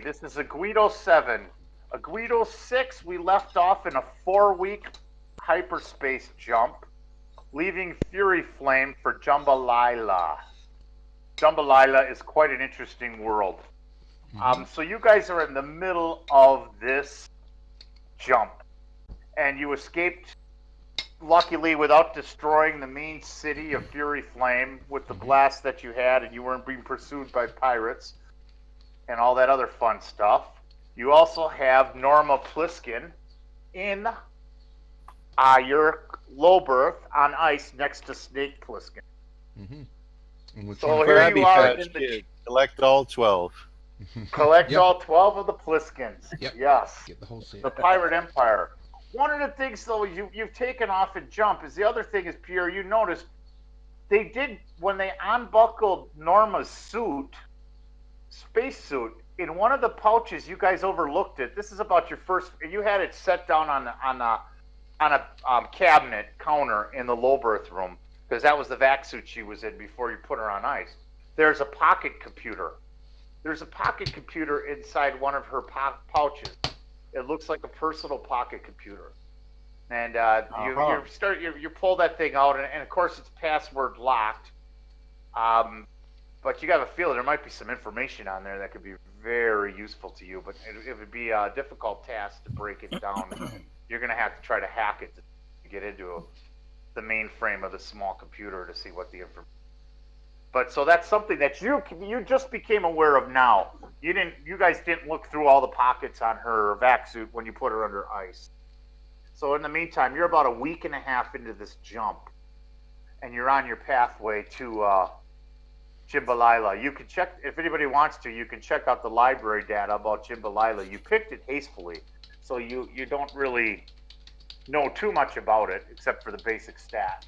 this is Agweedo 7. Agweedo 6, we left off in a 4-week hyperspace jump, leaving Fury Flame for Jambalaya. Jambalaya is quite an interesting world. So you guys are in the middle of this jump, and you escaped, luckily, without destroying the main city of Fury Flame with the blast that you had, and you weren't being pursued by pirates and all that other fun stuff. You also have Norma Pliskin in your low berth on ice next to Snake Pliskin. So here you are in the collect all 12. Collect all 12 of the Pliskins. Yep. Yes. Get the whole set. The Pirate Empire. One of the things, though, you've taken off and jump is the other thing is, Pierre, you noticed they did, when they unbuckled Norma's suit, spacesuit, in one of the pouches, you guys overlooked it. This is about your first, you had it set down on a cabinet counter in the low berth room, because that was the vac suit she was in before you put her on ice. There's a pocket computer. There's a pocket computer inside one of her pouches. It looks like a personal pocket computer. And you pull that thing out, and of course it's password locked. But you got a feeling there might be some information on there that could be very useful to you, but it would be a difficult task to break it down. You're going to have to try to hack it to get into the mainframe of the small computer to see what the information. But so that's something that you just became aware of now. You guys didn't look through all the pockets on her vac suit when you put her under ice. So in the meantime, you're about a week and a half into this jump, and you're on your pathway to Jambalaya. You can check, if anybody wants to, you can check out the library data about Jambalaya. You picked it hastily, so you don't really know too much about it except for the basic stats.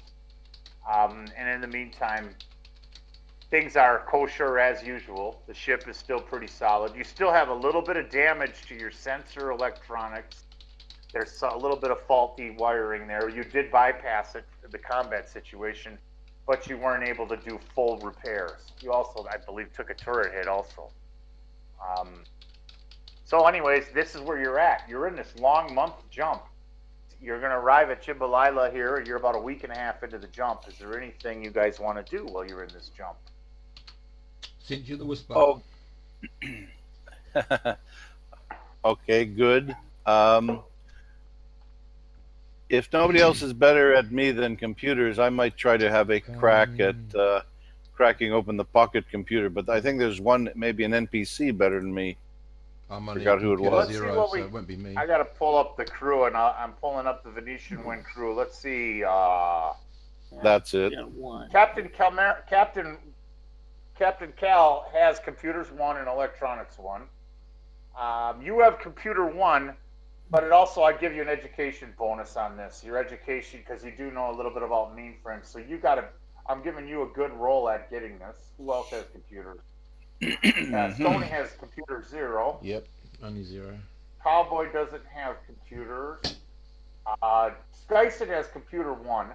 And in the meantime, things are kosher as usual. The ship is still pretty solid. You still have a little bit of damage to your sensor electronics. There's a little bit of faulty wiring there. You did bypass it, the combat situation, but you weren't able to do full repairs. You also, I believe, took a turret hit also. So anyways, this is where you're at. You're in this long month jump. You're going to arrive at Jambalaya here. You're about a week and a half into the jump. Is there anything you guys want to do while you're in this jump? Send you the whisper. Oh. Okay, good. If nobody else is better at me than computers, I might try to have a crack at cracking open the pocket computer. But I think there's one, maybe an NPC better than me. I forgot who it was. Zero, so it won't be me. I got to pull up the crew, and I'm pulling up the Venetian Wind crew. Let's see. That's it. Captain Cal has computers 1 and electronics 1. You have computer 1, but it also, I'd give you an education bonus on this. Your education, because you do know a little bit about mainframes. So you got to, I'm giving you a good roll at getting this. Who else has computers? Sony has computer 0. Yep, only 0. Cowboy doesn't have computers. Skyson has computer 1.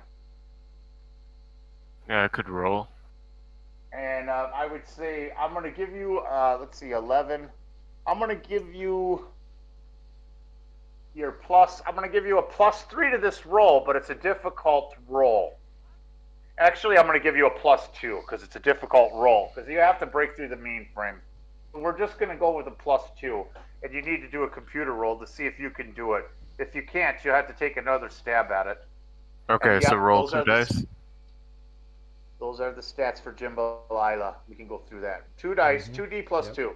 Yeah, I could roll. And I would say I'm going to give you, let's see, 11. I'm going to give you your plus. I'm going to give you a +3 to this roll, but it's a difficult roll. Actually, I'm going to give you a +2 because it's a difficult roll because you have to break through the mainframe. We're just going to go with a +2, and you need to do a computer roll to see if you can do it. If you can't, you'll have to take another stab at it. Okay, so roll 2 dice. Those are the stats for Jambalaya. We can go through that. 2 dice, 2D plus 2.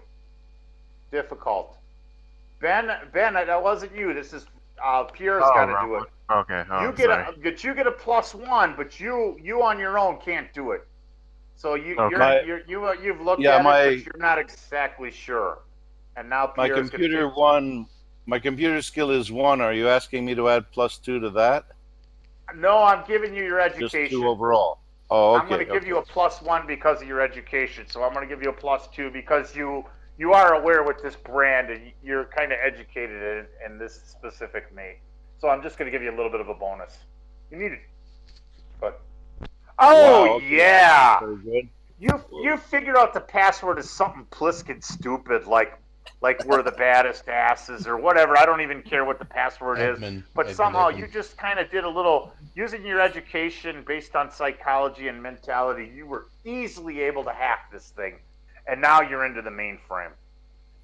Difficult. Ben, that wasn't you. This is Pierre's got to do it. Okay. Oh, you get a +1, but you on your own can't do it. So you've looked at it, but you're not exactly sure. And now Pierre's my computer skill is 1. Are you asking me to add +2 to that? No, I'm giving you your education. Just 2 overall. Oh, okay. I'm going to give you a +1 because of your education. So I'm going to give you a +2 because you are aware with this brand and you're kind of educated in this specific mate. So I'm just going to give you a little bit of a bonus. You need it. But yeah. Very good. You figured out the password is something Pliskin stupid like like we're the baddest asses or whatever. I don't even care what the password is. But somehow you just kind of did a little, using your education based on psychology and mentality, you were easily able to hack this thing. And now you're into the mainframe.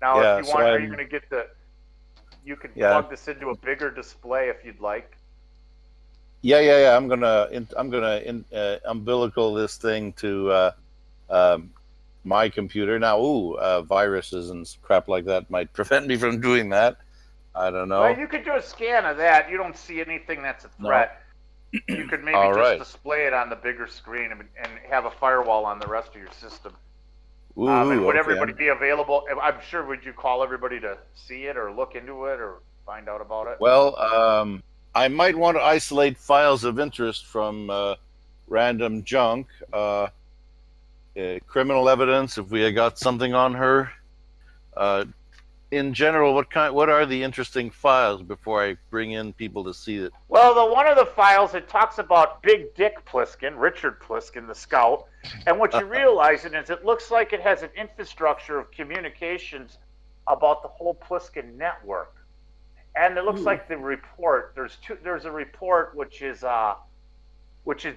Now, if you want, are you going to get you can plug this into a bigger display if you'd like. Yeah. I'm gonna umbilical this thing to my computer. Now, viruses and crap like that might prevent me from doing that. I don't know. Well, you could do a scan of that. You don't see anything that's a threat. No. You could maybe just display it on the bigger screen and have a firewall on the rest of your system. And would everybody be available? I'm sure. Would you call everybody to see it or look into it or find out about it? Well, I might want to isolate files of interest from random junk. Criminal evidence, if we got something on her. In general, what are the interesting files before I bring in people to see it? Well, one of the files, it talks about Big Dick Pliskin, Richard Pliskin, the scout. And what you realize is it looks like it has an infrastructure of communications about the whole Pliskin network. And it looks like the report, there's a report which is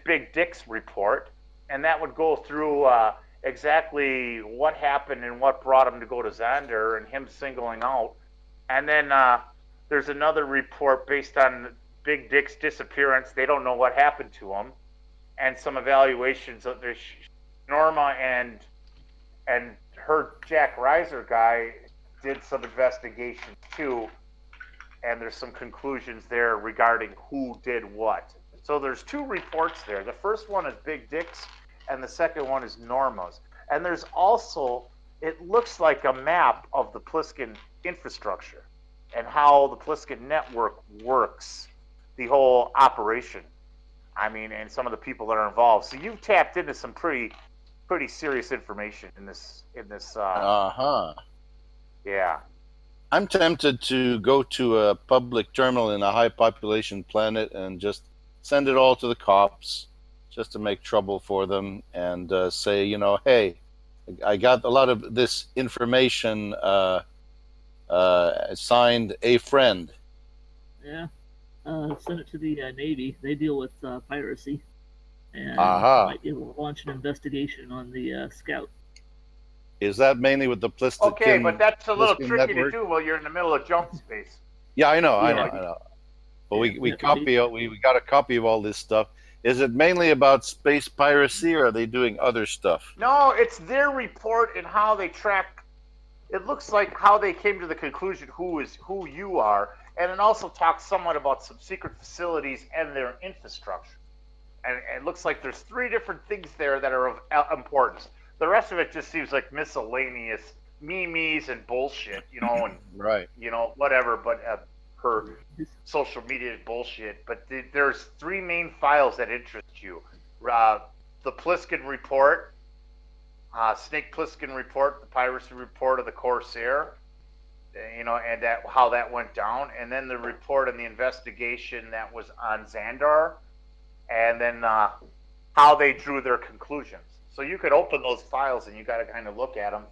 Big Dick's report, and that would go through exactly what happened and what brought him to go to Xander and him singling out. And then there's another report based on Big Dick's disappearance. They don't know what happened to him. And some evaluations of this. Norma and her Jack Reiser guy did some investigation too. And there's some conclusions there regarding who did what. So there's two reports there. The first one is Big Dick's, and the second one is Norma's. And there's also, it looks like a map of the Pliskin infrastructure and how the Pliskin network works, the whole operation. I mean, and some of the people that are involved. So you've tapped into some pretty serious information in this. Yeah. I'm tempted to go to a public terminal in a high population planet and just send it all to the cops, just to make trouble for them, and say, hey, I got a lot of this information signed a friend. Yeah. Send it to the Navy. They deal with piracy. And might be able to launch an investigation on the scout. Is that mainly with the Pliskin? Okay, but that's a little tricky to do while you're in the middle of junk space. Yeah, I know. But we got a copy of all this stuff. Is it mainly about space piracy, or are they doing other stuff? No, it's their report and how they track. It looks like how they came to the conclusion who you are, and it also talks somewhat about some secret facilities and their infrastructure. And it looks like there's 3 different things there that are of importance. The rest of it just seems like miscellaneous memes and bullshit, and right, whatever. But her social media bullshit. But there's 3 main files that interest you: the Pliskin report, Snake Pliskin report, the piracy report of the Corsair, and how that went down, and then the report and the investigation that was on Xandar, and then how they drew their conclusions. So you could open those files and you got to kind of look at them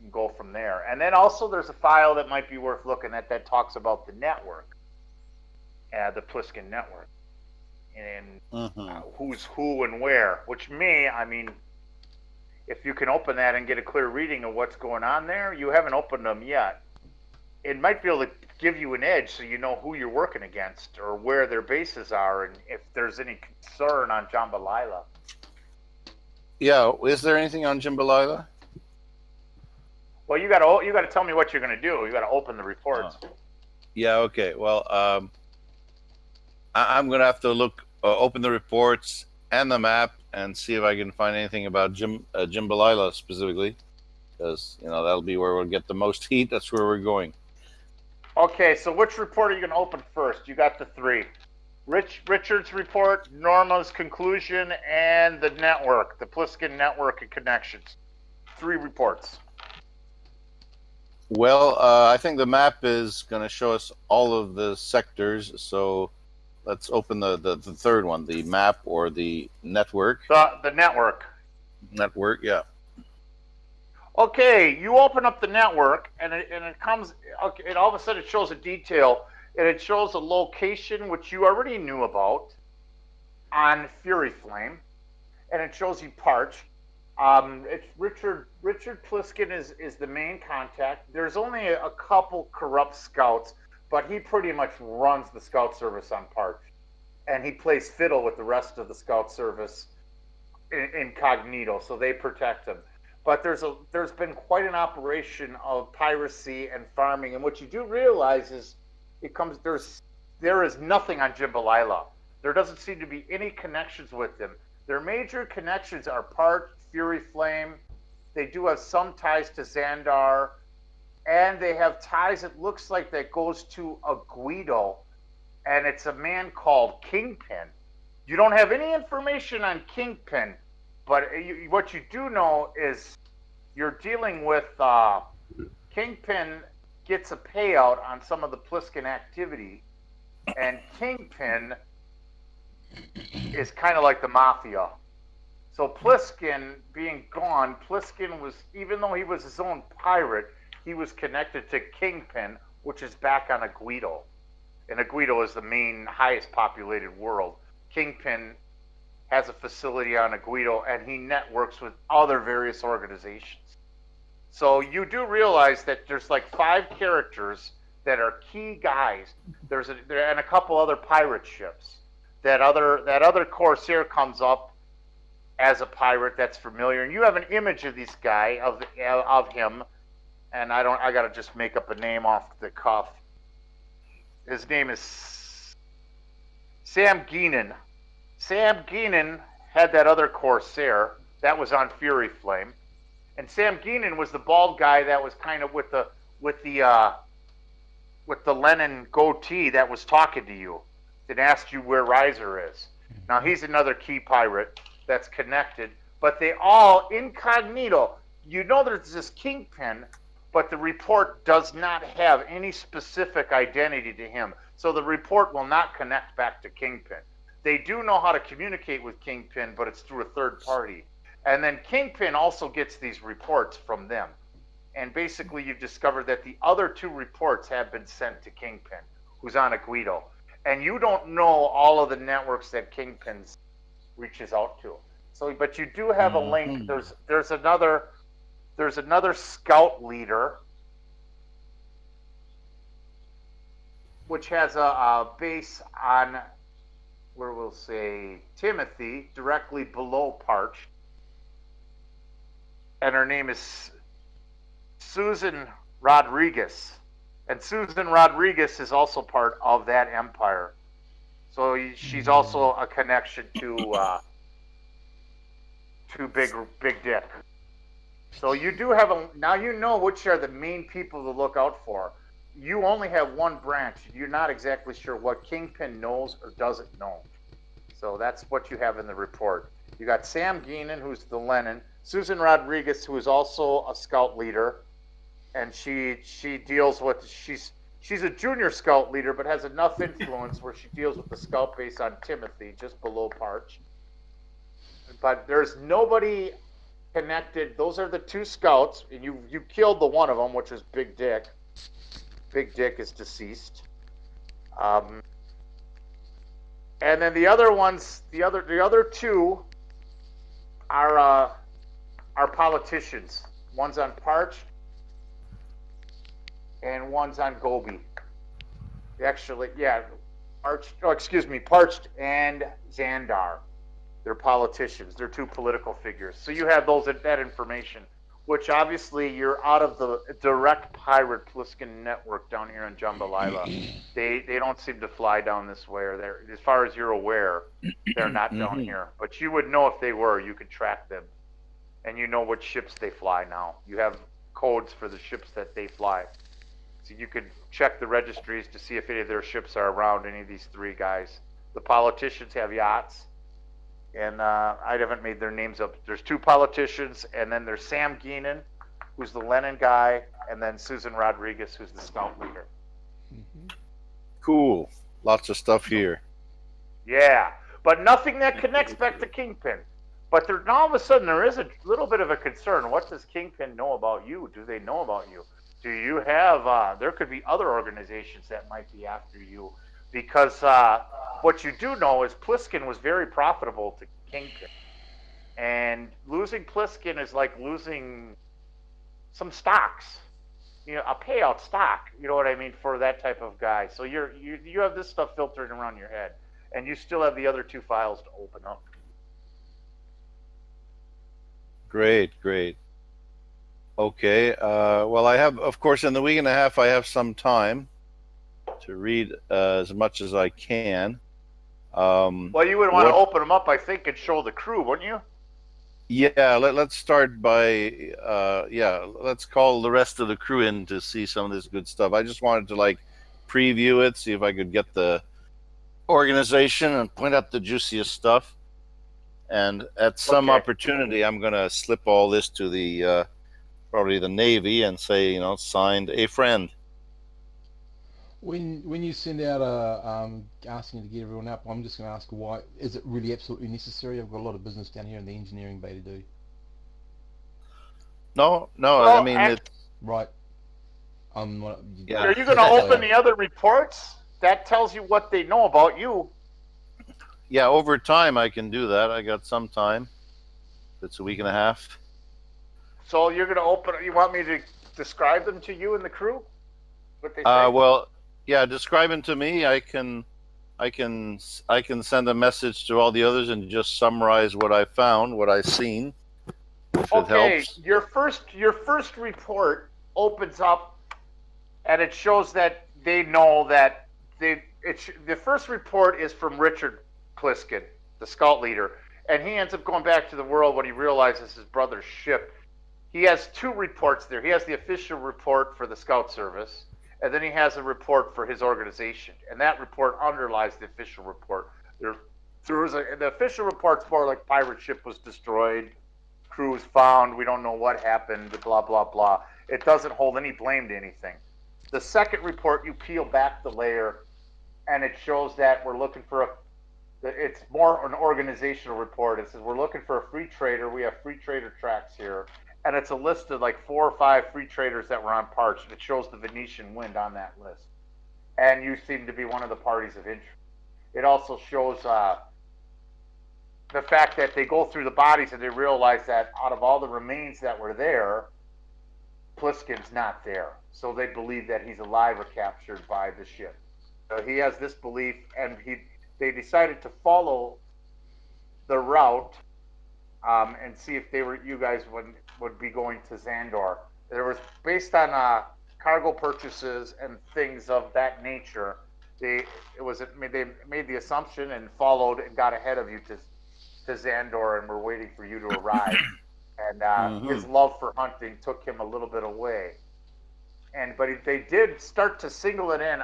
and go from there. And then also there's a file that might be worth looking at that talks about the network, the Pliskin network, and who's who and where. Which if you can open that and get a clear reading of what's going on there, you haven't opened them yet. It might be able to give you an edge so you know who you're working against or where their bases are and if there's any concern on Jambalaya. Yeah, is there anything on Jambalaya? Well, you got to tell me what you're going to do. You got to open the reports. Yeah. Okay. Well, I'm going to have to open the reports and the map and see if I can find anything about Jambalaya specifically, because that'll be where we'll get the most heat. That's where we're going. Okay. So which report are you going to open first? You got the 3. Richard's report, Norma's conclusion, and the network, the Pliskin network and connections. 3 reports. Well, I think the map is going to show us all of the sectors, so let's open the third one, the map or the network. The network. Network, yeah. Okay, you open up the network, and it comes. Okay, and all of a sudden it shows a detail, and it shows a location which you already knew about on Fury Flame, and it shows you parts. It's Richard Pliskin is the main contact. There's only a couple corrupt scouts, but he pretty much runs the scout service on Parch, and he plays fiddle with the rest of the scout service incognito, so they protect him. But there's been quite an operation of piracy and farming, and what you do realize is there is nothing on Jambalaya. There doesn't seem to be any connections with them. Their major connections are Parch, Fury Flame. They do have some ties to Xandar, and they have ties, it looks like, that goes to Agweedo, and it's a man called Kingpin. You don't have any information on Kingpin, but what you do know is you're dealing with Kingpin gets a payout on some of the Pliskin activity, and Kingpin is kind of like the mafia. So Pliskin being gone, Pliskin was, even though he was his own pirate, he was connected to Kingpin, which is back on Agweedo. And Agweedo is the main, highest populated world. Kingpin has a facility on Agweedo, and he networks with other various organizations. So you do realize that there's like 5 characters that are key guys. And a couple other pirate ships. That other Corsair comes up as a pirate that's familiar, and you have an image of this guy of him, and I gotta just make up a name off the cuff. His name is Sam Geenan. Sam Geenan had that other Corsair that was on Fury Flame, and Sam Geenan was the bald guy that was kind of with the Lenin goatee that was talking to you, that asked you where Riser is. Now he's another key pirate that's connected, but they all incognito. You know there's this Kingpin, but the report does not have any specific identity to him. So the report will not connect back to Kingpin. They do know how to communicate with Kingpin, but it's through a third party. And then Kingpin also gets these reports from them. And basically you've discovered that the other 2 reports have been sent to Kingpin, who's on Agweedo. And you don't know all of the networks that Kingpin reaches out to. So, but you do have a link. There's another scout leader, which has a base on, where we'll say Timothy, directly below Parch, and her name is Susan Rodriguez. And Susan Rodriguez is also part of that empire. So she's also a connection to Big Dick. So you do have now you know which are the main people to look out for. You only have one branch. You're not exactly sure what Kingpin knows or doesn't know. So that's what you have in the report. You got Sam Geenan, who's the Lenin, Susan Rodriguez, who is also a scout leader, and she deals with she's a junior scout leader, but has enough influence where she deals with the scout base on Timothy, just below Parch. But there's nobody connected. Those are the 2 scouts, and you killed the one of them, which is Big Dick. Big Dick is deceased. And then the other ones, the other 2 are politicians. One's on Parch, and one's on Gobi. Actually, yeah, Parched and Xandar. They're politicians. They're 2 political figures. So you have that information, which obviously you're out of the direct pirate Pliskin network down here in Jambalaya. They don't seem to fly down this way, or as far as you're aware, they're not down here. But you would know if they were. You could track them, and you know what ships they fly now. You have codes for the ships that they fly. So you could check the registries to see if any of their ships are around any of these 3 guys. The politicians have yachts, and I haven't made their names up. There's 2 politicians, and then there's Sam Geenan, who's the Lenin guy, and then Susan Rodriguez, who's the scout leader. Cool. Lots of stuff here. Yeah, but nothing that connects back to Kingpin. But there, all of a sudden, there is a little bit of a concern. What does Kingpin know about you? Do they know about you? Do you have? There could be other organizations that might be after you, because what you do know is Pliskin was very profitable to Kingpin, and losing Pliskin is like losing some stocks, a payout stock. You know what I mean, for that type of guy. So you have this stuff filtering around your head, and you still have the other 2 files to open up. Great. Okay. Well, I have, of course, in the week and a half, I have some time to read as much as I can. Well, you would want to open them up, I think, and show the crew, wouldn't you? Yeah. Let's start by let's call the rest of the crew in to see some of this good stuff. I just wanted to preview it, see if I could get the organization and point out the juiciest stuff. And at some opportunity, I'm going to slip all this to the probably the Navy and say, signed a friend. When you send out asking to get everyone up, I'm just going to ask, why is it really absolutely necessary? I've got a lot of business down here in the engineering bay to do. No, well, I mean it's right. Are you going to open the other reports? That tells you what they know about you. Yeah, over time I can do that. I got some time. It's a week and a half. So you're going to open. You want me to describe them to you and the crew? What they say? Well, yeah, describe them to me. I can send a message to all the others and just summarize what I found, what I've seen. If it helps. Your first report opens up, and it shows that they know that the first report is from Richard Pliskin, the scout leader, and he ends up going back to the world when he realizes his brother's ship. He has 2 reports there. He has the official report for the Scout Service, and then he has a report for his organization, and that report underlies the official report. The official report's more like pirate ship was destroyed, crew was found, we don't know what happened, blah, blah, blah. It doesn't hold any blame to anything. The second report, you peel back the layer, and it shows that we're looking for it's more an organizational report. It says we're looking for a free trader. We have free trader tracks here. And it's a list of 4 or 5 free traders that were on parts. It shows the Venetian Wind on that list. And you seem to be one of the parties of interest. It also shows the fact that they go through the bodies and they realize that out of all the remains that were there, Pliskin's not there. So they believe that he's alive or captured by the ship. So he has this belief, and they decided to follow the route and see if you guys would be going to Xandor. There was, based on cargo purchases and things of that nature, they made the assumption and followed and got ahead of you to Xandor, and were waiting for you to arrive. And his love for hunting took him a little bit away. But they did start to single it in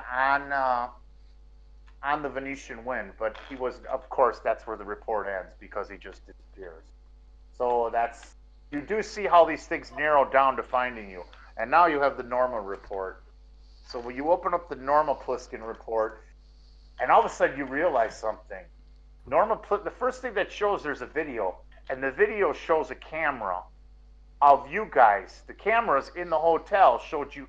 on the Venetian Wind, but he was, of course, that's where the report ends, because he just disappears. So you do see how these things narrow down to finding you. And now you have the normal report. So when you open up the normal Pliskin report, and all of a sudden you realize something. The first thing that shows, there's a video, and the video shows a camera of you guys. The cameras in the hotel showed you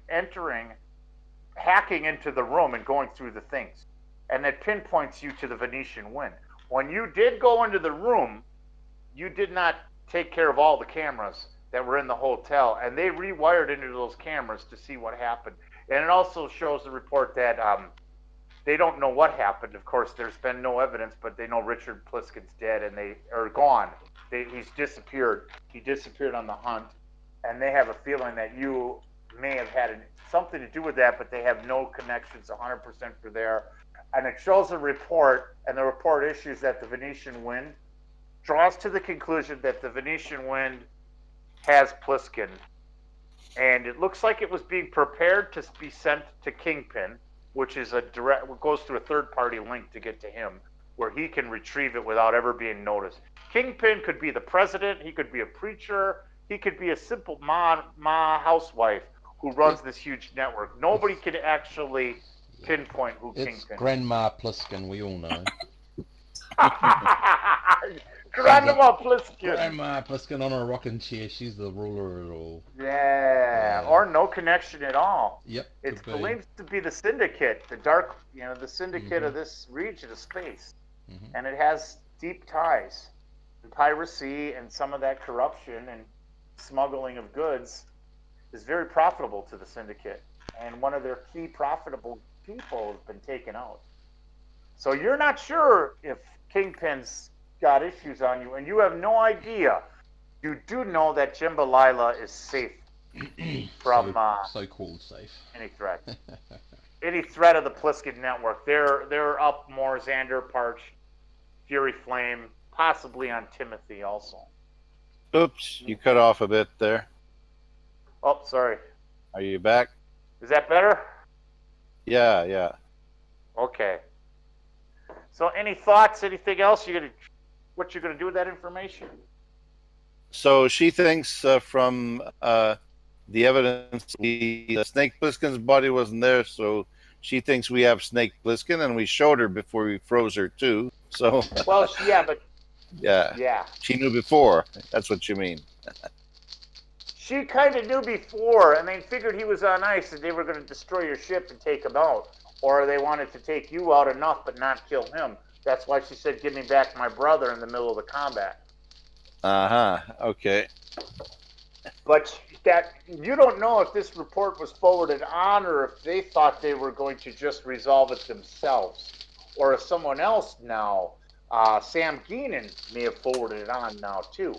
hacking into the room and going through the things. And it pinpoints you to the Venetian Wind. When you did go into the room, you did not take care of all the cameras that were in the hotel, and they rewired into those cameras to see what happened. And it also shows the report that they don't know what happened. Of course, there's been no evidence, but they know Richard Pliskin's dead, and they are gone. He's disappeared. He disappeared on the hunt, and they have a feeling that you may have had something to do with that, but they have no connections 100% for there. And it shows a report, and the report issues that the Venetian Wind draws to the conclusion that the Venetian Wind has Pliskin, and it looks like it was being prepared to be sent to Kingpin, which is goes through a third-party link to get to him, where he can retrieve it without ever being noticed. Kingpin could be the president, he could be a preacher, he could be a simple housewife who runs this huge network. Nobody could actually pinpoint who Kingpin is. Grandma Pliskin, we all know. Grandma Pliskin. Grandma Pliskin on a rocking chair. She's the ruler of it all. Yeah, or no connection at all. Yep. It's believed to be the syndicate, the dark, the syndicate of this region of space. And it has deep ties. And piracy and some of that corruption and smuggling of goods is very profitable to the syndicate. And one of their key profitable people has been taken out. So you're not sure if Kingpin's got issues on you, and you have no idea. You do know that Jambalaya is safe from so-called safe. Any threat. Any threat of the Pliskin network. They're up more Xander, Parch, Fury Flame, possibly on Timothy also. Oops, you cut off a bit there. Oh, sorry. Are you back? Is that better? Yeah. Okay. So any thoughts, anything else what you're gonna do with that information? So she thinks from the evidence, the Snake Plissken's body wasn't there, so she thinks we have Snake Plissken, and we showed her before we froze her too. So well, yeah, but yeah, she knew before. That's what you mean. She kind of knew before, and they figured he was on ice, and they were going to destroy your ship and take him out, or they wanted to take you out enough but not kill him. That's why she said, "Give me back my brother" in the middle of the combat. Okay. But that you don't know if this report was forwarded on, or if they thought they were going to just resolve it themselves, or if someone else now, Sam Geenan, may have forwarded it on now too.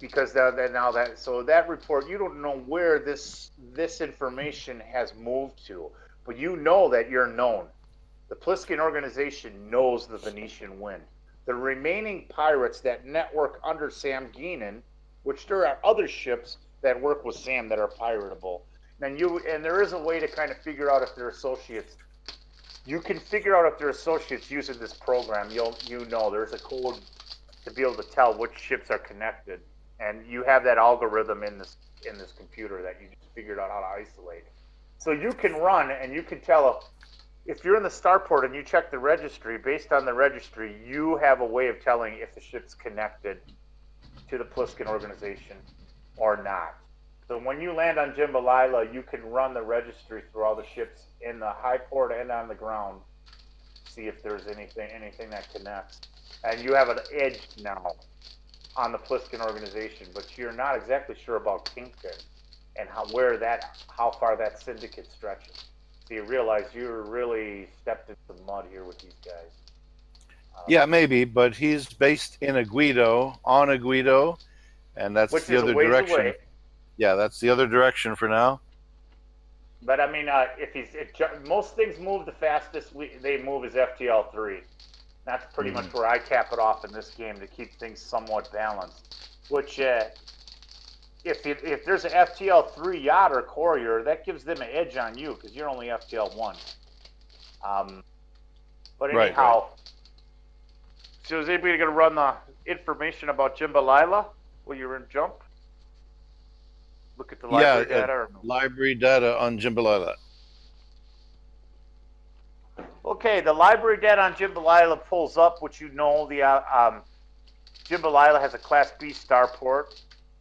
Because so that report, you don't know where this information has moved to, but you know that you're known. The Pliskin organization knows the Venetian Wind. The remaining pirates that network under Sam Geenan, which there are other ships that work with Sam that are piratable, and there is a way to kind of figure out if they're associates. You can figure out if they're associates using this program. You know there's a code to be able to tell which ships are connected. And you have that algorithm in this computer that you just figured out how to isolate. So you can run and you can tell if you're in the starport and you check the registry, based on the registry, you have a way of telling if the ship's connected to the Pliskin organization or not. So when you land on Jambalaya, you can run the registry through all the ships in the high port and on the ground, see if there's anything that connects. And you have an edge now on the Pliskin organization, but you're not exactly sure about Kingpin and how far that syndicate stretches. So you realize you're really stepped into the mud here with these guys. Yeah, maybe, but he's based in Agweedo, on Agweedo, and that's the other direction. Away. Yeah, that's the other direction for now. But I mean, most things move the fastest they move is FTL3. That's pretty much where I cap it off in this game to keep things somewhat balanced. Which, if there's an FTL3 yacht or courier, that gives them an edge on you because you're only FTL1. But anyhow, right. So is anybody going to run the information about Jambalaya while you're in Jump? Look at the library data. Library data on Jambalaya. Okay, the library data on Jambalaya pulls up, which you know, the Jambalaya has a Class B starport,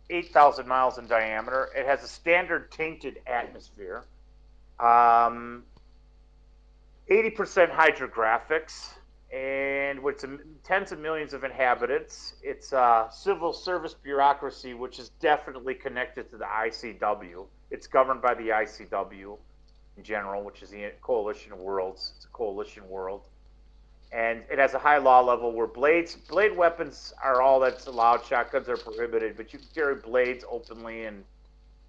8,000 miles in diameter. It has a standard tainted atmosphere, 80% hydrographics, and with tens of millions of inhabitants. It's a civil service bureaucracy, which is definitely connected to the ICW. It's governed by the ICW. In general, which is the Coalition of Worlds. It's a coalition world. And it has a high law level where blade weapons are all that's allowed. Shotguns are prohibited, but you can carry blades openly and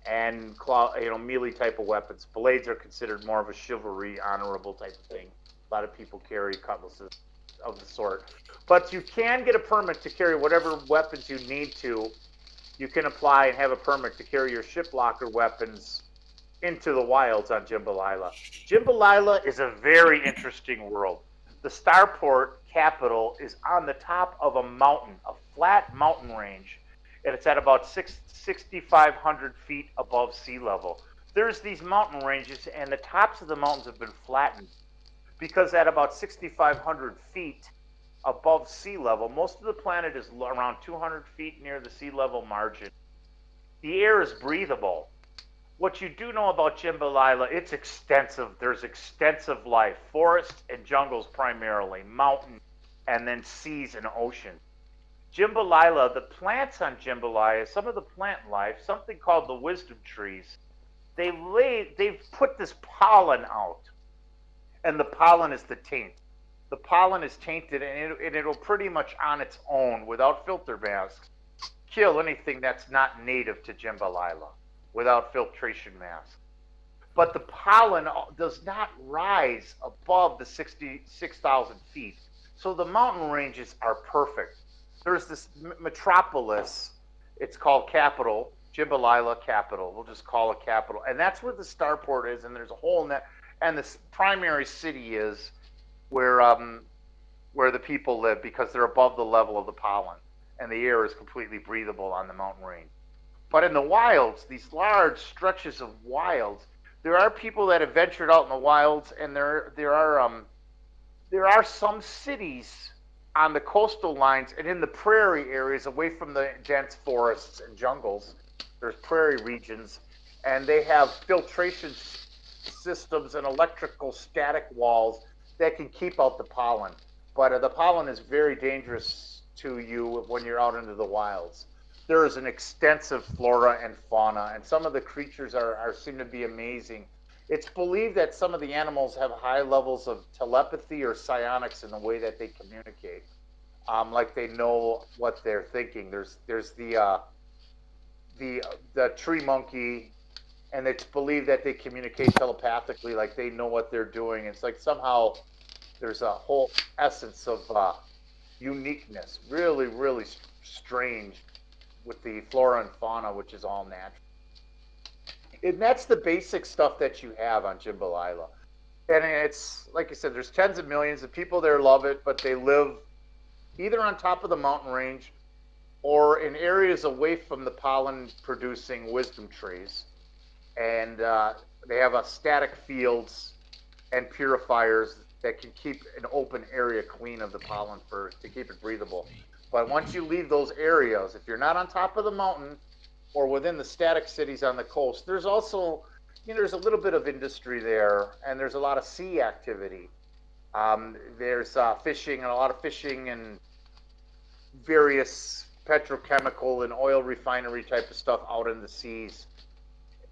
melee type of weapons. Blades are considered more of a chivalry, honorable type of thing. A lot of people carry cutlasses of the sort. But you can get a permit to carry whatever weapons you need to. You can apply and have a permit to carry your ship locker weapons into the wilds on Jambalaya. Jambalaya is a very interesting world. The starport capital is on the top of a mountain, a flat mountain range, and it's at about 6,500 feet above sea level. There's these mountain ranges, and the tops of the mountains have been flattened because at about 6,500 feet, above sea level. Most of the planet is around 200 feet near the sea level margin. The air is breathable. What you do know about Jambalaya, it's extensive. There's extensive life, forests and jungles primarily, mountain, and then seas and oceans. Jambalaya, the plants on Jambalaya, some of the plant life, something called the wisdom trees, they've put this pollen out, and the pollen is the taint. The pollen is tainted, and it'll pretty much on its own, without filter masks, kill anything that's not native to Jambalaya, without filtration masks. But the pollen does not rise above the 66,000 feet. So the mountain ranges are perfect. There's this metropolis, it's called Capital, Jambalaya Capital. We'll just call it Capital. And that's where the starport is, and there's a hole in that. And the primary city is where the people live, because they're above the level of the pollen. And the air is completely breathable on the mountain range. But in the wilds, these large stretches of wilds, there are people that have ventured out in the wilds, and there are some cities on the coastal lines and in the prairie areas away from the dense forests and jungles. There's prairie regions, and they have filtration systems and electrical static walls that can keep out the pollen. But the pollen is very dangerous to you when you're out into the wilds. There is an extensive flora and fauna, and some of the creatures seem to be amazing. It's believed that some of the animals have high levels of telepathy or psionics in the way that they communicate, like they know what they're thinking. There's the tree monkey, and it's believed that they communicate telepathically, like they know what they're doing. It's like somehow there's a whole essence of uniqueness, really, really strange with the flora and fauna, which is all natural. And that's the basic stuff that you have on Jambalaya. And it's, like I said, there's tens of millions of people there love it, but they live either on top of the mountain range or in areas away from the pollen-producing wisdom trees. And they have static fields and purifiers that can keep an open area clean of the pollen to keep it breathable. But once you leave those areas, if you're not on top of the mountain or within the static cities on the coast, there's also, there's a little bit of industry there, and there's a lot of sea activity. There's fishing, and a lot of fishing and various petrochemical and oil refinery type of stuff out in the seas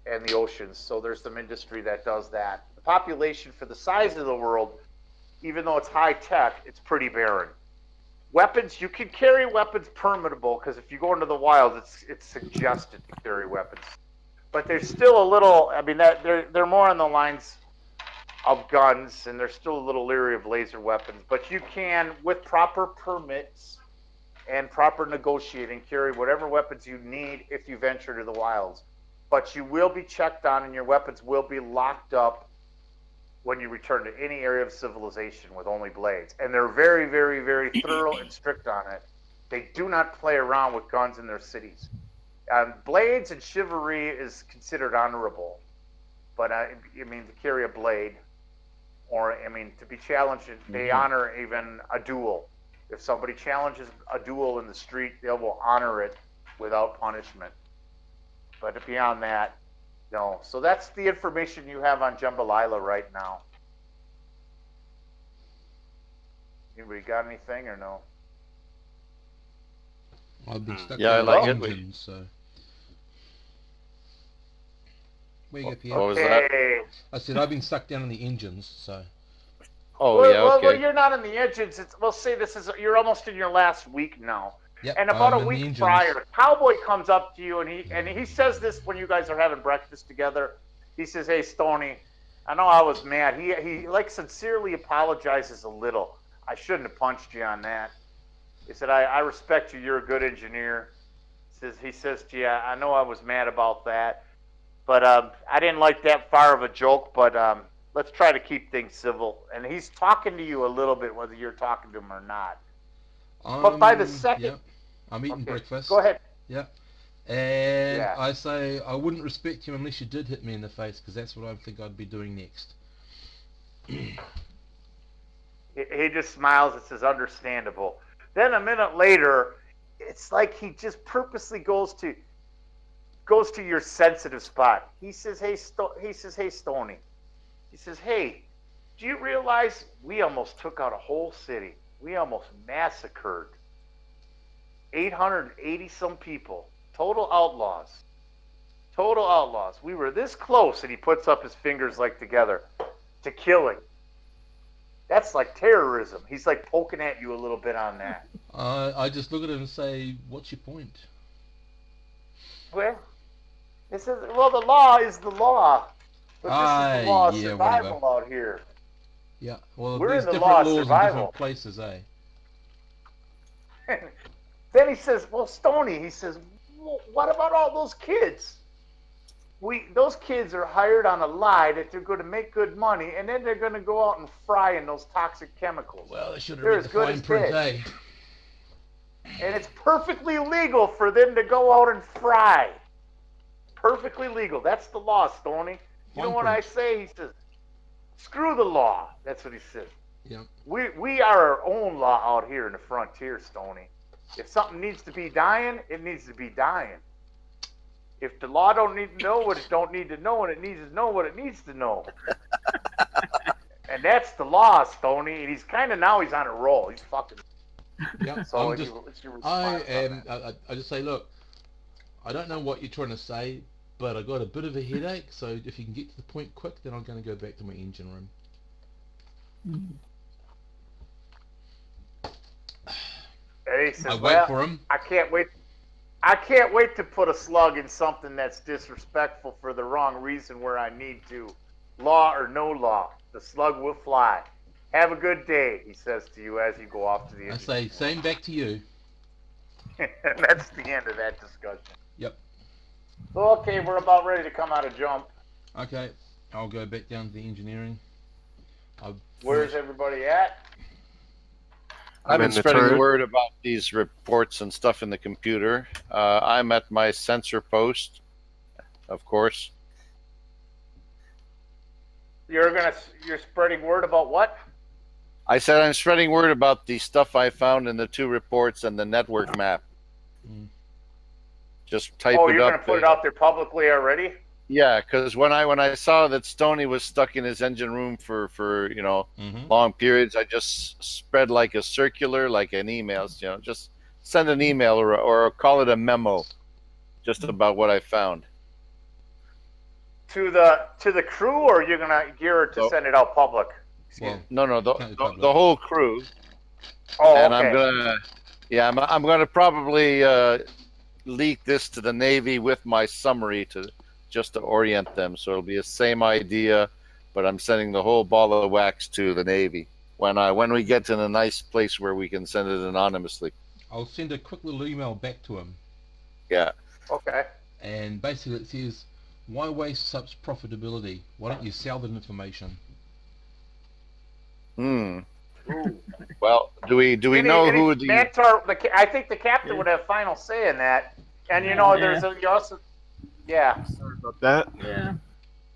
and the oceans. So there's some industry that does that. The population for the size of the world, even though it's high tech, it's pretty barren. Weapons, you can carry weapons permittable, because if you go into the wild, it's suggested to carry weapons. But there's still a little, they're more on the lines of guns, and they're still a little leery of laser weapons. But you can, with proper permits and proper negotiating, carry whatever weapons you need if you venture to the wilds. But you will be checked on, and your weapons will be locked up when you return to any area of civilization with only blades. And they're very, very, very thorough and strict on it. They do not play around with guns in their cities. Blades and chivalry is considered honorable. But, to carry a blade, or, to be challenged, they honor even a duel. If somebody challenges a duel in the street, they will honor it without punishment. But beyond that, no. So that's the information you have on Jambalaya right now. Anybody got anything or no? I've been stuck Yeah, in I like the it. engines, so. Where you go, Pierre? What was that? I said I've been stuck down in the engines, so. Oh, yeah, okay. Well, you're not in the engines. We'll say you're almost in your last week now. Yep, and about a week prior, Cowboy comes up to you and he says this when you guys are having breakfast together. He says, "Hey, Stoney, I know I was mad." He like sincerely apologizes a little. "I shouldn't have punched you on that." He said, I respect you. You're a good engineer. He says to you, "I know I was mad about that, but I didn't like that far of a joke, but let's try to keep things civil." And he's talking to you a little bit, whether you're talking to him or not. But by the second... Yeah, I'm eating breakfast. Go ahead. Yeah. And I say I wouldn't respect you unless you did hit me in the face, because that's what I think I'd be doing next. He just smiles and says, understandable. Then a minute later, it's like he just purposely goes to your sensitive spot. He says, hey, Stoney. He says, hey, do you realize we almost took out a whole city? We almost massacred 880 some people. Total outlaws. Total outlaws. We were this close, and he puts up his fingers like together, to killing. That's like terrorism. He's like poking at you a little bit on that. I just look at him and say, what's your point? Well, it says, well, the law is the law. But this is the law of survival whatever. out here. Yeah, well, We're there's in the different law of laws in survival. different places, eh? Then he says, well, Stoney, he says, well, what about all those kids? Those kids are hired on a lie that they're going to make good money, and then they're going to go out and fry in those toxic chemicals. Well, they should have They're read as the good fine as print, dead. eh? And it's perfectly legal for them to go out and fry. Perfectly legal. That's the law, Stoney. You know what I say? He says, screw the law. That's what he says. Yep. We are our own law out here in the frontier, Stoney. If something needs to be dying, it needs to be dying. If the law don't need to know what it don't need to know, and it needs to know what it needs to know. And that's the law, Stoney. And he's kind of, now he's on a roll. He's fucking. Yeah, So I just say, look, I don't know what you're trying to say, but I got a bit of a headache, so if you can get to the point quick, then I'm going to go back to my engine room. And he says, I wait for him. I can't wait to put a slug in something that's disrespectful for the wrong reason where I need to. Law or no law, the slug will fly. Have a good day, he says to you as you go off to the engine. I say, same back to you. And that's the end of that discussion. Yep. So, okay, we're about ready to come out of jump. Okay, I'll go back down to the engineering. Where's everybody at? I've been spreading the word about these reports and stuff in the computer. I'm at my sensor post, of course. You're spreading word about what? I said I'm spreading word about the stuff I found in the 2 reports and the network map. Just type it up. Oh, you're going to put it out there publicly already? Yeah, because when I saw that Stoney was stuck in his engine room for long periods, I just spread like a circular, like an email. Just send an email or call it a memo, just about what I found. To the crew, or you're gonna gear it to send it out public? Well, no, the whole crew. Oh, and okay. I'm gonna probably leak this to the Navy with my summary just to orient them. So it'll be the same idea, but I'm sending the whole ball of wax to the Navy when we get to a nice place where we can send it anonymously. I'll send a quick little email back to him. Yeah. Okay. And basically it says, why waste such profitability? Why don't you sell that information? Well, do we know who the Mantar? I think the captain would have final say in that. And there's you also. Yeah. Sorry about that. Yeah.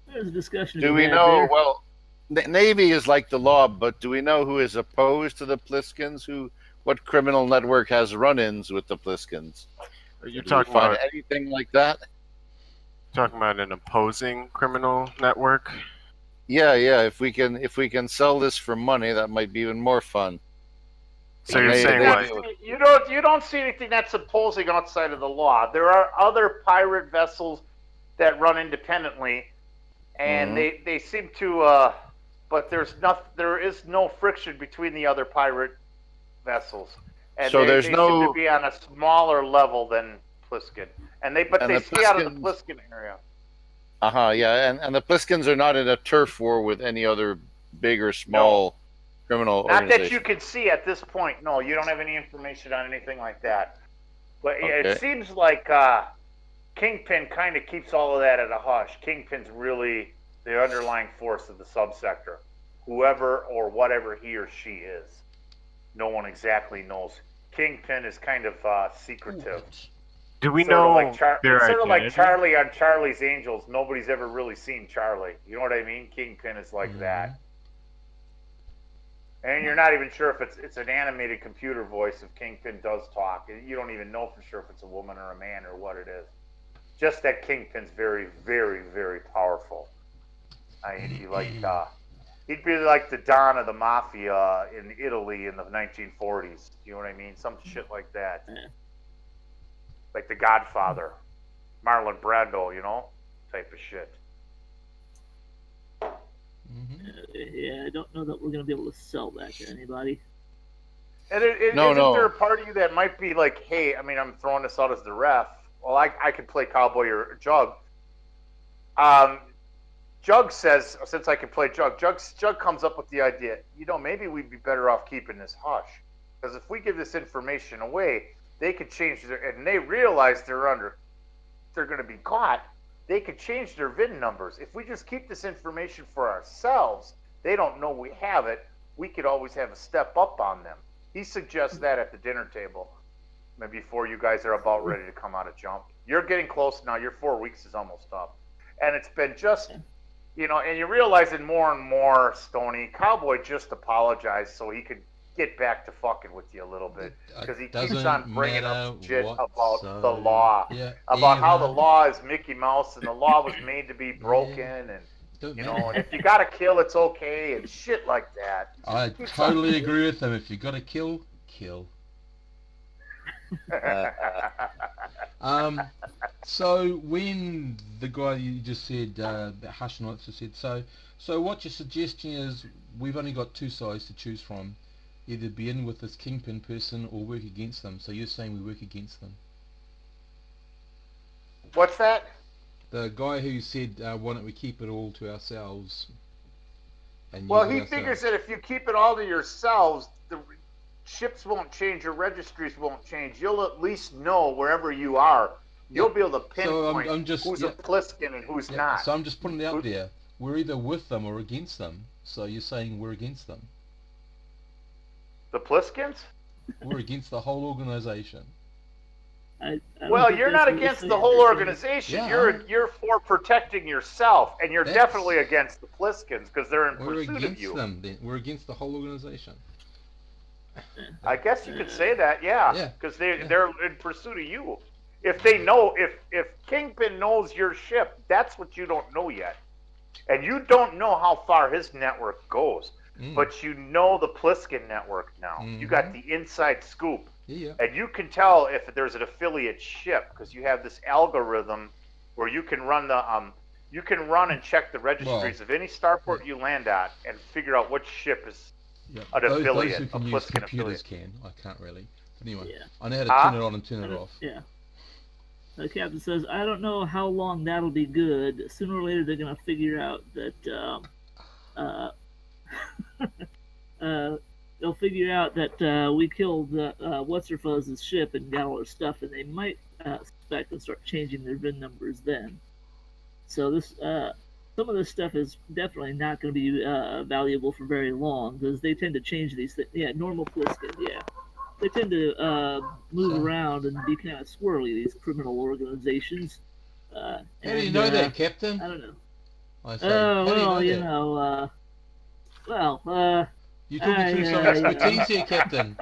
There's a discussion. Do we know? There. Well, Navy is like the law, but do we know who is opposed to the Pliskins? What criminal network has run-ins with the Pliskins? Are you talking about anything like that? Talking about an opposing criminal network? Yeah. If we can sell this for money, that might be even more fun. So you're saying you don't see anything that's opposing outside of the law. There are other pirate vessels that run independently, and they seem to. But there is no friction between the other pirate vessels, and so they seem to be on a smaller level than Pliskin, but they stay out of the Pliskin area. Yeah, and the Pliskins are not in a turf war with any other big or small criminal organization. Not that you can see at this point. No, you don't have any information on anything like that. But it seems like Kingpin kind of keeps all of that at a hush. Kingpin's really the underlying force of the subsector. Whoever or whatever he or she is. No one exactly knows. Kingpin is kind of secretive. Do we know sort of like Charlie on Charlie's Angels. Nobody's ever really seen Charlie. You know what I mean? Kingpin is like that. And you're not even sure if it's an animated computer voice if Kingpin does talk. You don't even know for sure if it's a woman or a man or what it is. Just that Kingpin's very, very, very powerful. He'd be like the Don of the Mafia in Italy in the 1940s. You know what I mean? Some shit like that. Like the Godfather, Marlon Brando, you know, type of shit. Yeah, I don't know that we're going to be able to sell that to anybody. And isn't there a part of you that might be like, hey, I mean, I'm throwing this out as the ref. Well, I could play Cowboy or Jug. Jug says, since I can play Jug comes up with the idea, you know, maybe we'd be better off keeping this hush. Because if we give this information away, they could change and they realize they're going to be caught. They could change their VIN numbers. If we just keep this information for ourselves, they don't know we have it. We could always have a step up on them. He suggests that at the dinner table, maybe before you guys are about ready to come out of jump. You're getting close now. Your 4 weeks is almost up. And it's been just, you know, and you're realizing more and more, Stoney, Cowboy just apologized so he could get back to fucking with you a little bit. Because he keeps on bringing up shit about the law. Yeah, about how the law is Mickey Mouse and the law was made to be broken and, you know, and if you got to kill, it's okay and shit like that. I totally agree with him. If you got to kill, kill. So when the guy you just said, Hush Knights said, so what your suggestion is, we've only got two sides to choose from. Either be in with this Kingpin person or work against them. So you're saying we work against them? What's that? The guy who said, why don't we keep it all to ourselves? And well, he figures that if you keep it all to yourselves, the ships won't change, your registries won't change. You'll at least know wherever you are. You'll be able to pinpoint who's a Pliskin and who's not. So I'm just putting it out there. We're either with them or against them. So you're saying we're against them? The Pliskins? We're against the whole organization. Well, you're not against the whole organization. Yeah. You're for protecting yourself, and you're definitely against the Pliskins because they're in pursuit of you. Them, then. We're against the whole organization. I guess you could say that, yeah, because they're in pursuit of you. If they know, if Kingpin knows your ship, that's what you don't know yet, and you don't know how far his network goes. But you know the Pliskin network now. You got the inside scoop. Yeah. And you can tell if there's an affiliate ship because you have this algorithm where you can run and check the registries of any starport you land at and figure out which ship is an affiliate. Those who can use computers can. I can't really. But anyway, I know how to turn it on and turn it off. Yeah. The captain says, I don't know how long that'll be good. Sooner or later they're going to figure out that they'll figure out that we killed What's-Her-Fuzz's ship and got all her stuff, and they might suspect and start changing their VIN numbers then. So this, some of this stuff is definitely not going to be valuable for very long because they tend to change these things. Yeah, normal Pliskin, yeah. They tend to move around and be kind of squirrely, these criminal organizations. How do you know that, Captain? I don't know. Well, you know, you're talking through some expertise here, Captain.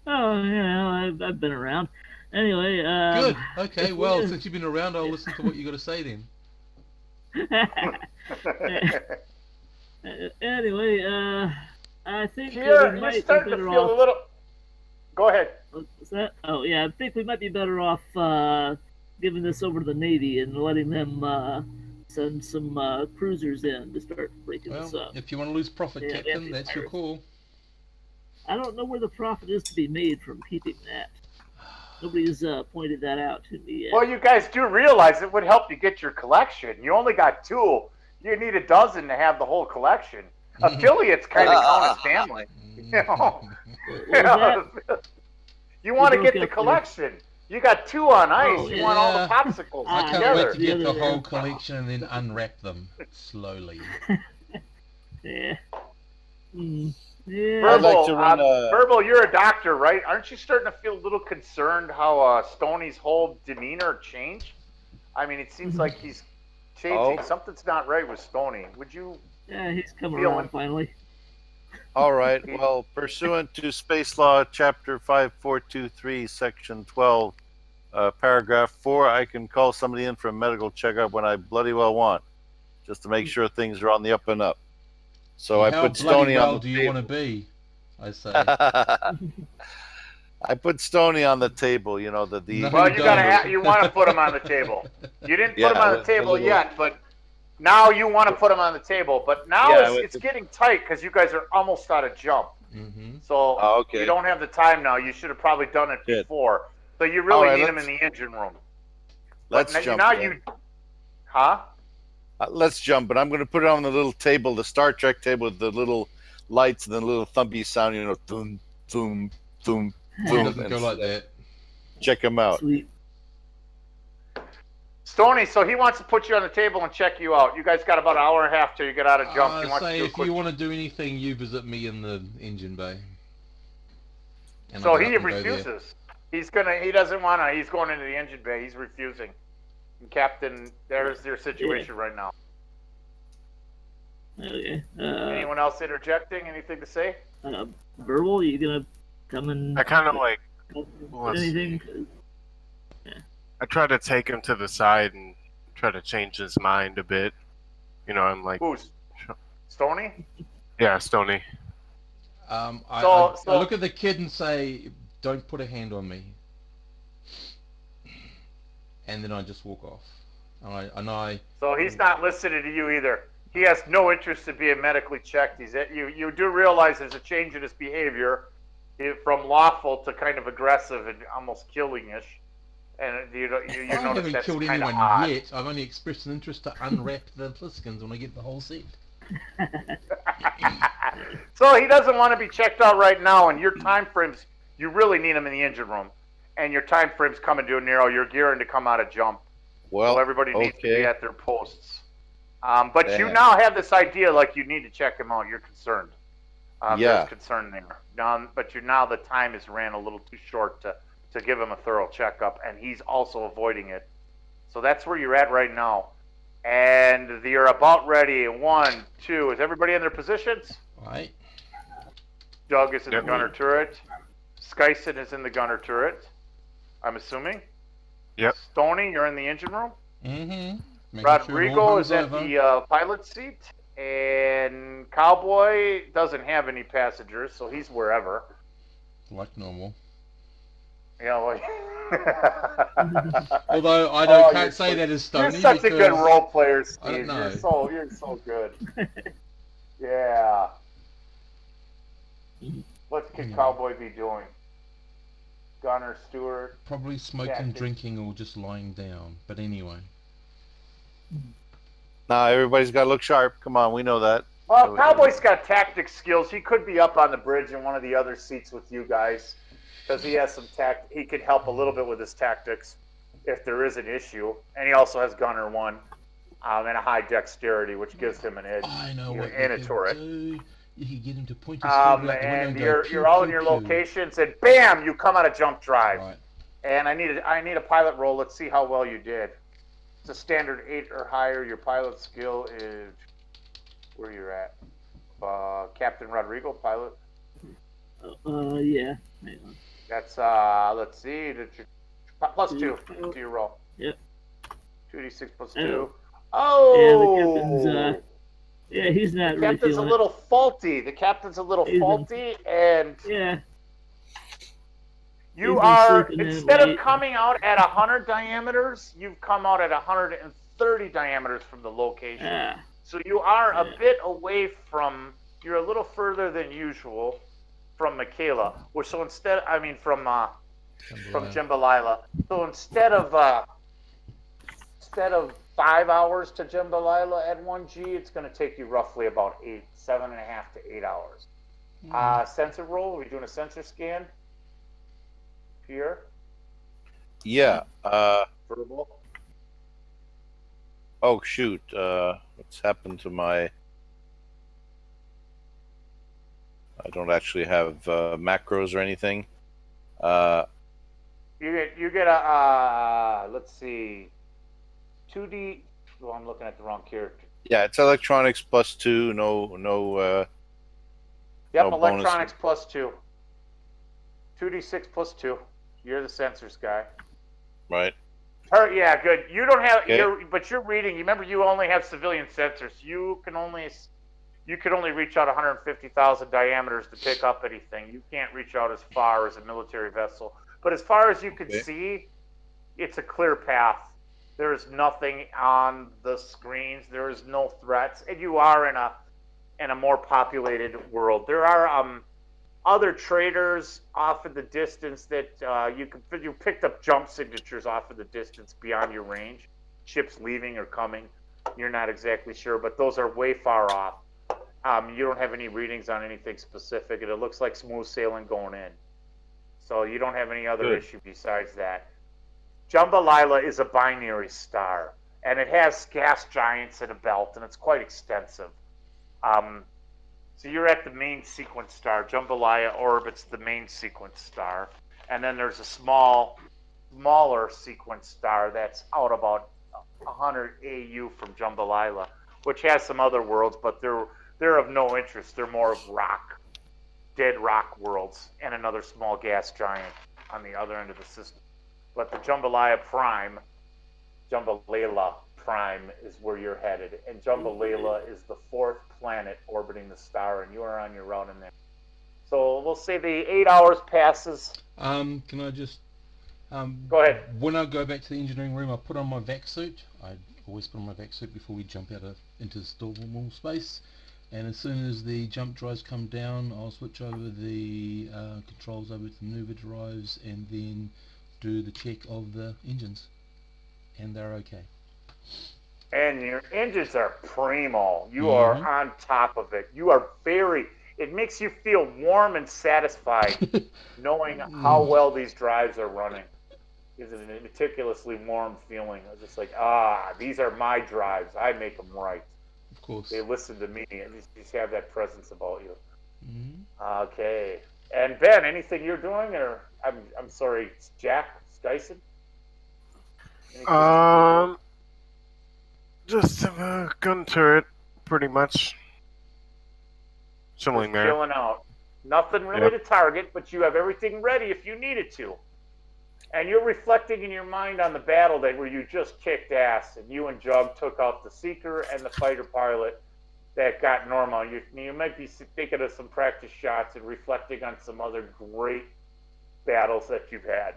I've been around. Anyway, good. Okay, well, since you've been around, I'll listen to what you got to say then. Anyway, I think you're starting to feel a little. Go ahead. What's that? Oh yeah, I think we might be better off giving this over to the Navy and letting them send some cruisers in to start breaking this up. If you want to lose profit, Captain, that's your call. I don't know where the profit is to be made from keeping that. Nobody's pointed that out to me yet. Well, you guys do realize it would help you get your collection. You only got 2. You need a dozen to have the whole collection. Affiliates kind of count as family. You know? You want to get the collection. There. You got 2 on ice. You want all the popsicles I can't together. wait to get the whole collection and then unwrap them slowly. Yeah. Verbal, you're a doctor, right? Aren't you starting to feel a little concerned how Stoney's whole demeanor changed? I mean, it seems like he's changing. Something's not right with Stoney. Would you? Yeah, he's coming around finally. All right. Well, pursuant to Space Law, Chapter 5423, Section 12, Paragraph 4, I can call somebody in for a medical checkup when I bloody well want, just to make sure things are on the up and up. So I How put bloody Stony on well the do you want to table. be? I say. I put Stony on the table, you know, No, Well, you you gotta don't. you want to put him on the table. You didn't put him yeah, on the with the table little, yet, but now you want to put him on the table. But now yeah, it's getting tight because you guys are almost out of jump. Mm-hmm. So oh, you okay, don't have the time now. You should have probably done it good. before. So you All really right, need him in the engine room. But let's jump now then. huh? Let's jump, but I'm going to put it on the little table, the Star Trek table with the little lights and the little thumpy sound, you know, boom, boom, boom, It boom, doesn't go and like that. check him out. Sweet. Stony, so he wants to put you on the table and check you out. You guys got about an hour and a half till you get out of jump. He wants to Say do a if quick. you want to do anything, you visit me in the engine bay. And So I'll get he up and go there. refuses. He doesn't want to. He's going into the engine bay. He's refusing. And Captain, there's your situation right now. Okay. Anyone else interjecting? Anything to say? Verbal, you gonna come and I kind of like, let's anything? I try to take him to the side and try to change his mind a bit. You know, I'm like, Who's Stony? yeah, Stony. I look at the kid and say, "Don't put a hand on me," and then I just walk off. So he's not listening to you either. He has no interest in being medically checked. You do realize there's a change in his behavior from lawful to kind of aggressive and almost killing-ish. And you I notice haven't that's killed kind of anyone odd. yet. I've only expressed an interest to unwrap the Pliskins when I get the whole set. So he doesn't want to be checked out right now, and your time frames, you really need him in the engine room, and your time frames coming to a narrow. You're gearing to come out of jump. Well, So everybody needs to be okay. at their posts. But you Damn. now have this idea like you need to check him out. You're concerned. Yeah. There's concern there. But now the time is ran a little too short to give him a thorough checkup, and he's also avoiding it. So that's where you're at right now. And you're about ready. 1, 2. Is everybody in their positions? All right. Doug is in Yep. the gunner turret. Skyson is in the gunner turret, I'm assuming. Yep. Stoney, you're in the engine room. Mm-hmm. Rodrigo is at the pilot seat. And Cowboy doesn't have any passengers, so he's wherever. Like normal. Yeah, well, Although I can't say that as Stoney. You're such a good role player, Steve. I don't know. You're so good. Yeah. What could Cowboy be doing? Gunner, Stewart? Probably smoking, drinking, or just lying down. But anyway. Now everybody's got to look sharp. Come on, we know that. Well, Cowboy's got tactics skills. He could be up on the bridge in one of the other seats with you guys. Because he has some he could help a little bit with his tactics if there is an issue. And he also has Gunner 1 and a high dexterity, which gives him an edge. I know what in a turret. You could get him to point his finger out the window And go, you're all in your locations, and bam, you come out of jump drive. Right. And I need a pilot roll. Let's see how well you did. It's a standard 8 or higher. Your pilot skill is where you're at. Captain Rodrigo, pilot. Yeah. Hang on. That's let's see, plus 2 to your roll. Yep. 2d6 plus Oh. 2. Oh. Yeah, the captain's. Yeah, he's not. The really captain's a feeling little faulty. The captain's a little faulty, and yeah. you He's been are sleeping in instead of late. coming out at 100 diameters, you've come out at 130 diameters from the location. Ah. So you are a bit away from. You're a little further than usual from Michaela. So instead, from Jambalaya. So instead of 5 hours to Jambalaya at 1G, it's going to take you roughly about 7.5 to 8 hours. Sensor roll. Are we doing a sensor scan? Pierre? Yeah. Verbal. Oh shoot. What's happened to my? I don't actually have macros or anything. You get a let's see, 2D. Well, I'm looking at the wrong character. Yeah, it's electronics plus 2. No Yep, No bonus. electronics plus 2. 2d6 plus 2. You're the sensors guy. Right. Yeah, good. You don't have Okay. but you're reading. Remember, you only have civilian sensors. You can only reach out 150,000 diameters to pick up anything. You can't reach out as far as a military vessel. But as far as you can Okay. see, it's a clear path. There is nothing on the screens. There is no threats, and you are in a more populated world. There are other traders off in the distance that you picked up jump signatures off of the distance beyond your range. Ships leaving or coming. You're not exactly sure, but those are way far off. You don't have any readings on anything specific, and it looks like smooth sailing going in. So you don't have any other Good. issue besides that. Jambalaya is a binary star, and it has gas giants in a belt, and it's quite extensive. So you're at the main sequence star. Jambalaya orbits the main sequence star, and then there's a smaller sequence star that's out about 100 AU from Jambalaya, which has some other worlds, but they're of no interest. They're more of dead rock worlds, and another small gas giant on the other end of the system. But the Jambalaya Prime is where you're headed, and Jambalaya is the 4th planet orbiting the star, and you are on your route in there. So we'll say the 8 hours passes. Can I just Go ahead. when I go back to the engineering room, I put on my vac suit. I always put on my vac suit before we jump out into the normal space. And as soon as the jump drives come down, I'll switch over the controls over to maneuver drives, and then do the check of the engines, and they're okay. And your engines are primo. You are on top of it. You are it makes you feel warm and satisfied knowing how well these drives are running. It's a meticulously warm feeling. It's just like, these are my drives. I make them right. Of course. They listen to me, and you just have that presence about you. Mm-hmm. Okay. And Ben, anything you're doing, or I'm sorry, Jack Skyson? Just a gun turret, pretty much. Chilling there. Chilling out. Nothing really to target, but you have everything ready if you needed to. And you're reflecting in your mind on the battle day where you just kicked ass, and you and Jug took out the Seeker and the fighter pilot that got normal. You might be thinking of some practice shots and reflecting on some other great battles that you've had.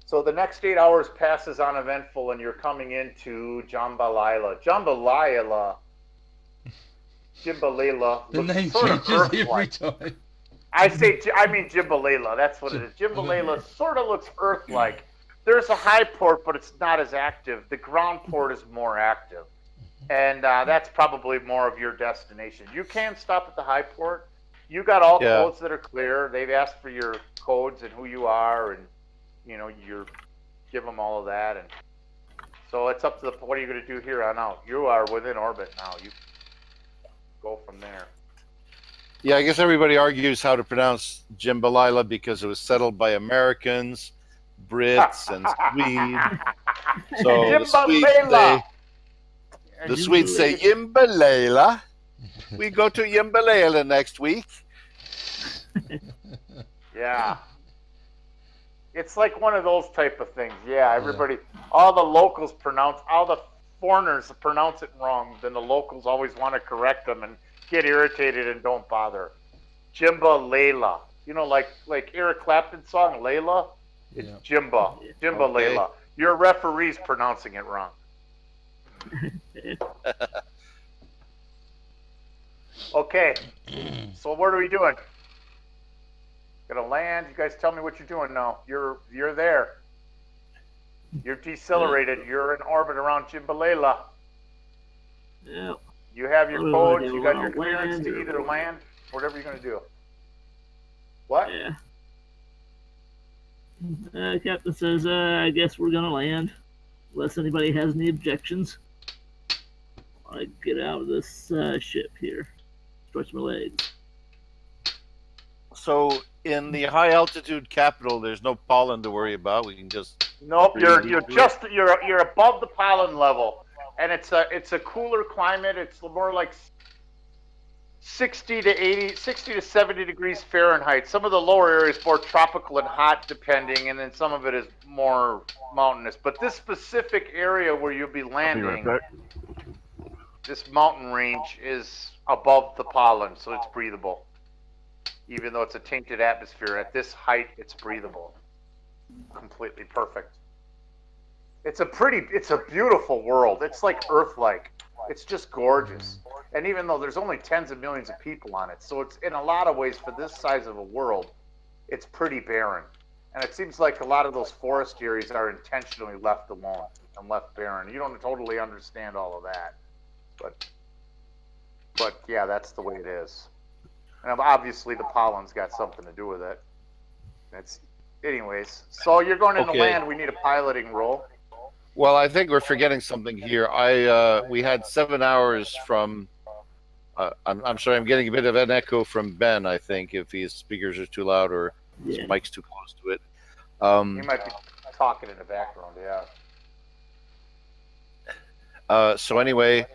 So the next 8 hours passes uneventful, and you're coming into Jambalaya. Jambalaya The name looks sort of changes every Earth-like. time. I mean Jambalaya. That's what it is. Jambalaya sort of looks Earth-like. There's a high port, but it's not as active. The ground port is more active, and that's probably more of your destination. You can stop at the high port. You got all codes that are clear. They've asked for your codes and who you are, and you give them all of that, and so it's up to what are you going to do here on out? You are within orbit now. You go from there. Yeah, I guess everybody argues how to pronounce Jambalaya because it was settled by Americans, Brits, and Swedes. So the Swedes say Yimbalaya. We go to Yimbalaya next week. Yeah. It's like one of those type of things. Yeah, everybody, all the locals all the foreigners pronounce it wrong. Then the locals always want to correct them and get irritated and don't bother. Jambalaya. Like Eric Clapton's song, Layla? It's Jimba. Layla. Your referee's pronouncing it wrong. Okay. So what are we doing? Gonna land. You guys tell me what you're doing now. You're there. You're decelerated. You're in orbit around Jambalaya. Yeah. You have your codes. You got your clearance to either land, whatever you're gonna do. What? Yeah. Captain says, I guess we're gonna land, unless anybody has any objections. I get out of this ship here. Stretch my legs. So in the high altitude capital, there's no pollen to worry about. We can just Nope. You're above the pollen level, and it's a cooler climate. It's more like 60 to 80, 60 to 70 degrees Fahrenheit. Some of the lower areas more tropical and hot depending, and then some of it is more mountainous. But this specific area where you'll be I'll be right landing, back. this mountain range is above the pollen, so it's breathable. Even though it's a tainted atmosphere, at this height, it's breathable. Completely perfect. It's a beautiful world. It's like Earth-like. It's just gorgeous. And even though there's only tens of millions of people on it, so it's in a lot of ways for this size of a world, it's pretty barren. And it seems like a lot of those forest areas are intentionally left alone and left barren. You don't totally understand all of that, but yeah, that's the way it is. And obviously the pollen's got something to do with it. Anyways. So you're going into land. We need a piloting role. Well, I think we're forgetting something here. We had 7 hours from. I'm sorry, I'm getting a bit of an echo from Ben. I think if his speakers are too loud or his mic's too close to it. You might be talking in the background. Yeah. So anyway,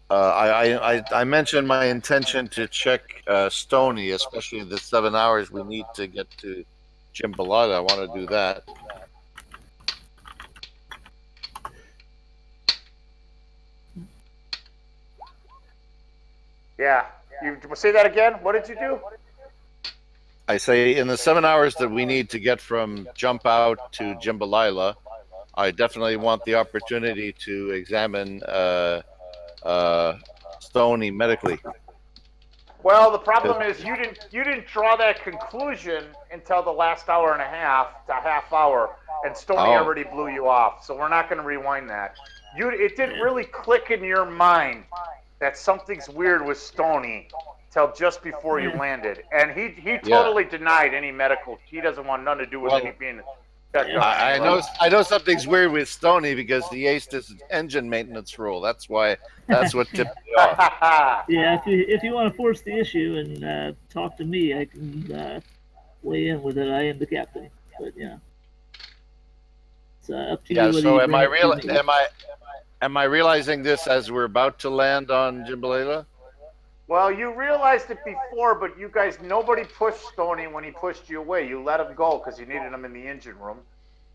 I mentioned my intention to check Stony, especially in the 7 hours we need to get to Jimbalada. I want to do that. Yeah. You say that again? What did you do? I say in the 7 hours that we need to get from Jump Out to Jimbalila, I definitely want the opportunity to examine Stony medically. Well, the problem is you didn't draw that conclusion until the last hour and a half to half hour, and Stony already blew you off. So we're not going to rewind that. It didn't really click in your mind that something's weird with Stony till just before you landed, and he totally denied any medical. He doesn't want nothing to do with any being. I know something's weird with Stony because he aced his engine maintenance rule. That's what tipped me off. Yeah, if you want to force the issue and talk to me, I can weigh in with it. I am the captain, but yeah, it's up to you. Yeah. So am I realizing this as we're about to land on Jimbalila? Well, you realized it before, but you guys, nobody pushed Stony when he pushed you away. You let him go because you needed him in the engine room,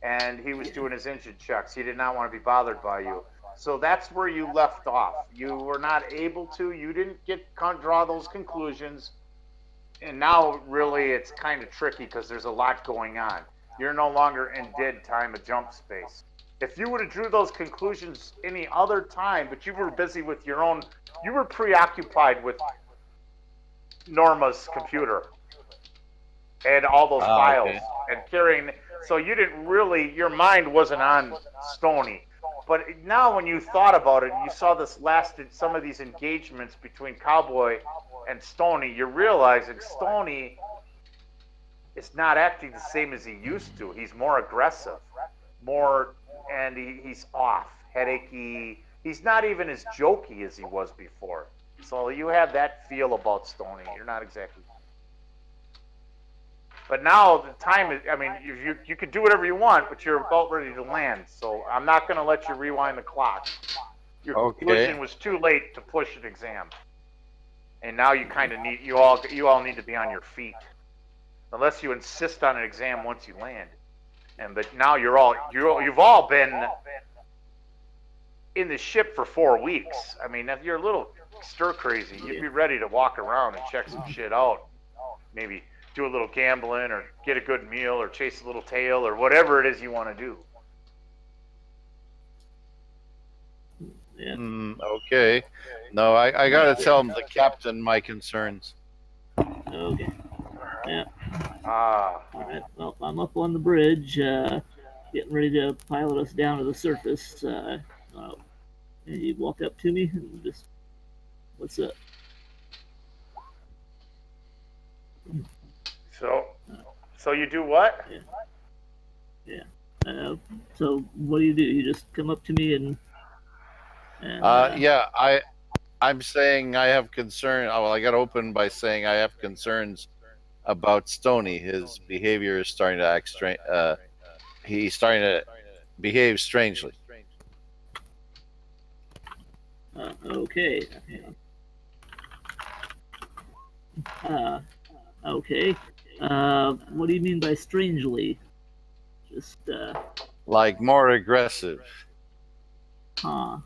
and he was doing his engine checks. He did not want to be bothered by you. So that's where you left off. You were not able to. You didn't draw those conclusions, and now really it's kind of tricky because there's a lot going on. You're no longer in dead time of jump space. If you would have drew those conclusions any other time, but you were busy with your own, you were preoccupied with Norma's computer and all those files and carrying, so you didn't really, your mind wasn't on Stony. But now when you thought about it, you saw this some of these engagements between Cowboy and Stony, you're realizing Stony is not acting the same as he used to. He's more aggressive, and he's off, headachy. He's not even as jokey as he was before. So you have that feel about Stony. You're not exactly. But now the time is, I mean, you could do whatever you want, but you're about ready to land. So I'm not going to let you rewind the clock. Your conclusion was too late to push an exam. And now you kind of need, you all need to be on your feet. Unless you insist on an exam once you land. But now you've all been in the ship for 4 weeks. I mean, if you're a little stir crazy, you'd be ready to walk around and check some shit out. Maybe do a little gambling or get a good meal or chase a little tail or whatever it is you want to do. Yeah. Okay. No, I got to tell the captain my concerns. Okay. Yeah. All right. Well, I'm up on the bridge, getting ready to pilot us down to the surface. And you walk up to me and just, what's up? So you do what? Yeah. So what do? You just come up to me and yeah, I'm saying I have concern. Well, I got to open by saying I have concerns about Stony. His behavior is starting to act strange. He's starting to behave strangely. Okay. Okay. What do you mean by strangely? Just, Like more aggressive. huh.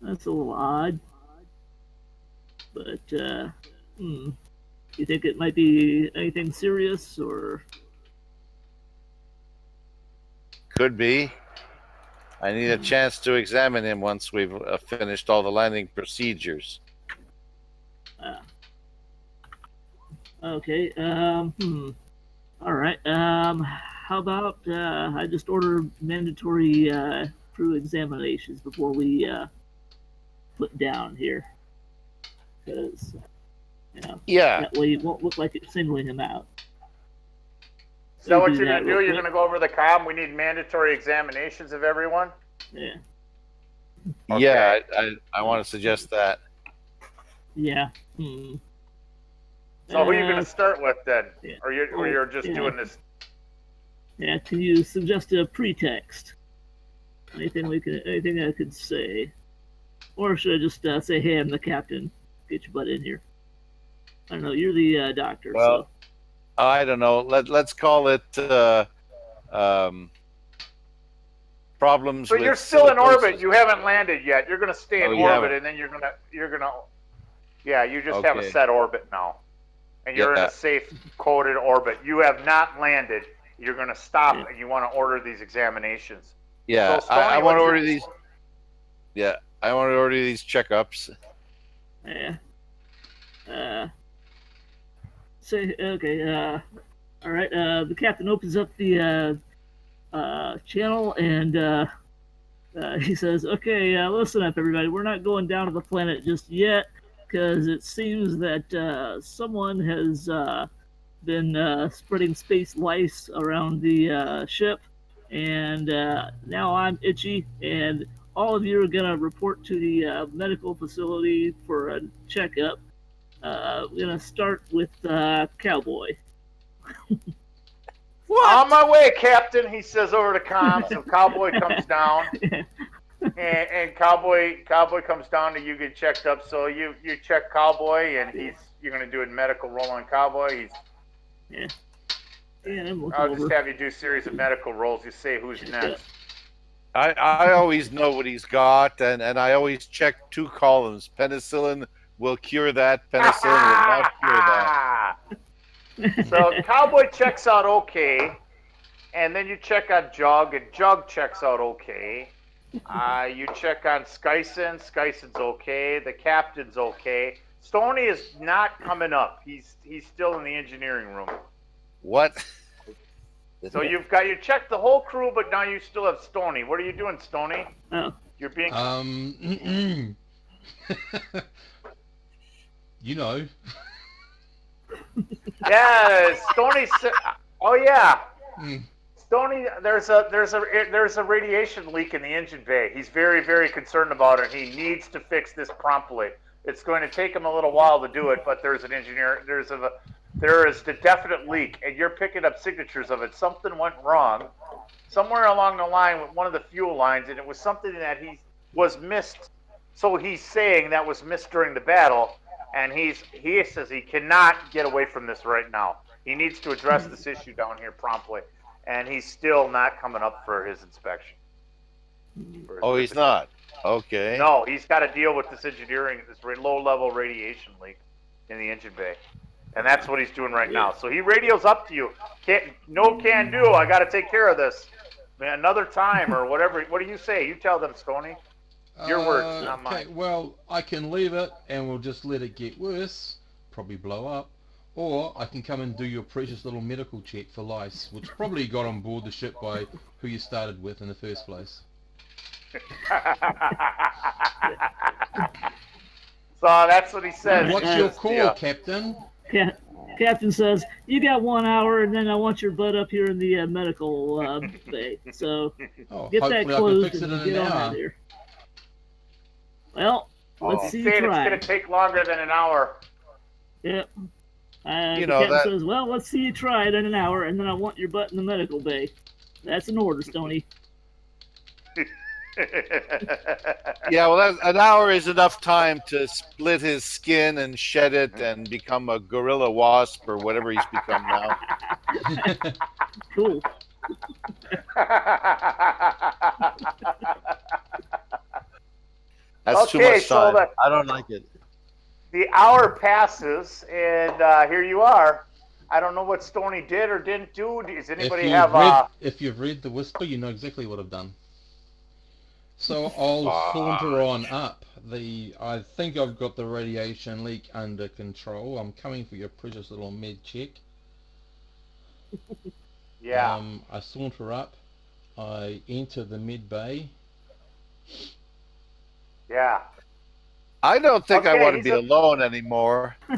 That's a little odd. But, you think it might be anything serious, or? Could be. I need a chance to examine him once we've finished all the landing procedures. Okay. All right. How about I just order mandatory crew examinations before we put down here, because Yeah. that way it won't look like it's singling him out. So what Do you're that going to do, real you're quick. going to go over the comm. We need mandatory examinations of everyone. Yeah. Okay. Yeah, I want to suggest that. Yeah. So who are you going to start with then? Yeah. Or you're just doing this? Yeah. Can you suggest a pretext? Anything I could say, or should I just say, "Hey, I'm the captain. Get your butt in here." I don't know. You're the doctor. Well, so. I don't know. Let's call it problems. So with you're still in silicosis. orbit. You haven't landed yet. You're going to stay in you orbit, haven't. and then you're going to. Yeah, you just have a Okay. set orbit now, and you're in Yeah. a safe coded orbit. You have not landed. You're going to stop, and you want to order these examinations. Yeah, So, Stoney, I want what's to your- order these. Yeah, I want to order these checkups. Yeah. Say okay. All right. The captain opens up the channel and he says, "Okay, listen up, everybody. We're not going down to the planet just yet, because it seems that someone has been spreading space lice around the ship, and now I'm itchy, and all of you are gonna report to the medical facility for a checkup. We're gonna start with Cowboy." On my way, Captain. He says over to comm. So Cowboy comes down, and Cowboy comes down to you get checked up. So you check Cowboy, and you're gonna do a medical roll on Cowboy. Yeah. I'm looking I'll over. just have you do a series of medical rolls. You say who's next. I always know what he's got, and I always check two columns. Penicillin will cure that. Penicillin will not cure that. So Cowboy checks out okay, and then you check on Jug, and Jug checks out okay. You check on Skyson. Skyson's okay. The captain's okay. Stoney is not coming up. He's still in the engineering room. What? So you checked the whole crew, but now you still have Stoney. What are you doing, Stoney? Oh. You're being you know. yeah, Stoney. Oh yeah, Mm. Stoney. There's a radiation leak in the engine bay. He's very, very concerned about it. He needs to fix this promptly. It's going to take him a little while to do it, but there is a definite leak, and you're picking up signatures of it. Something went wrong somewhere along the line with one of the fuel lines, and it was something that he was missed. So he's saying that was missed during the battle, and he says he cannot get away from this right now. He needs to address this issue down here promptly, and he's still not coming up for his inspection. Oh, he's not. Okay. No, he's got to deal with this low-level radiation leak in the engine bay, and that's what he's doing right now. So he radios up to you. No can do. I got to take care of this. Man, another time or whatever. What do you say? You tell them, Stoney. Your words, not mine. Okay, well, I can leave it and we'll just let it get worse, probably blow up, or I can come and do your precious little medical check for lice, which probably got on board the ship by who you started with in the first place. So that's what he says. What's your call, Captain? Captain says, "You got 1 hour, and then I want your butt up here in the medical bay. So Oh, get that hopefully I can closed fix it and in get an on out hour. of here." Well, let's see you Saying it's try. going to take longer than an hour. Yep. You The know, captain that- says, "Well, let's see you try it in an hour, and then I want your butt in the medical bay." That's an order, Stoney. Yeah, well, an hour is enough time to split his skin and shed it and become a gorilla wasp or whatever he's become now. Cool. That's too Okay, much so time. I don't like it. the hour passes, and here you are. I don't know what Stoney did or didn't do. Does anybody have If you've read The Whisper, you know exactly what I've done. So I'll saunter on up. I think I've got the radiation leak under control. I'm coming for your precious little med check. Yeah. I saunter up. I enter the med bay. Yeah. I don't think I Okay, want to he's be a- alone anymore. He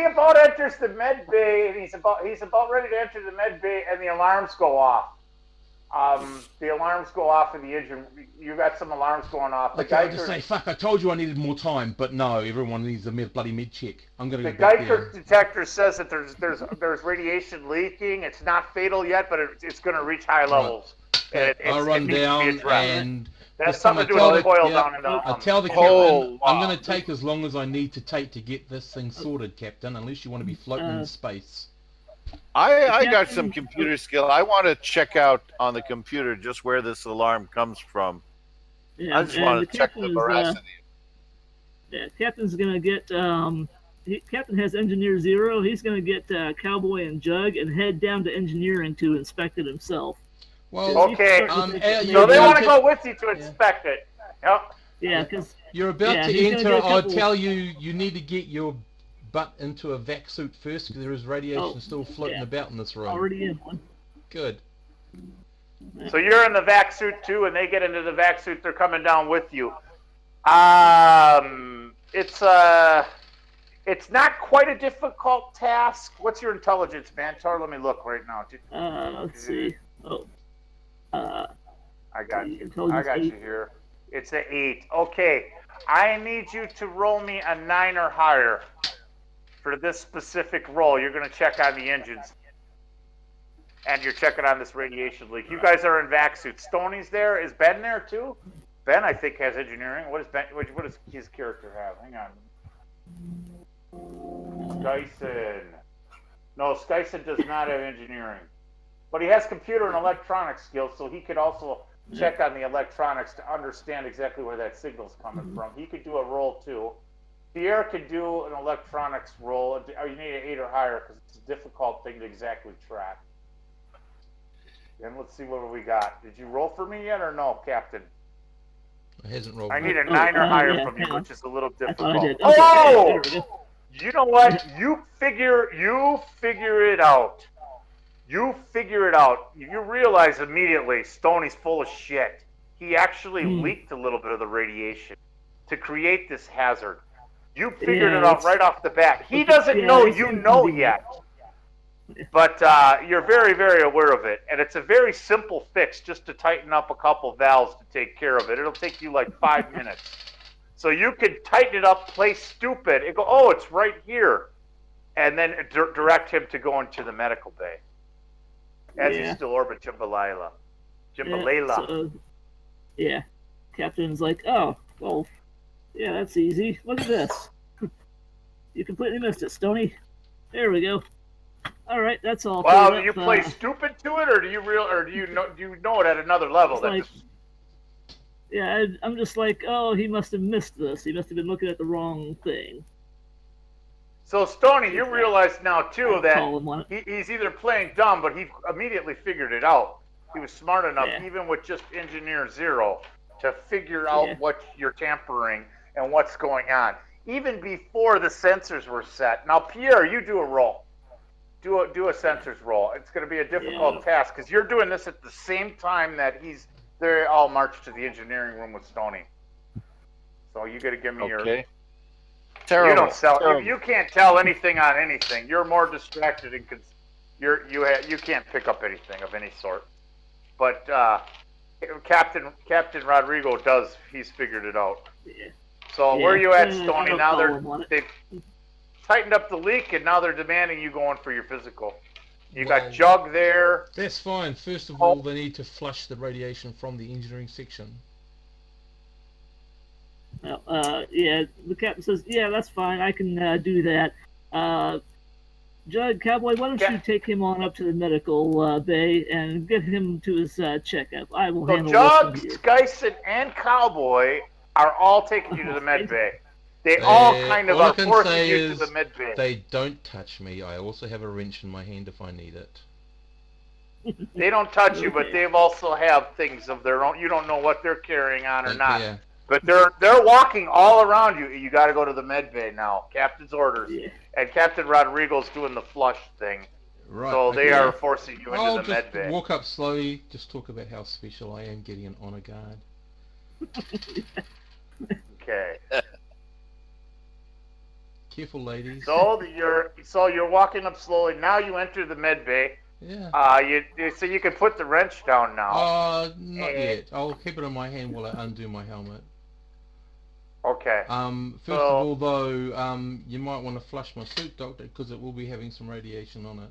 about enters the med bay, and he's about ready to enter the med bay, and the alarms go off. The alarms go off in the engine. You got some alarms going off. The Okay, I'll just Geiger, say, fuck, I told you I needed more time, but no, everyone needs a bloody med check. I'm gonna the go back Geiger there. detector says that there's radiation leaking. It's not fatal yet, but it's going to reach high levels. Okay, I run it needs to be down addressed. and That has this time something to do with the coil down in the. I tell the Oh, captain, wow. I'm going to take as long as I need to take to get this thing sorted, Captain, unless you want to be floating in space. I got some computer skill. I want to check out on the computer just where this alarm comes from. Yeah, I just want to check the veracity. Yeah, Captain's gonna get. Captain has Engineer 0. He's gonna get Cowboy and Jug and head down to engineering to inspect it himself. Well, Okay. So So they want to go with you to inspect it. Yep. Yeah, because You're about to he's gonna enter. get a I'll couple- tell you, you need to get your butt into a vac suit first, because there is radiation Oh, still floating yeah. about in this room. already in one. Good. So you're in the vac suit too, and they get into the vac suit. They're coming down with you. It's not quite a difficult task. What's your intelligence, Mantar? Let me look right now. Let's see. Oh, I got you. Intelligence I got 8. you here. It's an 8. Okay. I need you to roll me a 9 or higher for this specific roll. You're going to check on the engines. And you're checking on this radiation leak. You guys are in vac suits. Stoney's there. Is Ben there too? Ben, I think, has engineering. What does his character have? Hang on. Skyson. No, Skyson does not have engineering. But he has computer and electronics skills, so he could also check on the electronics to understand exactly where that signal's coming from. He could do a roll too. Pierre could do an electronics roll. Oh, you need an 8 or higher because it's a difficult thing to exactly track. And let's see what we got. Did you roll for me yet or no, Captain? It hasn't rolled. I need a 9 or higher yeah, from you, yeah. which is a little I thought I difficult. did. Okay, Oh! there we go. You know what? You figure it out. You figure it out. You realize immediately Stoney's full of shit. He actually leaked a little bit of the radiation to create this hazard. You figured it out right off the bat. He doesn't know you know yet. But you're very, very aware of it. And it's a very simple fix just to tighten up a couple valves to take care of it. It'll take you like 5 minutes. So you could tighten it up, play stupid, and go, oh, it's right here. And then direct him to go into the medical bay. As you still orbit Jimbalila. Yeah. Captain's like, oh, well, yeah, that's easy. Look at this. You completely missed it, Stoney. There we go. All right, that's all. Well, do you play stupid to it, or do you know it at another level? Like, yeah, I'm just like, oh, he must have missed this. He must have been looking at the wrong thing. So, Stoney, you realize now, too, Call him that he's either playing dumb, but he immediately figured it out. He was smart enough, even with just Engineer 0, to figure out what you're tampering and what's going on, even before the sensors were set. Now, Pierre, you do a roll. Do a sensors roll. It's going to be a difficult task, because you're doing this at the same time that they're all marched to the engineering room with Stoney. So you got to give me Okay. Terrible. You don't sell. Terrible. You can't tell anything on anything. You're more distracted and you can't pick up anything of any sort. But Captain Rodrigo does. He's figured it out. Yeah. So where are you at, Stoney? I'll Now call him on it. they've tightened up the leak, and now they're demanding you going for your physical. You got Jug there. That's fine. First of all, they need to flush the radiation from the engineering section. Yeah, the captain says, yeah, that's fine. I can do that. Jug, Cowboy, why don't you take him on up to the medical bay and get him to his checkup? I will So handle this Jug, from here. Skyson, and Cowboy are all taking you to the med bay. They all They, kind of all I are can forcing say you to the is med bay. they don't touch me. I also have a wrench in my hand if I need it. They don't touch you, but Okay. they also have things of their own. You don't know what they're carrying on or Don't not. care. But they're walking all around you. You got to go to the med bay now. Captain's orders. Yeah. And Captain Rodrigo's doing the flush thing. Right. So they okay. are forcing you into I'll the just med bay. walk up slowly. Just talk about how special I am getting an honor guard. Okay. Careful, ladies. So you're walking up slowly. Now you enter the med bay. Yeah. So you can put the wrench down now. Not yet. I'll keep it in my hand while I undo my helmet. Okay. First of all, though, you might want to flush my suit, Doctor, because it will be having some radiation on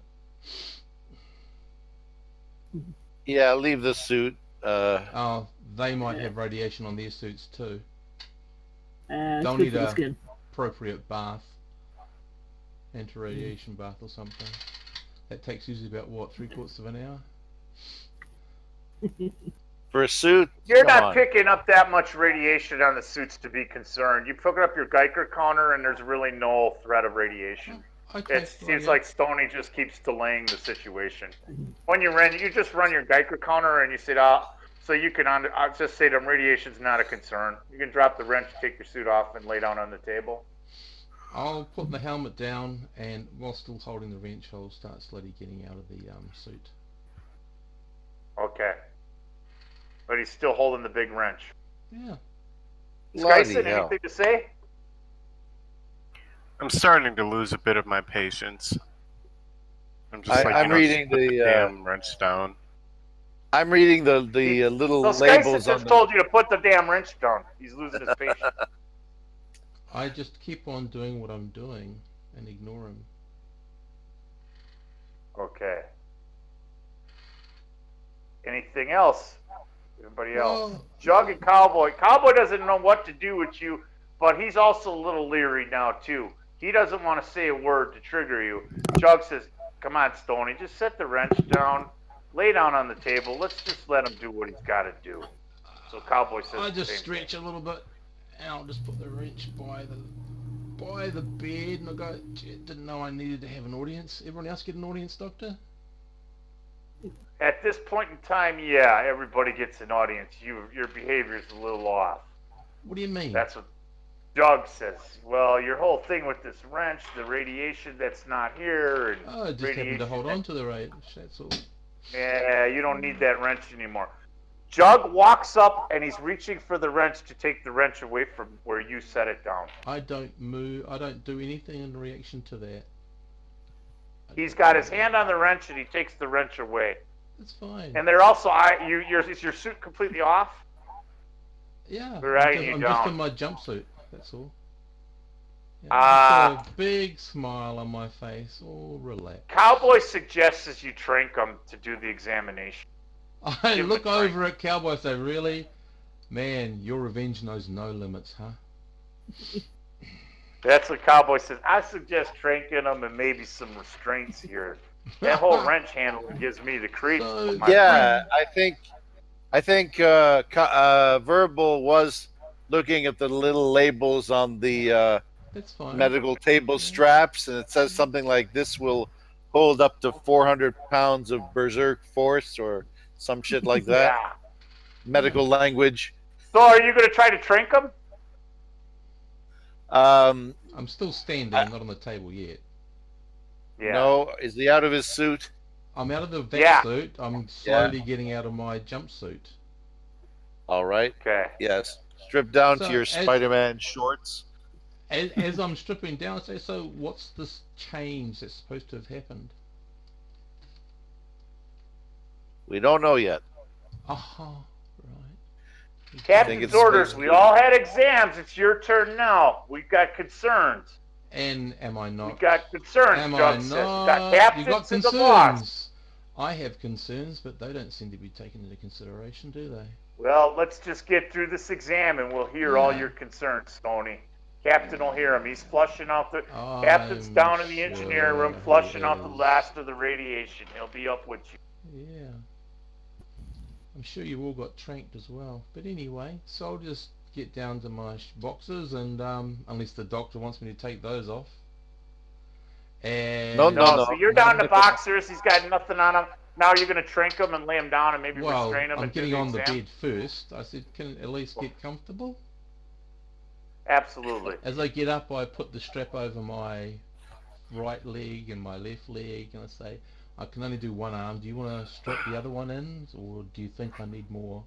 it. Yeah, leave the suit. They might have radiation on their suits too. They'll need a skin. appropriate bath, anti-radiation bath or something. That takes usually about what, 3/4 of an hour. For a suit, You're come not on. picking up that much radiation on the suits to be concerned. You pick up your Geiger counter, and there's really no threat of radiation. Okay. It seems like Stoney just keeps delaying the situation. When you just run your Geiger counter, and you say, so you can I'll just say to them, radiation's not a concern. You can drop the wrench, take your suit off, and lay down on the table. I'll put the helmet down, and while still holding the wrench, I'll start slowly getting out of the suit. Okay. But he's still holding the big wrench. Yeah. Skyson, anything to say? I'm starting to lose a bit of my patience. I'm just I'm reading put the damn wrench down. I'm reading the little So labels Skyson on just the. told you to put the damn wrench down. He's losing his patience. I just keep on doing what I'm doing and ignore him. Okay. Anything else? Anybody else? Jug and Cowboy. Cowboy doesn't know what to do with you, but he's also a little leery now too. He doesn't want to say a word to trigger you. Jug says, "Come on, Stoney, just set the wrench down, lay down on the table. Let's just let him do what he's got to do." So Cowboy says, I just stretch a little bit, and I'll just put the wrench by the bed, and I go, didn't know I needed to have an audience. Everyone else get an audience, Doctor? At this point in time, yeah, everybody gets an audience. Your behavior is a little off. What do you mean? That's what Doug says. Well, your whole thing with this wrench, the radiation that's not here, and just having to hold on to the wrench, that's all. Yeah, you don't need that wrench anymore. Jug walks up and he's reaching for the wrench to take the wrench away from where you set it down. I don't move. I don't do anything in reaction to that. He's got his hand on the wrench and he takes the wrench away. That's fine. And they're also, is your suit completely off? Yeah. Right, I'm just in my jumpsuit. That's all. Yeah, a big smile on my face. All relaxed. Cowboy suggests you trank him to do the examination. I look over at Cowboy and say, really? Man, your revenge knows no limits, huh? That's what Cowboy says. I suggest tranking him and maybe some restraints here. That whole wrench handling gives me the creeps. Yeah, I think Verbal was looking at the little labels on the That's fine. medical table straps, and it says something like this will hold up to 400 pounds of berserk force or some shit like that. Yeah. Medical language. So are you going to try to trank him? I'm still standing, not on the table yet. Yeah. No, is he out of his suit? I'm out of the vet suit. I'm slowly Yeah. getting out of my jumpsuit. All right. Okay. Yes. Strip down So to your as- Spider-Man shorts. As I'm stripping down, I say, so what's this change that's supposed to have happened? We don't know yet. Aha, right. Captain's it's orders. supposed We to be- all had exams. It's your turn now. We've got concerns. And am I not? We've got concerns, Am I Jug says. We've got not? You captains got and the boss. concerns. I have concerns, but they don't seem to be taken into consideration, do they? Well, let's just get through this exam and we'll hear all Yeah. your concerns, Stoney. Captain will hear him. He's flushing out the. Captain's I'm down in the engineering room sure he flushing out the is. last of the radiation. He'll be up with you. Yeah. I'm sure you've all got tranked as well. But anyway, so I'll just get down to my boxes and unless the doctor wants me to take those off. No, And no, No, no. so you're Let him down to take them off. boxers. He's got nothing on him. Now you're going to trank him and lay him down and maybe well, restrain him I'm and do getting the on the exam? bed first. I said, can I at least get comfortable? Absolutely. As I get up, I put the strap over my right leg and my left leg, and I say, I can only do one arm. Do you want to strap the other one in, or do you think I need more?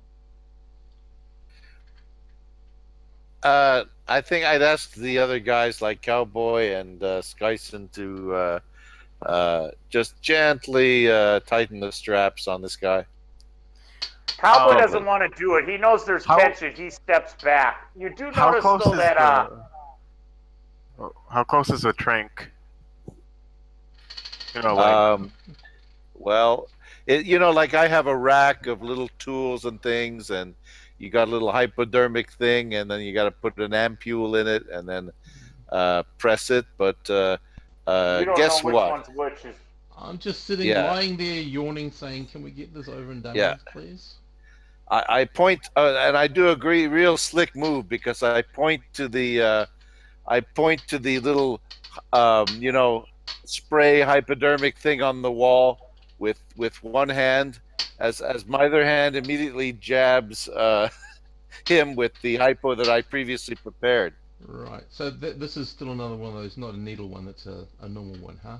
I think I'd ask the other guys like Cowboy and Skyson to just gently tighten the straps on this guy. Cowboy doesn't Gently. want to do it. He knows there's How- tension. He steps back. You do How notice close though is that how close is a trank? You know, like Well, like I have a rack of little tools and things, and you got a little hypodermic thing, and then you got to put an ampule in it, and then press it. But you don't guess know which what? one's which. Is I'm just sitting, Yeah. lying there, yawning, saying, can we get this over and done Yeah. with, please? I point, and I do agree, real slick move, because I point to the little, spray hypodermic thing on the wall with one hand, as my other hand immediately jabs him with the hypo that I previously prepared. Right, so this is still another one of those, not a needle one, that's a normal one, huh?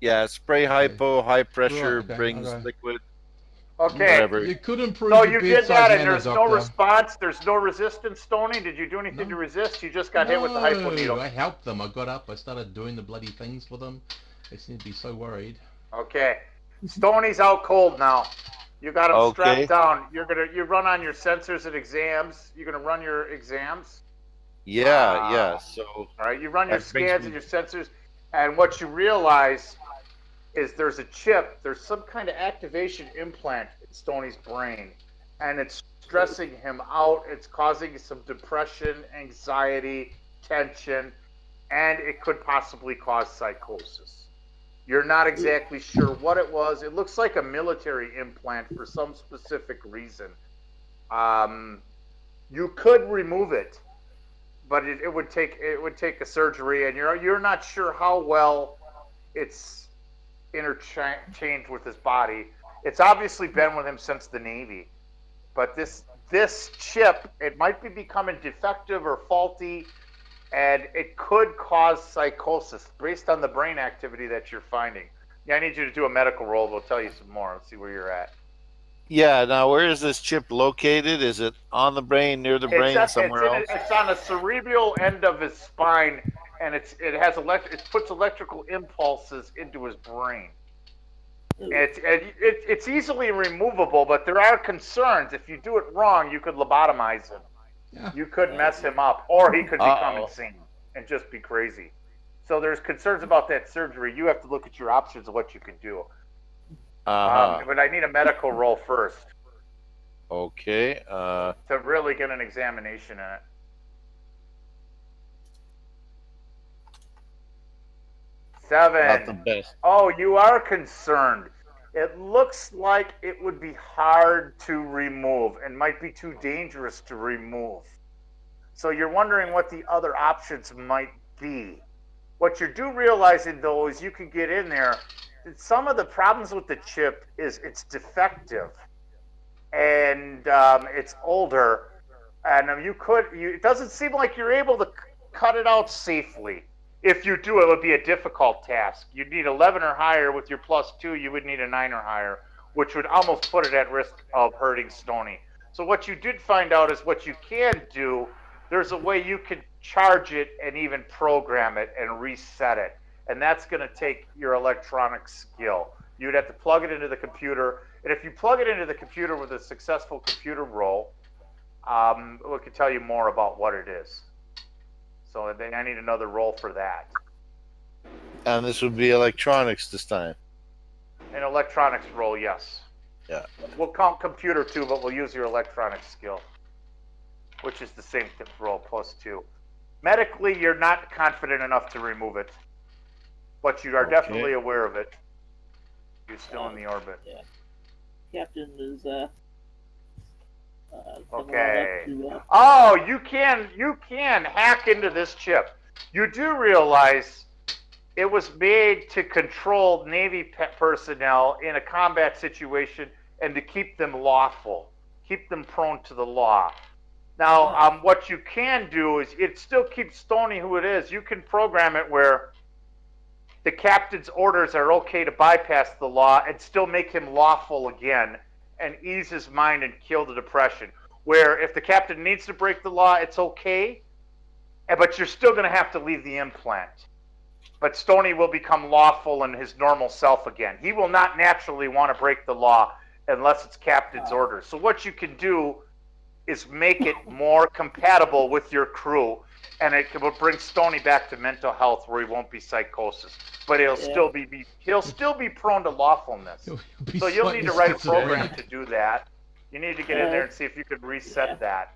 Yeah, spray hypo, high pressure, Right, okay, brings okay. liquid, okay. whatever. You could improve So your you did bedside that, and manner, there's no doctor. response. There's no resistance, Stoney. Did you do anything No. to resist? You just got hit with the hypo needle. I helped them. I got up. I started doing the bloody things for them. They seem to be so worried. Okay. Stoney's out cold now. You got him Okay. strapped down. You run on your sensors at exams. You're gonna run your exams. Yeah. So All right. You run your That brings scans me- and your sensors, and what you realize is there's a chip. There's some kind of activation implant in Stoney's brain, and it's stressing him out. It's causing some depression, anxiety, tension, and it could possibly cause psychosis. You're not exactly sure what it was. It looks like a military implant for some specific reason. You could remove it, but it would take a surgery, and you're not sure how well it's interchanged with his body. It's obviously been with him since the Navy, but this chip, it might be becoming defective or faulty, and it could cause psychosis based on the brain activity that you're finding. Yeah, I need you to do a medical roll. We'll tell you some more. Let's see where you're at. Yeah. Now, where is this chip located? Is it on the brain, near the brain, somewhere else? It's on the cerebral end of his spine, and it puts electrical impulses into his brain. It's easily removable, but there are concerns. If you do it wrong, you could lobotomize him. Yeah. You could mess him up, or he could become Uh-oh. insane and just be crazy. So there's concerns about that surgery. You have to look at your options of what you can do. But I need a medical roll first Okay. to really get an examination in it. Not the 7. best. Oh, you are concerned. It looks like it would be hard to remove and might be too dangerous to remove. So you're wondering what the other options might be. What you do realizing, though, is you can get in there. Some of the problems with the chip is it's defective, and it's older, and it doesn't seem like you're able to cut it out safely. If you do, it would be a difficult task. You'd need 11 or higher. With your +2, you would need a 9 or higher, which would almost put it at risk of hurting Stoney. So what you did find out is what you can do. There's a way you can charge it and even program it and reset it. And that's going to take your electronic skill. You'd have to plug it into the computer. And if you plug it into the computer with a successful computer roll, we can tell you more about what it is. So then I need another roll for that. And this would be electronics this time. An electronics roll, yes. Yeah. We'll count computer too, but we'll use your electronic skill, which is the same roll +2. Medically, you're not confident enough to remove it, but you are definitely aware of it. You're still in the orbit. Yeah. Captain is coming on up Okay. to. Oh, you can hack into this chip. You do realize it was made to control Navy personnel in a combat situation and to keep them lawful, keep them prone to the law. Now, what you can do is it still keeps Stoney who it is. You can program it where the captain's orders are okay to bypass the law and still make him lawful again and ease his mind and kill the depression. Where if the captain needs to break the law, it's okay, but you're still going to have to leave the implant. But Stoney will become lawful and his normal self again. He will not naturally want to break the law unless it's captain's orders. So what you can do is make it more compatible with your crew, and it will bring Stoney back to mental health where he won't be psychosis, but he'll still be prone to lawfulness. So you'll need to write a program to do that. You need to get in there and see if you could reset that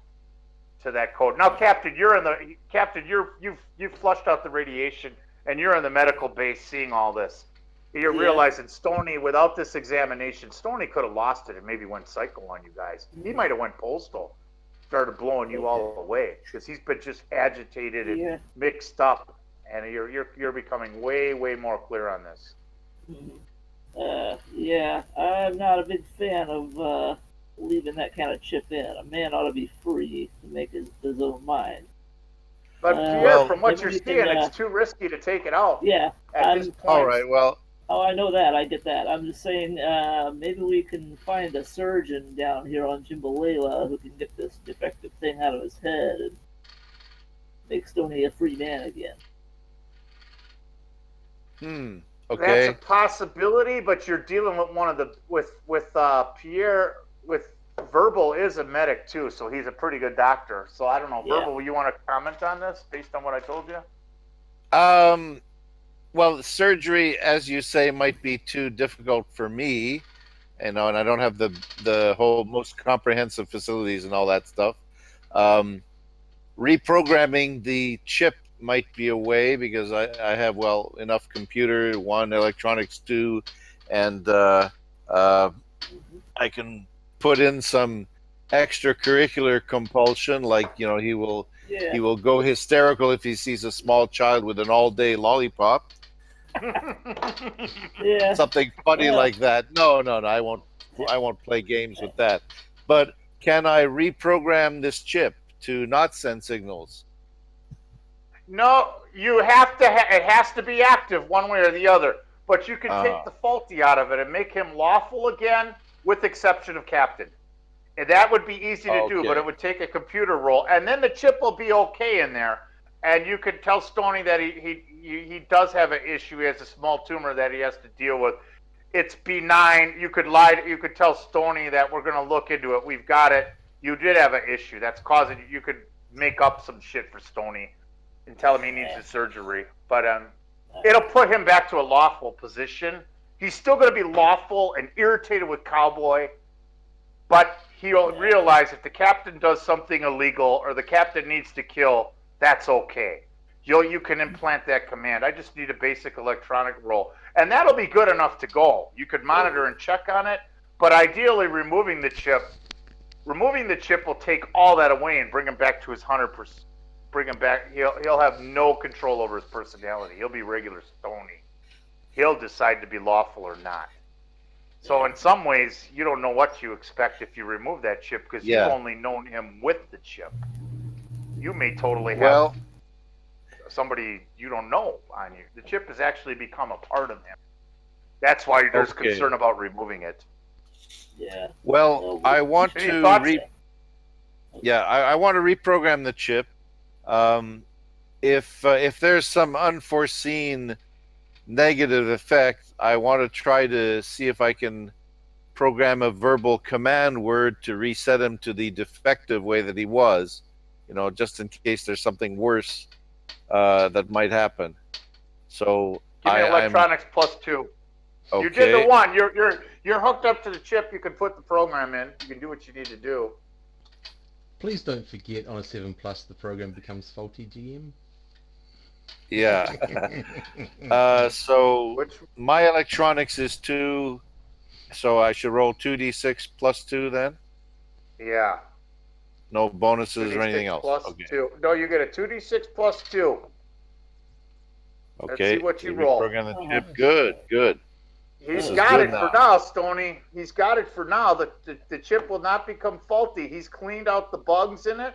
to that code. Now, Captain, you've flushed out the radiation, and you're in the medical base seeing all this. You're realizing Stoney, without this examination, Stoney could have lost it and maybe went psycho on you guys. He might have went postal, started blowing you all away because he's been just agitated and mixed up, and you're becoming way more clear on this. Yeah, I'm not a big fan of leaving that kind of chip in. A man ought to be free to make his own mind. But Pierre, from what you're seeing, it's too risky to take it out. Yeah. At this point. All right. Well. Oh, I know that. I get that. I'm just saying, maybe we can find a surgeon down here on Jimbalela who can get this defective thing out of his head and make Stoney a free man again. Okay. That's a possibility, but you're dealing with one of the with Pierre with Verbal is a medic too, so he's a pretty good doctor. So I don't know, Verbal, you want to comment on this based on what I told you? Well, surgery, as you say, might be too difficult for me, and I don't have the whole most comprehensive facilities and all that stuff. Reprogramming the chip might be a way because I have enough computer, 1, electronics 2, and I can put in some extracurricular compulsion, like he will go hysterical if he sees a small child with an all-day lollipop. Something funny like that. No, I won't play games with that. But can I reprogram this chip to not send signals? No, you have to. It has to be active one way or the other. But you can take the faulty out of it and make him lawful again, with exception of Captain. And that would be easy to do, but it would take a computer roll, and then the chip will be okay in there. And you could tell Stoney that he does have an issue. He has a small tumor that he has to deal with. It's benign. You could tell Stoney that we're going to look into it. We've got it. You did have an issue that's causing. You could make up some shit for Stoney and tell him he needs a surgery. But it'll put him back to a lawful position. He's still going to be lawful and irritated with Cowboy, but he'll realize if the captain does something illegal or the captain needs to kill, that's okay. You can implant that command. I just need a basic electronic roll. And that'll be good enough to go. You could monitor and check on it, but ideally removing the chip will take all that away and bring him back to his 100%. Bring him back. He'll have no control over his personality. He'll be regular Stoney. He'll decide to be lawful or not. So in some ways, you don't know what you expect if you remove that chip because you've only known him with the chip. You may totally have somebody you don't know on you. The chip has actually become a part of him. That's why there's concern about removing it. Yeah. Well, I want to I want to reprogram the chip. If there's some unforeseen negative effect, I want to try to see if I can program a verbal command word to reset him to the defective way that he was, just in case there's something worse that might happen. So give me electronics +2. Okay. You did the one. You're hooked up to the chip. You can put the program in. You can do what you need to do. Please don't forget on a 7 Plus the program becomes faulty, GM. Yeah. So my electronics is 2, so I should roll 2d6 plus 2 then? Yeah. No bonuses or 2d6 anything else? plus Okay. 2. No, you get a 2d6 plus 2. Okay. Let's see what you roll. Program the chip. Good, good. He's is got good it now. for now, Stoney. He's got it for now. The chip will not become faulty. He's cleaned out the bugs in it.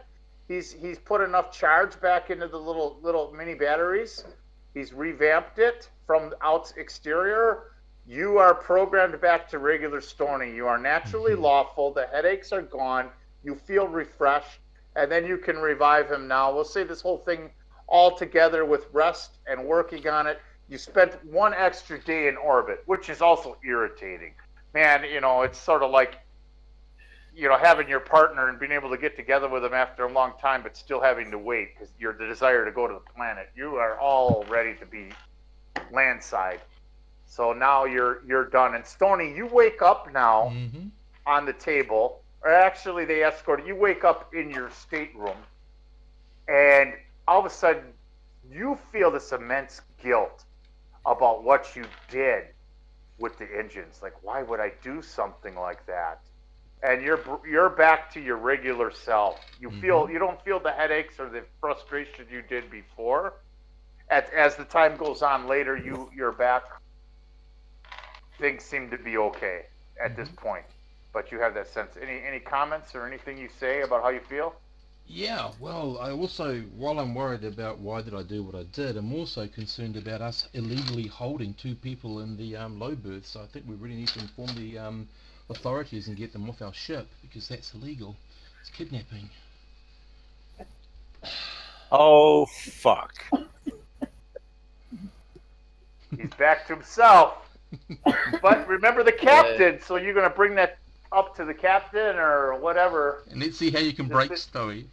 He's put enough charge back into the little mini batteries. He's revamped it from the exterior. You are programmed back to regular Stoney. You are naturally lawful. The headaches are gone. You feel refreshed, and then you can revive him now. We'll say this whole thing all together with rest and working on it. You spent 1 extra day in orbit, which is also irritating. Man, it's sort of like, having your partner and being able to get together with them after a long time, but still having to wait because you're the desire to go to the planet. You are all ready to be landside. So now you're done. And Stoney, you wake up now on the table, or actually they escort you. Wake up in your stateroom, and all of a sudden you feel this immense guilt about what you did with the engines. Like, why would I do something like that? And you're back to your regular self. You don't feel the headaches or the frustration you did before. As the time goes on later, you're back. Things seem to be okay at this point, but you have that sense. Any comments or anything you say about how you feel? Yeah, well, I also, while I'm worried about why did I do what I did, I'm also concerned about us illegally holding 2 people in the low berth. So I think we really need to inform the authorities and get them off our ship, because that's illegal. It's kidnapping. Oh, fuck. He's back to himself. But remember the captain, so you're going to bring that up to the captain or whatever. And let's see how you can break Stoney.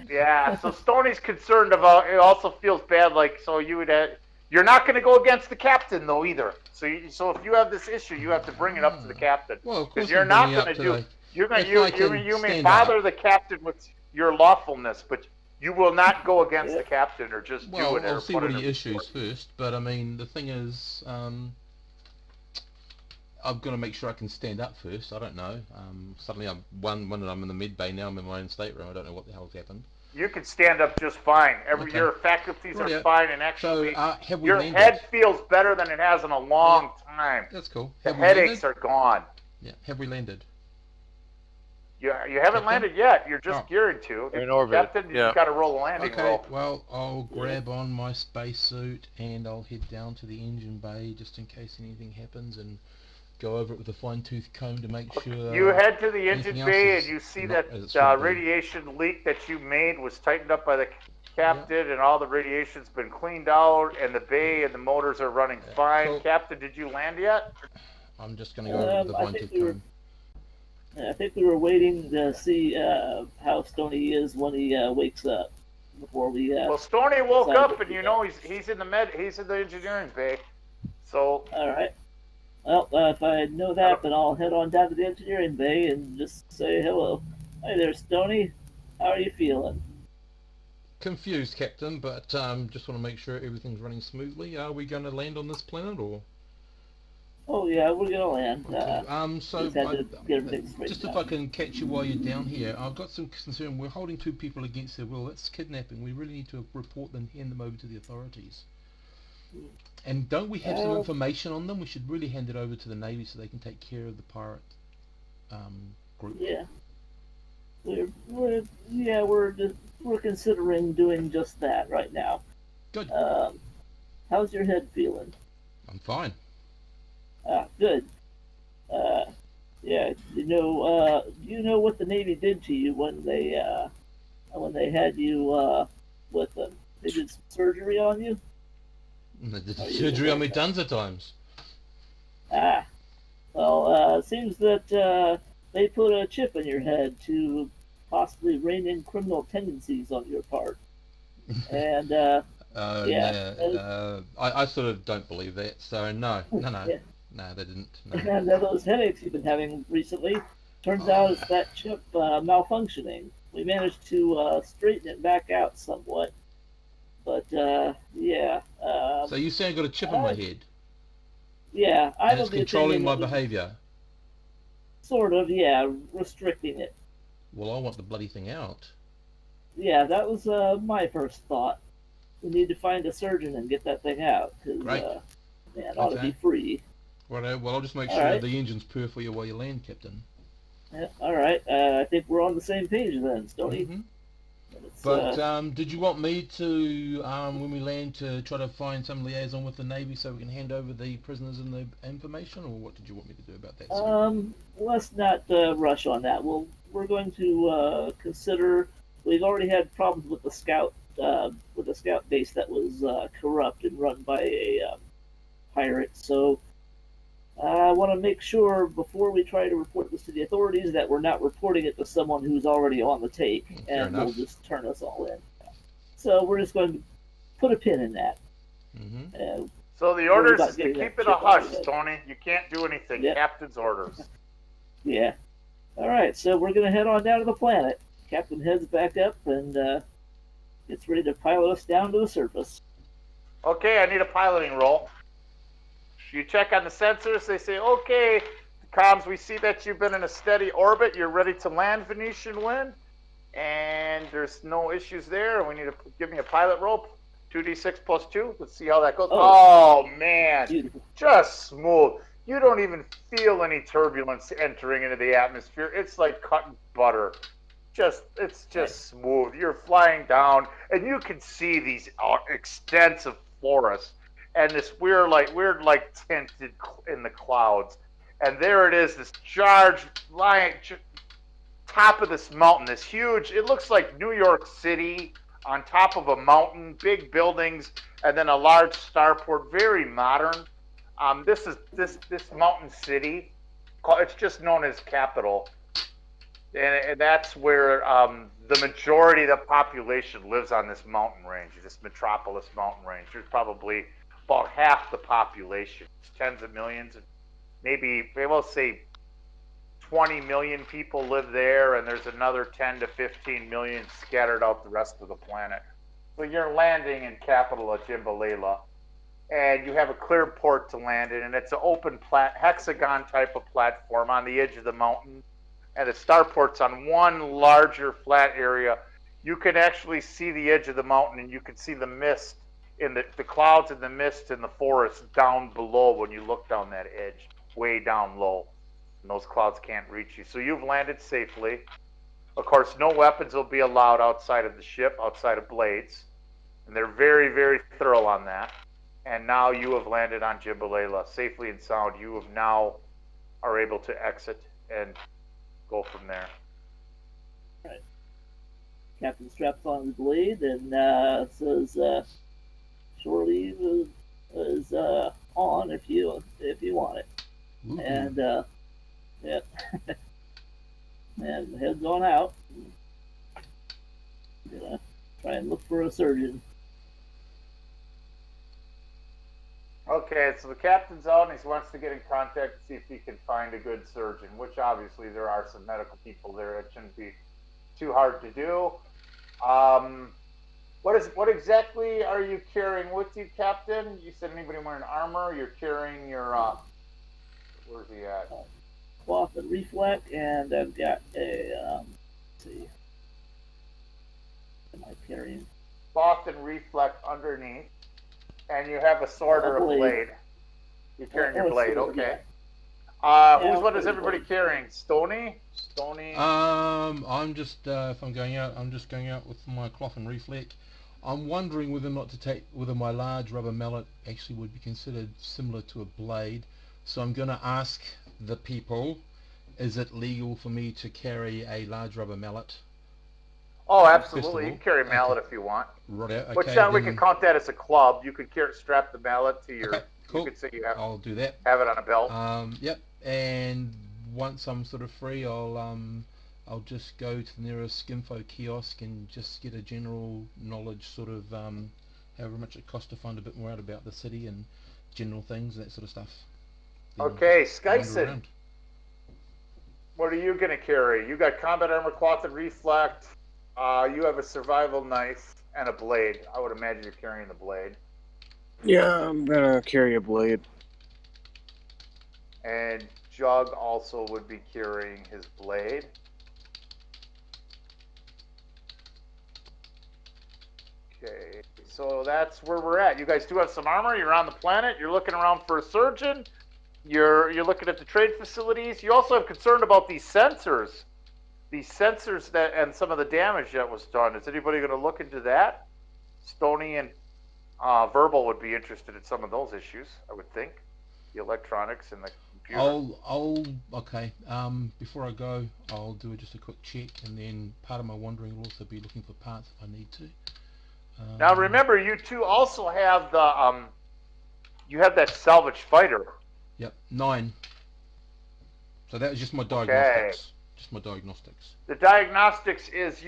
Yeah, so Stoney's concerned about, it also feels bad, like, so you're not going to go against the captain, though, either. So if you have this issue, you have to bring it up to the captain. Well, of course, you're not going to do, you may bother the captain with your lawfulness, but you will not go against the captain or just do it. Well, I'll see what he issues first, but I mean, the thing is, I've got to make sure I can stand up first. I don't know. Suddenly when I'm in the med bay, now I'm in my own stateroom. I don't know what the hell's happened. You can stand up just fine. Your faculties are fine, and actually, your landed? head feels better than it has in a long time. That's cool. The headaches are gone. Yeah. Have we landed? You haven't landed yet. You're just gearing to. You're in orbit. Captain, you've got to roll a landing roll. Well, I'll grab on my spacesuit and I'll head down to the engine bay just in case anything happens, and go over it with a fine-tooth comb to make sure... You head to the engine bay and you see that radiation leak that you made was tightened up by the captain, and all the radiation's been cleaned out, and the bay and the motors are running fine. Cool. Captain, did you land yet? I'm just going to go over with the fine-tooth comb. I think we were waiting to see how Stoney is when he wakes up before we... well, Stoney woke up, and he's in the engineering bay. So... All right. Well, if I know that, then I'll head on down to the engineering bay and just say hello. Hi there, Stoney. How are you feeling? Confused, Captain, but just want to make sure everything's running smoothly. Are we going to land on this planet, or...? Oh yeah, we're gonna land. Okay. So just if I can catch you while you're down here, I've got some concern. We're holding 2 people against their will. That's kidnapping. We really need to report them, hand them over to the authorities. And don't we have some information on them? We should really hand it over to the Navy so they can take care of the pirate group. Yeah, we're considering doing just that right now. Good. How's your head feeling? I'm fine. Good. Yeah, do you know what the Navy did to you when they had you with them? They did some surgery on you? They did surgery on me tons of times. Well, it seems that they put a chip in your head to possibly rein in criminal tendencies on your part. And Yeah. I sort of don't believe that. So no, Yeah. no, they didn't. No. And those headaches you've been having recently, turns out it's that chip malfunctioning. We managed to straighten it back out somewhat, but yeah. So you say I got a chip on my head, Yeah, I'm and it's of the controlling opinion my that was behaviour. sort of, yeah, restricting it. Well, I want the bloody thing out. Yeah, that was my first thought. We need to find a surgeon and get that thing out, because, Great. man, it ought to be Okay. free. Righto. Well, I'll just make All sure right. the engine's purr for you while you land, Captain. Yeah, all right. I think we're on the same page then, Stoney. Mm-hmm. It's, But did you want me to, when we land, to try to find some liaison with the Navy so we can hand over the prisoners and the information, or what did you want me to do about that, sir? let's not rush on that. We're going to consider. We've already had problems with the scout base that was corrupt and run by a pirate. So I want to make sure before we try to report this to the authorities that we're not reporting it to someone who's already on the take Fair and will enough. just turn us all in. So we're just going to put a pin in that. Mm-hmm. So the orders is to keep it a hush, Tony. You can't do anything. Yep. Captain's orders. Yeah. All right, so we're going to head on down to the planet. Captain heads back up and gets ready to pilot us down to the surface. Okay, I need a piloting roll. You check on the sensors. They say, okay, comms, we see that you've been in a steady orbit. You're ready to land, Venetian Wind. And there's no issues there. We need to give me a pilot roll. 2d6 plus 2. Let's see how that goes. Oh man. Beautiful. Just smooth. You don't even feel any turbulence entering into the atmosphere. It's like cutting butter. It's just smooth. You're flying down, and you can see these extensive forests, and this weird like tinted in the clouds. And there it is, this top of this mountain, this huge. It looks like New York City on top of a mountain, big buildings, and then a large starport, very modern. This mountain city. It's just known as Capital. And that's where the majority of the population lives on this mountain range, this metropolis mountain range. There's probably about half the population, tens of millions, maybe we'll say 20 million people live there, and there's another 10 to 15 million scattered out the rest of the planet. So you're landing in capital of Jimbalela, and you have a clear port to land in, and it's an open hexagon type of platform on the edge of the mountain. And the starport's on one larger flat area. You can actually see the edge of the mountain, and you can see the mist in the clouds and the mist in the forest down below when you look down that edge, way down low. And those clouds can't reach you. So you've landed safely. Of course, no weapons will be allowed outside of the ship, outside of blades. And they're very, very thorough on that. And now you have landed on Jimbalela safely and sound. You have now are able to exit and go from there. Right. Captain straps on his blade and says, "Shore leave is on if you want it." Ooh. And yeah, and heads on out. Gonna try and look for a surgeon. Okay, so the captain's out and he wants to get in contact to see if he can find a good surgeon, which obviously there are some medical people there. It shouldn't be too hard to do. What exactly are you carrying with you, Captain? You said anybody wearing armor? You're carrying your where's he at? Cloth and reflect, and I've got a let's see. What am I carrying? Cloth and reflect underneath. And you have a sword or a blade. You're carrying your blade, okay. What is everybody carrying? Stony? I'm just if I'm going out, I'm just going out with my cloth and reflect. I'm wondering whether my large rubber mallet actually would be considered similar to a blade. So I'm going to ask the people, is it legal for me to carry a large rubber mallet? Oh, absolutely. You can carry a mallet if you want. Right. Okay. Which we can count that as a club. You could strap the mallet to your. Okay, cool. You could say you have. I'll do that. Have it on a belt. Yep. And once I'm sort of free, I'll just go to the nearest Skinfo kiosk and just get a general knowledge sort of however much it costs to find a bit more out about the city and general things, that sort of stuff. Then Okay, just wander Skyson, around. what are you going to carry? You got combat armor, cloth, and reflect. You have a survival knife and a blade. I would imagine you're carrying the blade. Yeah, I'm gonna carry a blade. And Jug also would be carrying his blade. Okay, so that's where we're at. You guys do have some armor. You're on the planet. You're looking around for a surgeon. You're looking at the trade facilities. You also have concern about these sensors. These sensors that and some of the damage that was done. Is anybody going to look into that? Stony and Verbal would be interested in some of those issues, I would think. The electronics and the computer. Okay. Before I go, I'll do just a quick check, and then part of my wandering will also be looking for parts if I need to. Now remember, you two also have the you have that salvage fighter. Yep, 9. So that was just my diagnostics. Okay. Just my diagnostics. The diagnostics is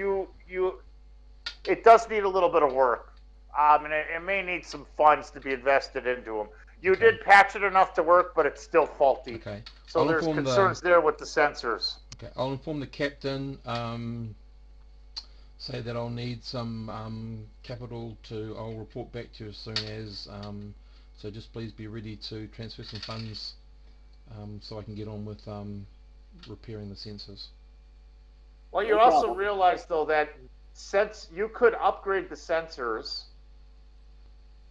it does need a little bit of work. And it may need some funds to be invested into them. You did patch it enough to work, but it's still faulty. Okay. So there's concerns there with the sensors. Okay, I'll inform the captain. Say that I'll need some capital I'll report back to you as soon as. So just please be ready to transfer some funds so I can get on with repairing the sensors. Well, you also realize though that since you could upgrade the sensors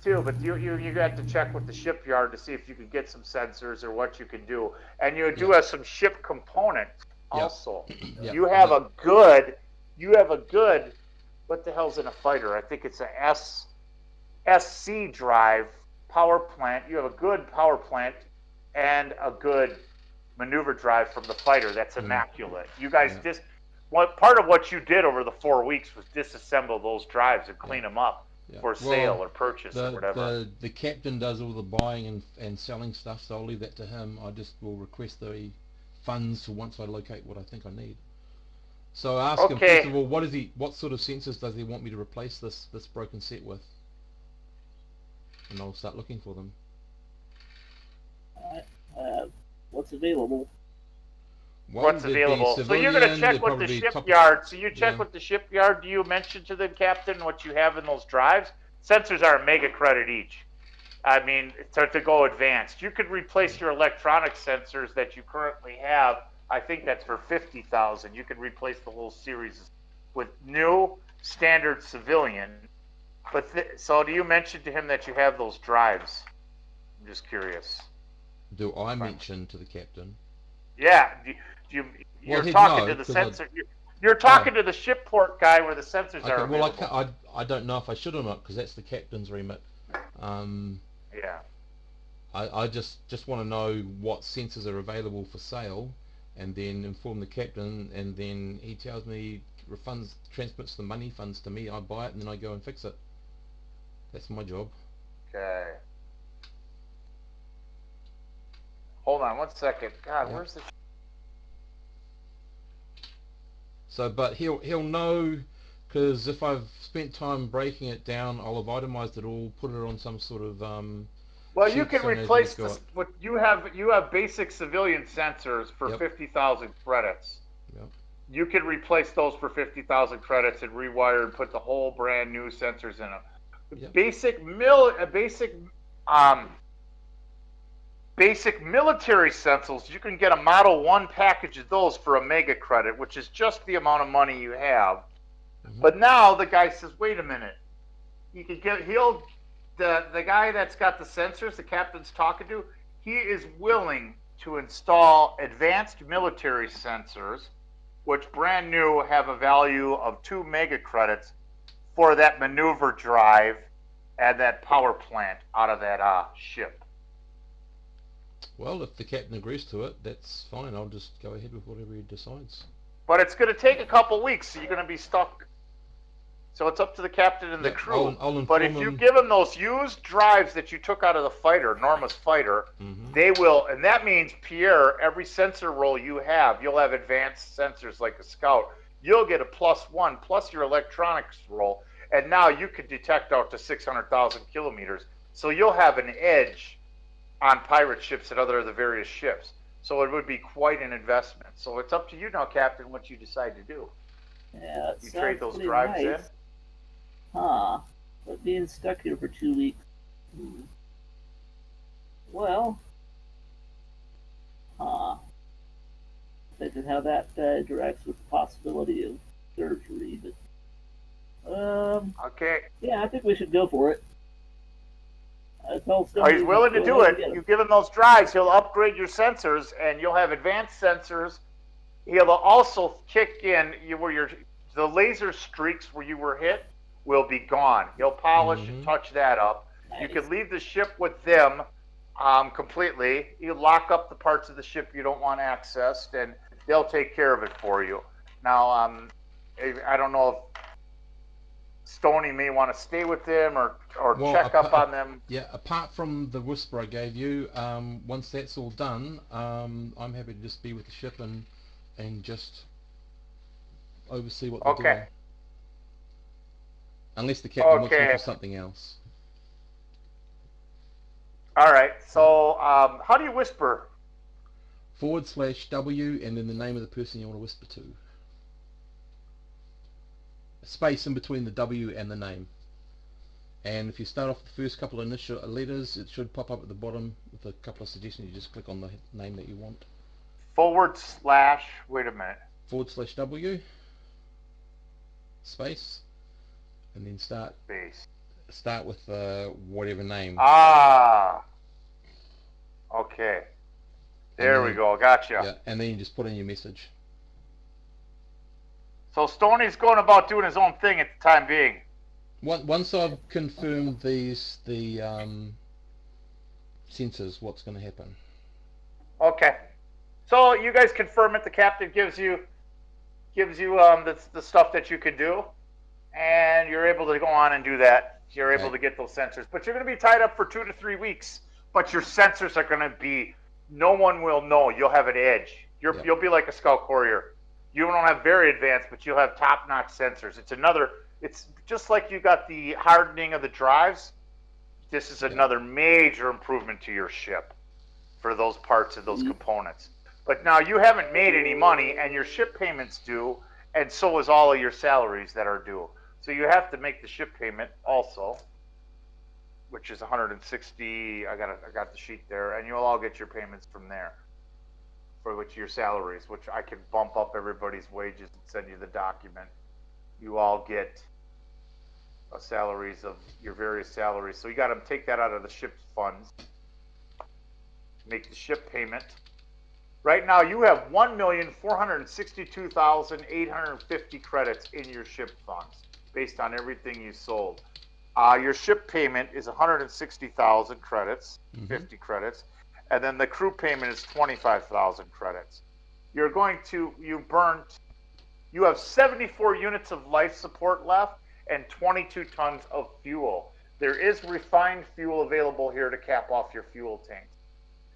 too, but you have to check with the shipyard to see if you can get some sensors or what you can do. And you do have some ship components also. Yep. You have a good, what the hell's in a fighter? I think it's a SC drive power plant. You have a good power plant and a good maneuver drive from the fighter. That's immaculate. You guys part of what you did over the 4 weeks was disassemble those drives and clean them up for sale or purchase or whatever. The captain does all the buying and selling stuff, so I'll leave that to him. I just will request the funds once I locate what I think I need. So I ask him first of all, what sort of sensors does he want me to replace this broken set with? And I'll start looking for them. What's available? What's available? So you're going to check with the shipyard. So you check with the shipyard. Do you mention to the captain what you have in those drives? Sensors are a mega credit each. I mean, to go advanced. You could replace your electronic sensors that you currently have. I think that's for 50,000. You could replace the whole series with new standard civilian. But so do you mention to him that you have those drives? I'm just curious. Do I mention to the captain? Yeah. You're talking to the sensor. You're talking to the shipport guy where the sensors are available. Well, I don't know if I should or not because that's the captain's remit. Yeah. I just want to know what sensors are available for sale, and then inform the captain, and then he tells me, transmits the money, funds to me. I buy it, and then I go and fix it. That's my job. Okay. Hold on 1 second. God, where's the... So, but he'll know, because if I've spent time breaking it down, I'll have itemized it all, put it on some sort of well, you can replace this. What you have basic civilian sensors for 50,000 credits. Yep. You can replace those for 50,000 credits and rewire and put the whole brand new sensors in them. Yep. Basic military sensors, you can get a Model 1 package of those for a mega credit, which is just the amount of money you have. Mm-hmm. But now the guy says, wait a minute. You can get the guy that's got the sensors, the captain's talking to, he is willing to install advanced military sensors, which brand new have a value of 2 mega credits for that maneuver drive and that power plant out of that ship. Well, if the captain agrees to it, that's fine. I'll just go ahead with whatever he decides. But it's going to take a couple weeks, so you're going to be stuck. So it's up to the captain and the crew. But if you give them those used drives that you took out of the fighter, Norma's fighter, they will, and that means, Pierre, every sensor roll you have, you'll have advanced sensors like a scout. You'll get a +1 plus your electronics roll. and now you could detect out to 600,000 kilometers. So you'll have an edge on pirate ships and other of the various ships. So it would be quite an investment. So it's up to you now, Captain, what you decide to do. Yeah, it You sounds trade those pretty drives in? nice. Huh. But being stuck here for 2 weeks. Well, thinking how that directs with the possibility of surgery, but Okay. yeah, I think we should go for it. I told Oh, he's Stoney willing to go do ahead and it. get 'em. You give him those drives, he'll upgrade your sensors, and you'll have advanced sensors. He'll also kick in where the laser streaks where you were hit will be gone. He'll polish and touch that up. Nice. You can leave the ship with them completely. You lock up the parts of the ship you don't want accessed, and they'll take care of it for you. Now, I don't know if Stoney may want to stay with them or Well, check up on them. Yeah, apart from the whisper I gave you, once that's all done, I'm happy to just be with the ship and just oversee what they're doing. Unless the captain wants me for something else. All right. So, how do you whisper? /W and then the name of the person you want to whisper to. A space in between the W and the name. And if you start off the first couple of initial letters, it should pop up at the bottom with a couple of suggestions. You just click on the name that you want. / wait a minute. /W space and then start with whatever name. Okay. There we go. Gotcha. Yeah, and then you just put in your message. So Stoney's going about doing his own thing at the time being. Once I've confirmed the sensors, what's going to happen? Okay. So you guys confirm it. The captain gives you the stuff that you can do, and you're able to go on and do that. You're able to get those sensors, but you're going to be tied up for 2 to 3 weeks. But your sensors are going to be, no one will know. You'll have an edge. You'll be like a scout courier. You don't have very advanced, but you'll have top-notch sensors. It's just like you got the hardening of the drives. This is another major improvement to your ship for those parts of those components. But now you haven't made any money, and your ship payment's due, and so is all of your salaries that are due. So you have to make the ship payment also, which is 160. I got the sheet there, and you'll all get your payments from there, for which your salaries, which I can bump up everybody's wages and send you the document. You all get salaries of your various salaries. So you got to take that out of the ship's funds, make the ship payment. Right now you have 1,462,850 credits in your ship funds based on everything you sold. Your ship payment is 160,000 credits, 50 credits, and then the crew payment is 25,000 credits. You have 74 units of life support left and 22 tons of fuel. There is refined fuel available here to cap off your fuel tanks.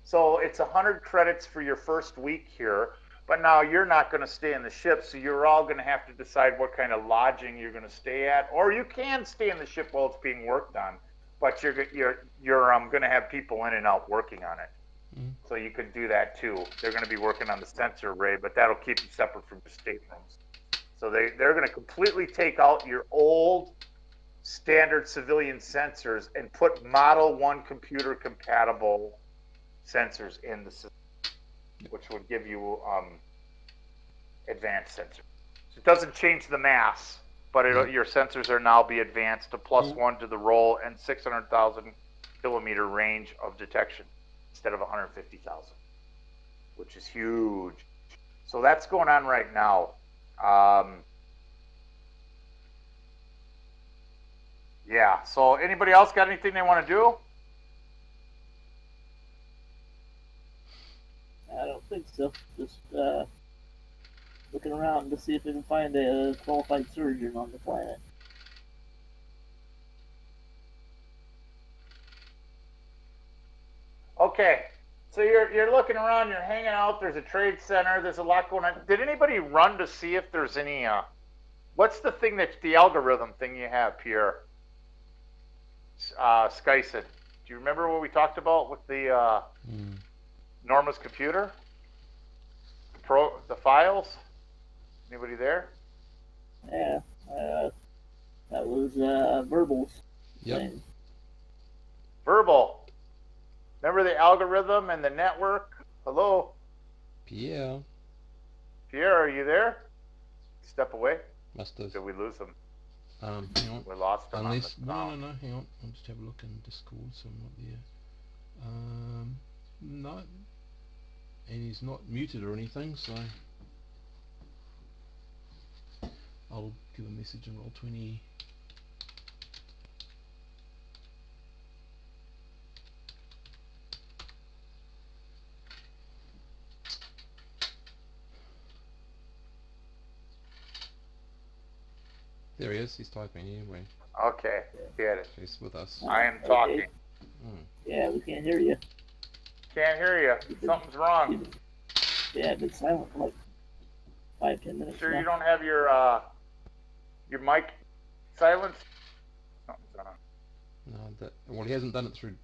So it's 100 credits for your first week here, but now you're not going to stay in the ship, so you're all going to have to decide what kind of lodging you're going to stay at, or you can stay in the ship while it's being worked on, but you're going to have people in and out working on it. So you could do that too. They're going to be working on the sensor array, but that'll keep you separate from your staterooms. So they're going to completely take out your old standard civilian sensors and put Model 1 computer compatible sensors in the system, which would give you advanced sensors. So it doesn't change the mass, but your sensors are now be advanced to +1 to the roll and 600,000 kilometer range of detection instead of 150,000, which is huge. So that's going on right now. Yeah, so anybody else got anything they want to do? I don't think so. Just looking around to see if we can find a qualified surgeon on the planet. Okay, so you're looking around, you're hanging out. There's a trade center. There's a lot going on. Did anybody run to see if there's any What's the thing that's the algorithm thing you have, Pierre? Skyson. Do you remember what we talked about with the Norma's computer? The files? Anybody there? Yeah, that was Verbal's Yep. thing. Verbal. Remember the algorithm and the network? Hello? Pierre. Pierre, are you there? Step away. Must have. Did we lose him? Hang on. We lost him. Unless on the sound. no, hang on. I'll just have a look in Discord, so I'm not there. No, and he's not muted or anything, so I'll give a message in Roll20. There he is. He's typing anyway. Okay, get it. He's with us. I am talking. Okay. Yeah, we can't hear you. Can't hear you. Something's wrong. Yeah, I've been silent for like 5-10 minutes. Sure now. you don't have your mic silenced? Something's wrong. No, well, he hasn't done it through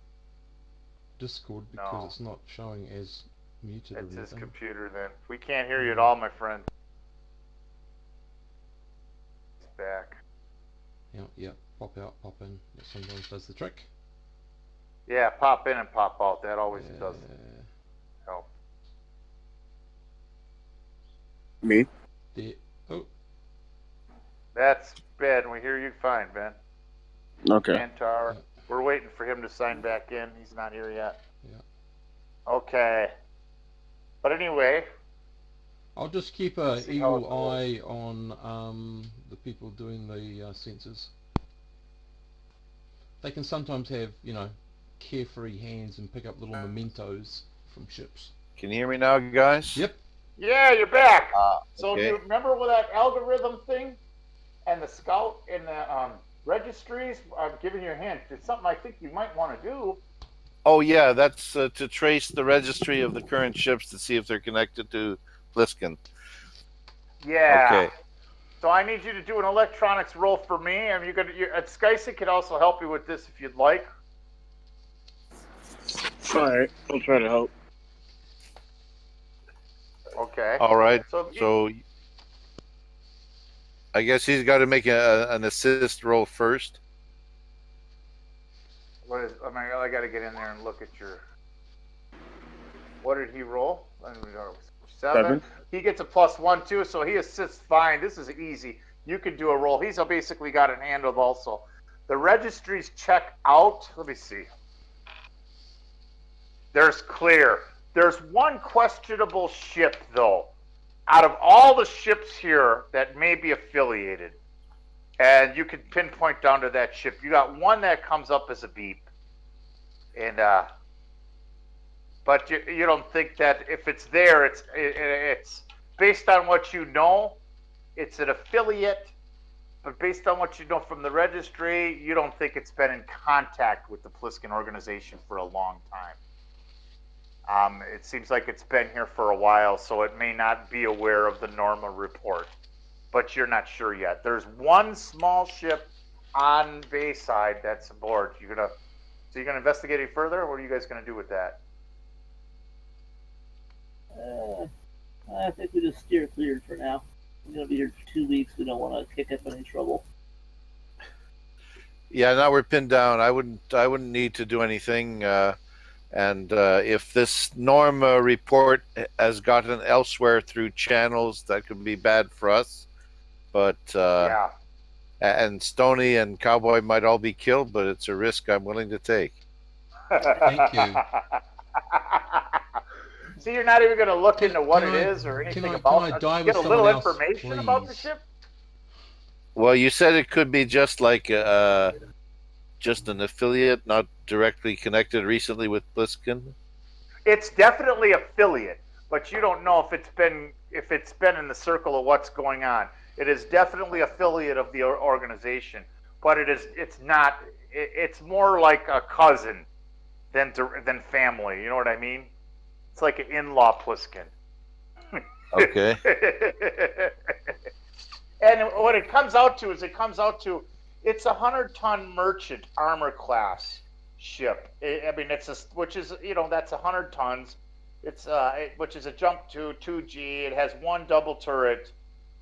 Discord because No. it's not showing as muted. It's or his anything. computer then. We can't hear you at all, my friend. It's back. Yeah, pop out, pop in. That sometimes does the trick. Yeah, pop in and pop out. That always does help. Me? There. Oh, That's Ben. We hear you fine, Ben. Okay. Antar. Yeah. We're waiting for him to sign back in. He's not here yet. Yeah. Okay. But anyway, I'll just keep a See how it eagle goes. eye on the people doing the sensors. They can sometimes have, carefree hands and pick up little mementos from ships. Can you hear me now, guys? Yep. yeah, you're back. So do Okay. you remember with that algorithm thing and the scout and the registries? I'm giving you a hint. It's something I think you might want to do. Oh yeah, that's to trace the registry of the current ships to see if they're connected to Pliskin. Yeah. Okay. So I need you to do an electronics roll for me. I mean, Skyson could also help you with this if you'd like. Alright, I'll try to help. Okay. All right. So, So I guess he's got to make an assist roll first. I got to get in there and look at your. What did he roll? 7. He gets a +1 too, so he assists fine. This is easy. You can do a roll. He's basically got it handled also. The registries check out. Let me see. There's clear. There's one questionable ship though. Out of all the ships here that may be affiliated, and you can pinpoint down to that ship, you got one that comes up as a beep. And but you don't think that if it's there, it's based on what you know, it's an affiliate, but based on what you know from the registry, you don't think it's been in contact with the Pliskin organization for a long time. It seems like it's been here for a while, so it may not be aware of the Norma report, but you're not sure yet. There's one small ship on Bayside that's aboard. So you're gonna investigate it further? What are you guys gonna do with that? I think we just steer clear for now. We're gonna be here for 2 weeks. We don't want to kick up any trouble. Yeah, now we're pinned down. I wouldn't need to do anything. And if this Norma report has gotten elsewhere through channels, that could be bad for us. But Yeah. and Stoney and Cowboy might all be killed, but it's a risk I'm willing to take. Thank you. See, you're not even going to look into what can it I- is or anything can I about die it. Get a with little someone else, information about the please? ship? Well, you said it could be just like just an affiliate, not directly connected recently with Pliskin. It's definitely affiliate, but you don't know if it's been in the circle of what's going on. It is definitely affiliate of the organization, but it's not. It's more like a cousin than family. You know what I mean? It's like an in-law Pliskin. Okay. And what it comes out to is it's a 100-ton merchant armor class ship. I mean, which is that's 100 tons. It's which is a jump to 2G. It has one double turret,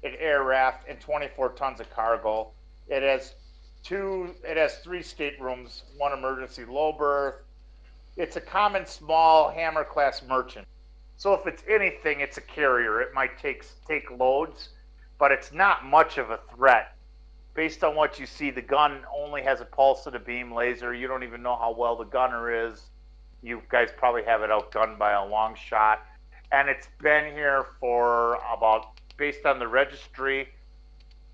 an air raft, and 24 tons of cargo. It has 3 staterooms, 1 emergency low berth. It's a common small hammer class merchant. So if it's anything, it's a carrier. It might take loads, but it's not much of a threat. Based on what you see, the gun only has a pulse and a beam laser. You don't even know how well the gunner is. You guys probably have it outgunned by a long shot. And it's been here for about, based on the registry,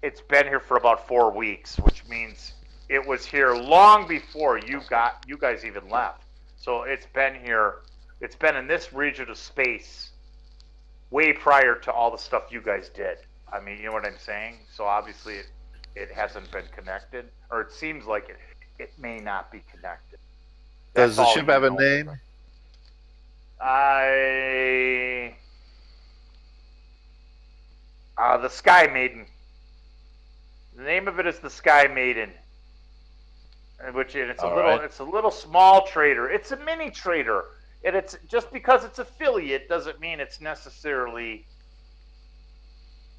it's been here for about 4 weeks, which means it was here long before you guys even left. So it's been here. It's been in this region of space way prior to all the stuff you guys did. I mean, you know what I'm saying? So obviously it hasn't been connected, or it seems like it may not be connected. Does the ship have a name? The Sky Maiden. The name of it is the Sky Maiden. It's a little small trader. It's a mini trader. And it's just because it's affiliate doesn't mean it's necessarily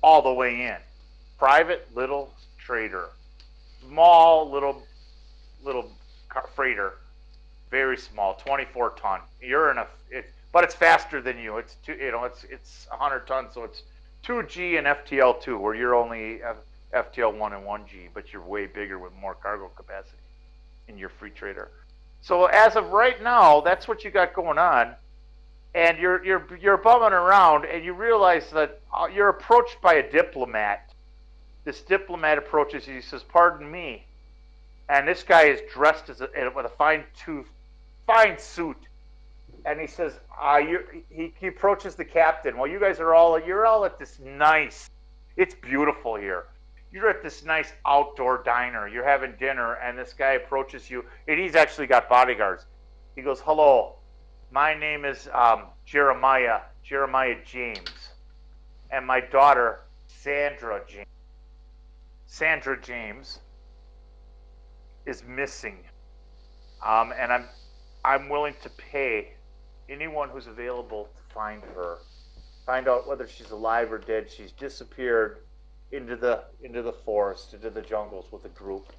all the way in. Private little trader, small little freighter, very small, 24 ton. You're in but it's faster than you. It's it's 100 tons, so it's 2G and FTL2, where you're only FTL1 and 1G, but you're way bigger with more cargo capacity in your free trader. So as of right now, that's what you got going on, and you're bumming around, and you realize that you're approached by a diplomat. This diplomat approaches you. He says, "Pardon me," and this guy is dressed with a fine suit, and he says, he approaches the captain. Well, you guys you're all at this nice. It's beautiful here. You're at this nice outdoor diner. You're having dinner, and this guy approaches you, and he's actually got bodyguards. He goes, "Hello, my name is Jeremiah James, and my daughter Sandra James is missing, and I'm willing to pay anyone who's available to find out whether she's alive or dead. She's disappeared into the forest, into the jungles with a group,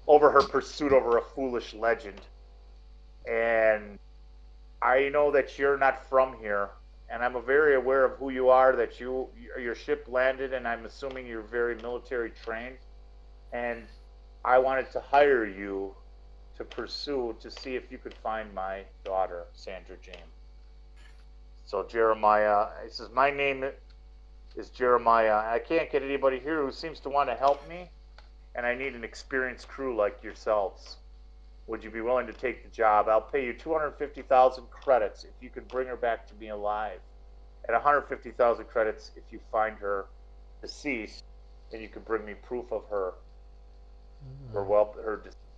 over her pursuit over a foolish legend. And I know that you're not from here, and I'm very aware of who you are, that your ship landed, and I'm assuming you're very military trained, and I wanted to hire you to see if you could find my daughter, Sandra James." So Jeremiah, he says, "My name is Jeremiah. I can't get anybody here who seems to want to help me, and I need an experienced crew like yourselves. Would you be willing to take the job? I'll pay you 250,000 credits if you can bring her back to me alive, and 150,000 credits if you find her deceased, and you can bring me proof of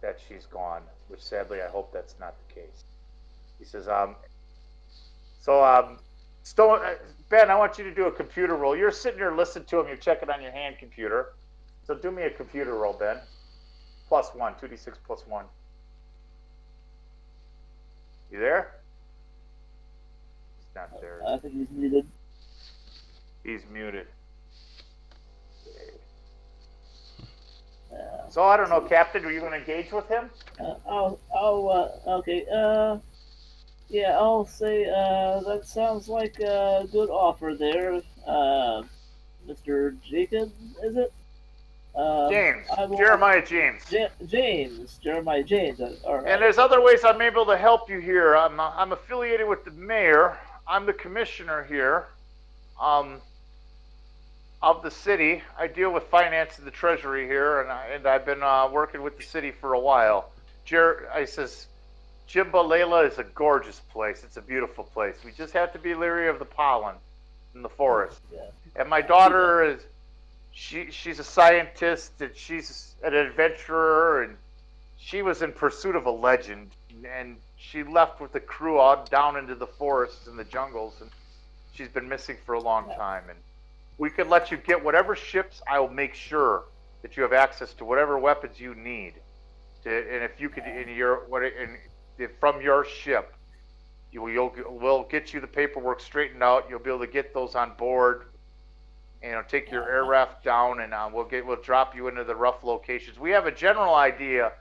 that she's gone," which sadly I hope that's not the case. He says, Ben, I want you to do a computer roll. You're sitting here listening to him. You're checking on your hand computer. So do me a computer roll, Ben. +1, 2d6 +1. You there? He's not there. I think he's muted. He's muted. So I don't know, Captain. Are you going to engage with him? Okay. Yeah, I'll say that sounds like a good offer there, Mr. Jacob. Is it? James. Jeremiah James. Jeremiah James. All right. And there's other ways I'm able to help you here. I'm affiliated with the mayor. I'm the commissioner here. Of the city. I deal with finance and the treasury here, and I've been working with the city for a while. I says, Jimbalela is a gorgeous place. It's a beautiful place. We just have to be leery of the pollen in the forest. Yeah. And my daughter she's a scientist, and she's an adventurer, and she was in pursuit of a legend, and she left with the crew out down into the forests and the jungles, and she's been missing for a long time, and we could let you get whatever ships. I will make sure that you have access to whatever weapons you need. And if you could, from your ship, we'll get you the paperwork straightened out. You'll be able to get those on board. Take your air raft down, and we'll drop you into the rough locations. We have a general idea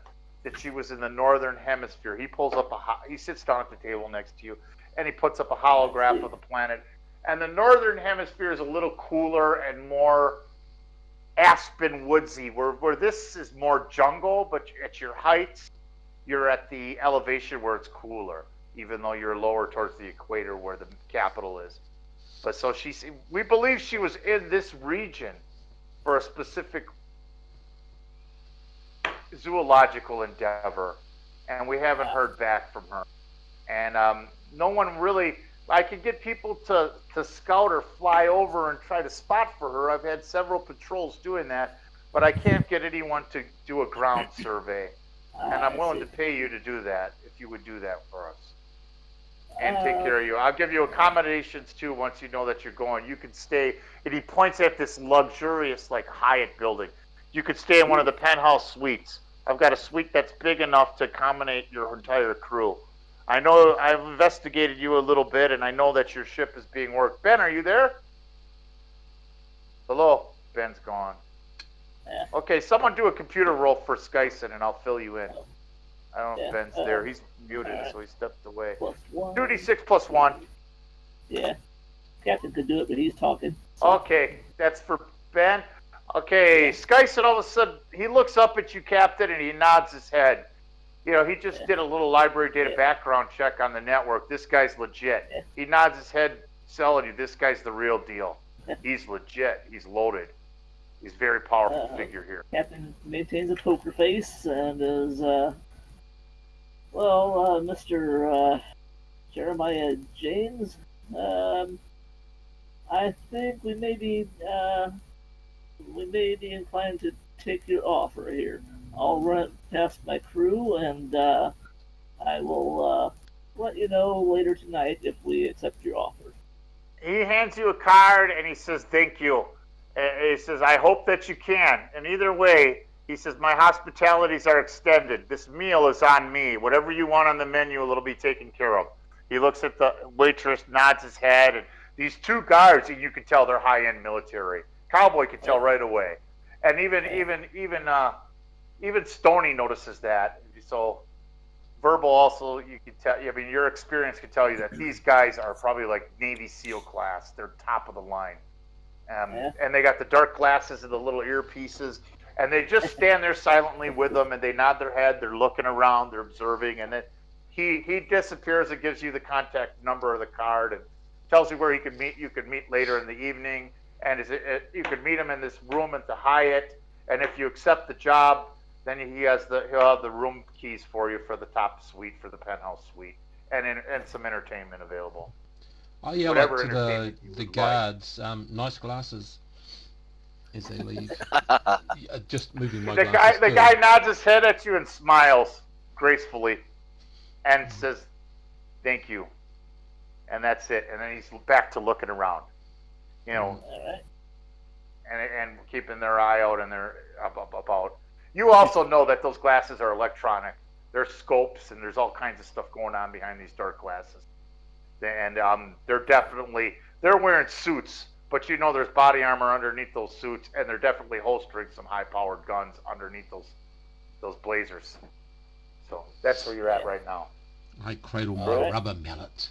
that she was in the northern hemisphere. He sits down at the table next to you, and he puts up a holograph of the planet. And the northern hemisphere is a little cooler and more aspen woodsy, where this is more jungle, but at your heights, you're at the elevation where it's cooler, even though you're lower towards the equator where the capital is. But so we believe she was in this region for a specific zoological endeavor, and we haven't heard back from her. And no one really, I could get people to scout or fly over and try to spot for her. I've had several patrols doing that, but I can't get anyone to do a ground survey. And I'm willing to pay you to do that, if you would do that for us. And take care of you. I'll give you accommodations too once you know that you're going. You can stay, and he points at this luxurious, like, Hyatt building. You could stay in one of the penthouse suites. I've got a suite that's big enough to accommodate your entire crew. I know I've investigated you a little bit, and I know that your ship is being worked. Ben, are you there? Hello? Ben's gone. Yeah. Okay, someone do a computer roll for Skyson, and I'll fill you in. I don't know if Ben's there. He's muted, so he stepped away. +1. 2d6 plus 1. Yeah. Captain could do it, but he's talking. So. Okay, that's for Ben. Okay, Skyson, all of a sudden, he looks up at you, Captain, and he nods his head. He just did a little library data background check on the network. This guy's legit. He nods his head, telling you this guy's the real deal. He's legit. He's loaded. He's a very powerful figure here. Captain maintains a poker face and is, Mr. Jeremiah James, I think we may be inclined to take your offer here. I'll run it past my crew, and I will let you know later tonight if we accept your offer. He hands you a card, and he says, thank you. He says, I hope that you can. And either way, he says, my hospitalities are extended. This meal is on me. Whatever you want on the menu, it'll be taken care of. He looks at the waitress, nods his head, and these two guards, and you can tell they're high-end military. Cowboy can tell right away. And even Stoney notices that. So Verbal also, you can tell, I mean, your experience can tell you that these guys are probably like Navy SEAL class. They're top of the line. And they got the dark glasses and the little earpieces, and they just stand there silently with them, and they nod their head. They're looking around, they're observing, and then he disappears and gives you the contact number of the card and tells you where he could meet. You could meet later in the evening, and you could meet him in this room at the Hyatt. And if you accept the job, then he'll have the room keys for you for the top suite, for the penthouse suite, and some entertainment available. Oh yeah, like to the guards, nice glasses as they leave. Just moving my glasses. The guy nods his head at you and smiles gracefully, and says, "Thank you," and that's it. And then he's back to looking around, and keeping their eye out and their about. You also know that those glasses are electronic. There's scopes and there's all kinds of stuff going on behind these dark glasses. And they're wearing suits, but there's body armor underneath those suits, and they're definitely holstering some high-powered guns underneath those blazers. So that's where you're at right now. I cradle my rubber mallet.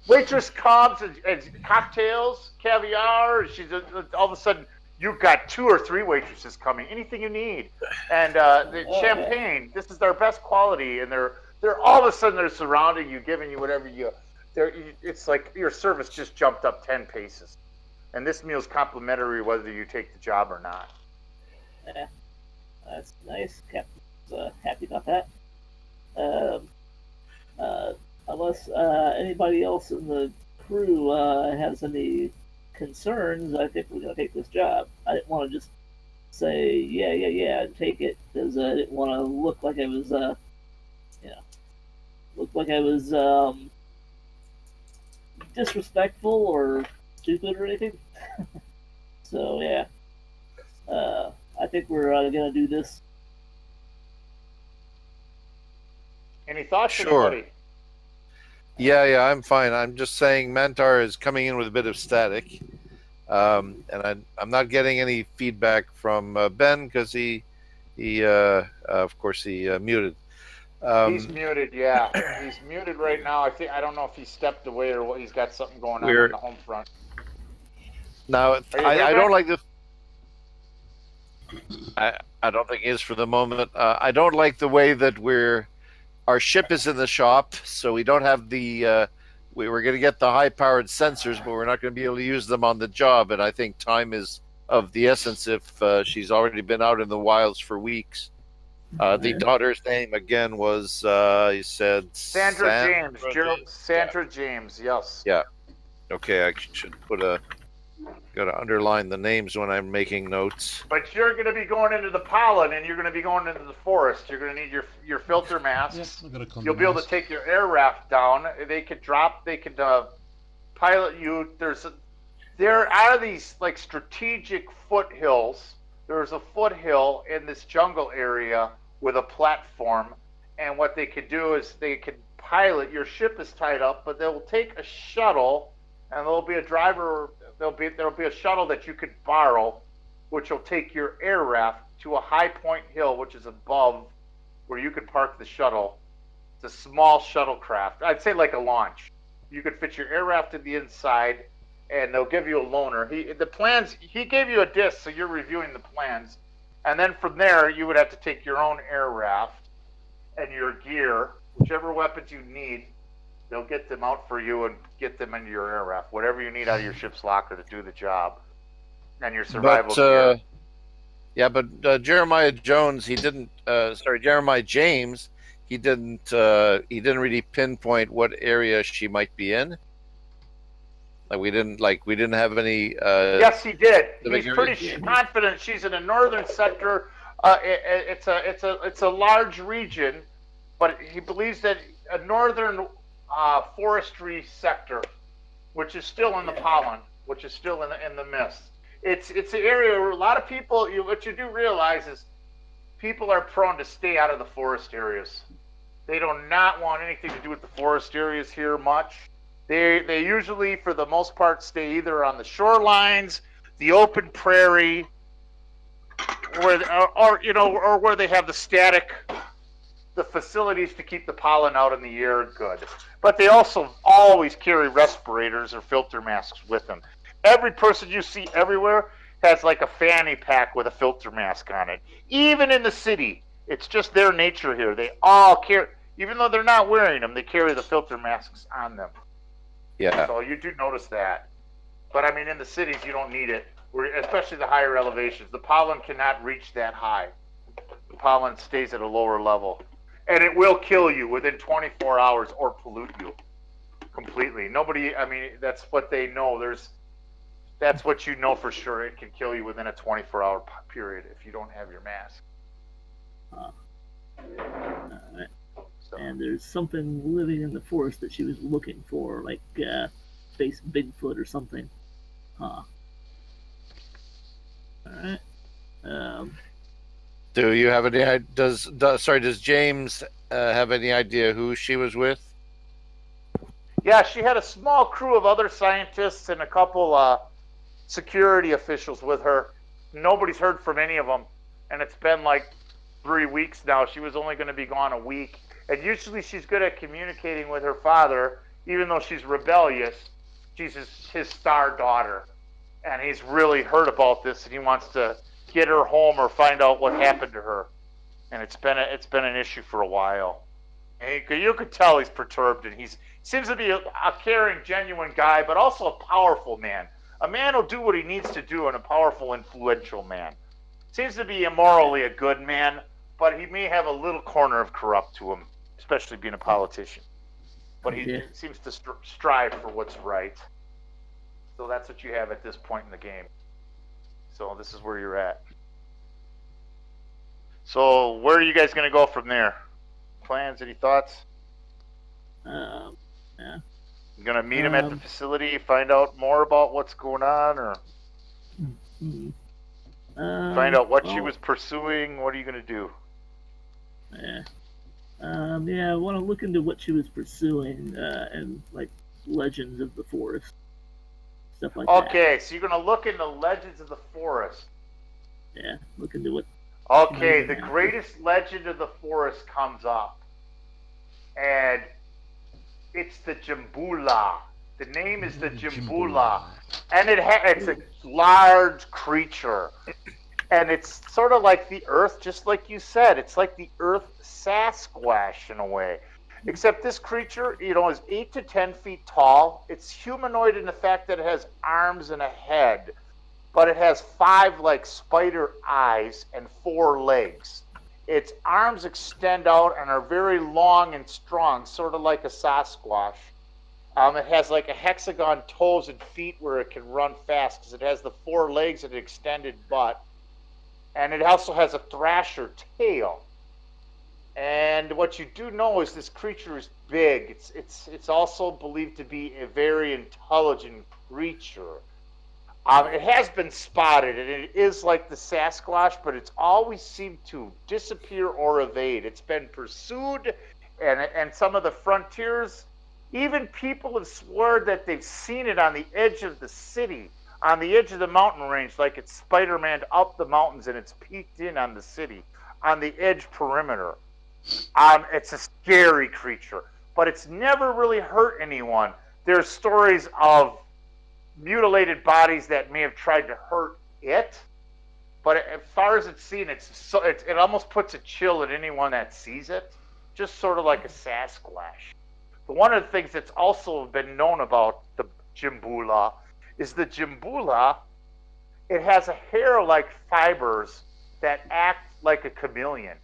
Waitress comes and cocktails, caviar. She's all of a sudden. You've got 2 or 3 waitresses coming. Anything you need, and the champagne. This is their best quality, and they're all of a sudden they're surrounding you, giving you whatever you. It's like your service just jumped up 10 paces, and this meal's complimentary whether you take the job or not. Yeah, that's nice. Captain's happy about that. Unless anybody else in the crew has any concerns, I think we're going to take this job. I didn't want to just say yeah and take it, because I didn't want to look like I was disrespectful or stupid or anything. So yeah, I think we're gonna do this. Any thoughts, Sure. anybody? Yeah, I'm fine. I'm just saying Mantar is coming in with a bit of static. And I'm not getting any feedback from Ben because of course, he muted. He's muted, yeah. He's muted right now. I don't know if he stepped away or what. He's got something going on We're the home front. now. Are you there, I Ben? don't like the. I don't think it is for the moment. I don't like the way that our ship is in the shop, so we don't have the. We were going to get the high-powered sensors, but we're not going to be able to use them on the job. And I think time is of the essence if she's already been out in the wilds for weeks. The daughter's name again was you said Sandra James. Sandra Yeah. James, yes. Yeah. Okay, I should got to underline the names when I'm making notes. But you're going to be going into the pollen, and you're going to be going into the forest. You're going to need your filter masks. I've got a condom You'll be able to mask. take your air raft down. They could pilot you. There are these like strategic foothills. There's a foothill in this jungle area with a platform, and what they could do is they could pilot. Your ship is tied up, but they'll take a shuttle, and there'll be a driver. There'll be a shuttle that you could borrow, which will take your air raft to a high point hill, which is above where you could park the shuttle. It's a small shuttlecraft. I'd say like a launch. You could fit your air raft to the inside, and they'll give you a loaner. He gave you a disc, so you're reviewing the plans, and then from there you would have to take your own air raft and your gear, whichever weapons you need. They'll get them out for you and get them into your air raft, whatever you need out of your ship's locker to do the job, and your survival gear. Yeah, but Jeremiah Jones, he didn't. Jeremiah James, he didn't. He didn't really pinpoint what area she might be in. We didn't have any. Yes, he did. He's area? pretty confident she's in a northern sector. It's a large region, but he believes that a northern forestry sector, which is still in the pollen, which is still in the mist. It's an area where a lot of people. What you do realize is people are prone to stay out of the forest areas. They do not want anything to do with the forest areas here much. They usually, for the most part, stay either on the shorelines, the open prairie, or where they have the facilities to keep the pollen out in the air good. But they also always carry respirators or filter masks with them. Every person you see everywhere has like a fanny pack with a filter mask on it. Even in the city, it's just their nature here. They all carry, even though they're not wearing them, they carry the filter masks on them. Yeah. So you do notice that. But I mean, in the cities, you don't need it, especially the higher elevations. The pollen cannot reach that high. The pollen stays at a lower level. And it will kill you within 24 hours or pollute you completely. That's what they know. That's what you know for sure. It can kill you within a 24-hour period if you don't have your mask. All right. And there's something living in the forest that she was looking for, like face Bigfoot or something. Huh. All right. Do you have any? Does James have any idea who she was with? Yeah, she had a small crew of other scientists and a couple security officials with her. Nobody's heard from any of them, and it's been like 3 weeks now. She was only going to be gone a week. And usually she's good at communicating with her father, even though she's rebellious. She's his star daughter. And he's really heard about this, and he wants to get her home or find out what happened to her. And it's been an issue for a while. And you could tell he's perturbed, and he seems to be a caring, genuine guy, but also a powerful man. A man who'll do what he needs to do, and a powerful, influential man. Seems to be immorally a good man, but he may have a little corner of corrupt to him, especially being a politician. But he seems to strive for what's right. So that's what you have at this point in the game. So this is where you're at. So where are you guys going to go from there? Plans? Any thoughts? Yeah. You gonna meet him at the facility, find out more about what's going on, or find out what she was pursuing? What are you gonna do? Yeah. I want to look into what she was pursuing and like legends of the forest, stuff like that. Okay, so you're gonna look into Legends of the Forest. Yeah, look into what. Okay, the greatest legend of the forest comes up, and it's the Jimbula. The name is the Jimbula, and it's a large creature, and it's sort of like the Earth, just like you said. It's like the Earth Sasquatch in a way, except this creature, is 8 to 10 feet tall. It's humanoid in the fact that it has arms and a head, but it has 5 like spider eyes and 4 legs. Its arms extend out and are very long and strong, sort of like a Sasquatch. It has like a hexagon toes and feet where it can run fast because it has the 4 legs and an extended butt. And it also has a thrasher tail. And what you do know is this creature is big. It's also believed to be a very intelligent creature. It has been spotted, and it is like the Sasquatch, but it's always seemed to disappear or evade. It's been pursued, and some of the frontiers, even people have sworn that they've seen it on the edge of the city, on the edge of the mountain range, like it's Spider-Man up the mountains, and it's peeked in on the city, on the edge perimeter. It's a scary creature, but it's never really hurt anyone. There's stories of mutilated bodies that may have tried to hurt it, but as far as it's seen, it almost puts a chill at anyone that sees it, just sort of like a Sasquatch. But one of the things that's also been known about the Jimbula is the Jimbula, it has a hair-like fibers that act like a chameleon.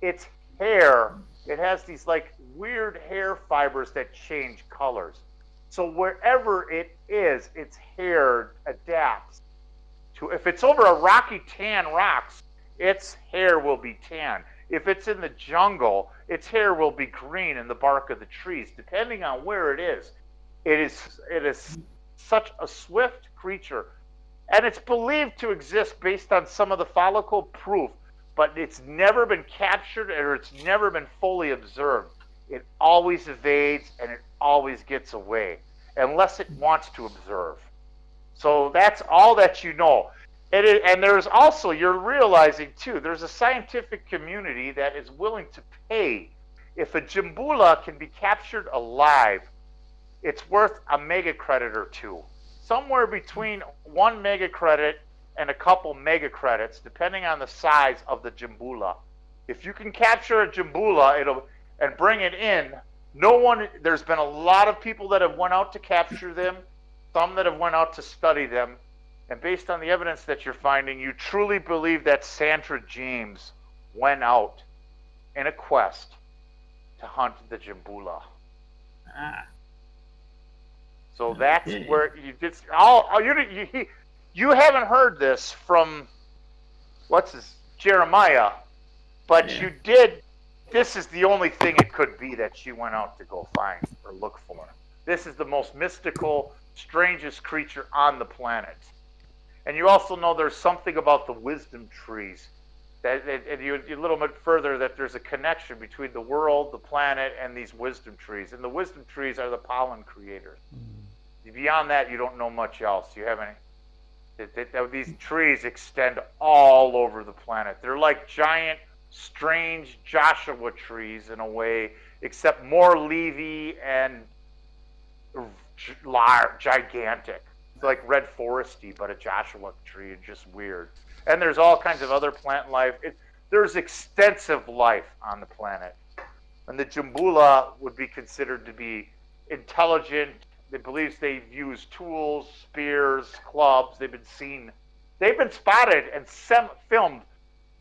Its hair, it has these like weird hair fibers that change colors. So wherever it is, its hair adapts to. If it's over a rocky tan rocks, its hair will be tan. If it's in the jungle, its hair will be green in the bark of the trees, depending on where it is. It is such a swift creature, and it's believed to exist based on some of the follicle proof, but it's never been captured or it's never been fully observed. It always evades and it always gets away, unless it wants to observe. So that's all that you know. And there's also, you're realizing too, there's a scientific community that is willing to pay. If a Jimbula can be captured alive, it's worth a mega credit or 2. Somewhere between 1 mega credit and a couple mega credits, depending on the size of the Jimbula. If you can capture a Jimbula and bring it in, there's been a lot of people that have went out to capture them, some that have went out to study them, and based on the evidence that you're finding, you truly believe that Sandra James went out in a quest to hunt the Jimbula. So that's where you did. You haven't heard this from Jeremiah, but you did. This is the only thing it could be that she went out to go find or look for. This is the most mystical, strangest creature on the planet. And you also know there's something about the wisdom trees. And you a little bit further that there's a connection between the world, the planet, and these wisdom trees. And the wisdom trees are the pollen creators. Beyond that, you don't know much else. You have any. These trees extend all over the planet. They're like giant, strange Joshua trees in a way, except more leafy and gigantic. It's like red foresty, but a Joshua tree, and just weird. And there's all kinds of other plant life. There's extensive life on the planet. And the Jimbula would be considered to be intelligent. They believe they use tools, spears, clubs. They've been spotted and filmed,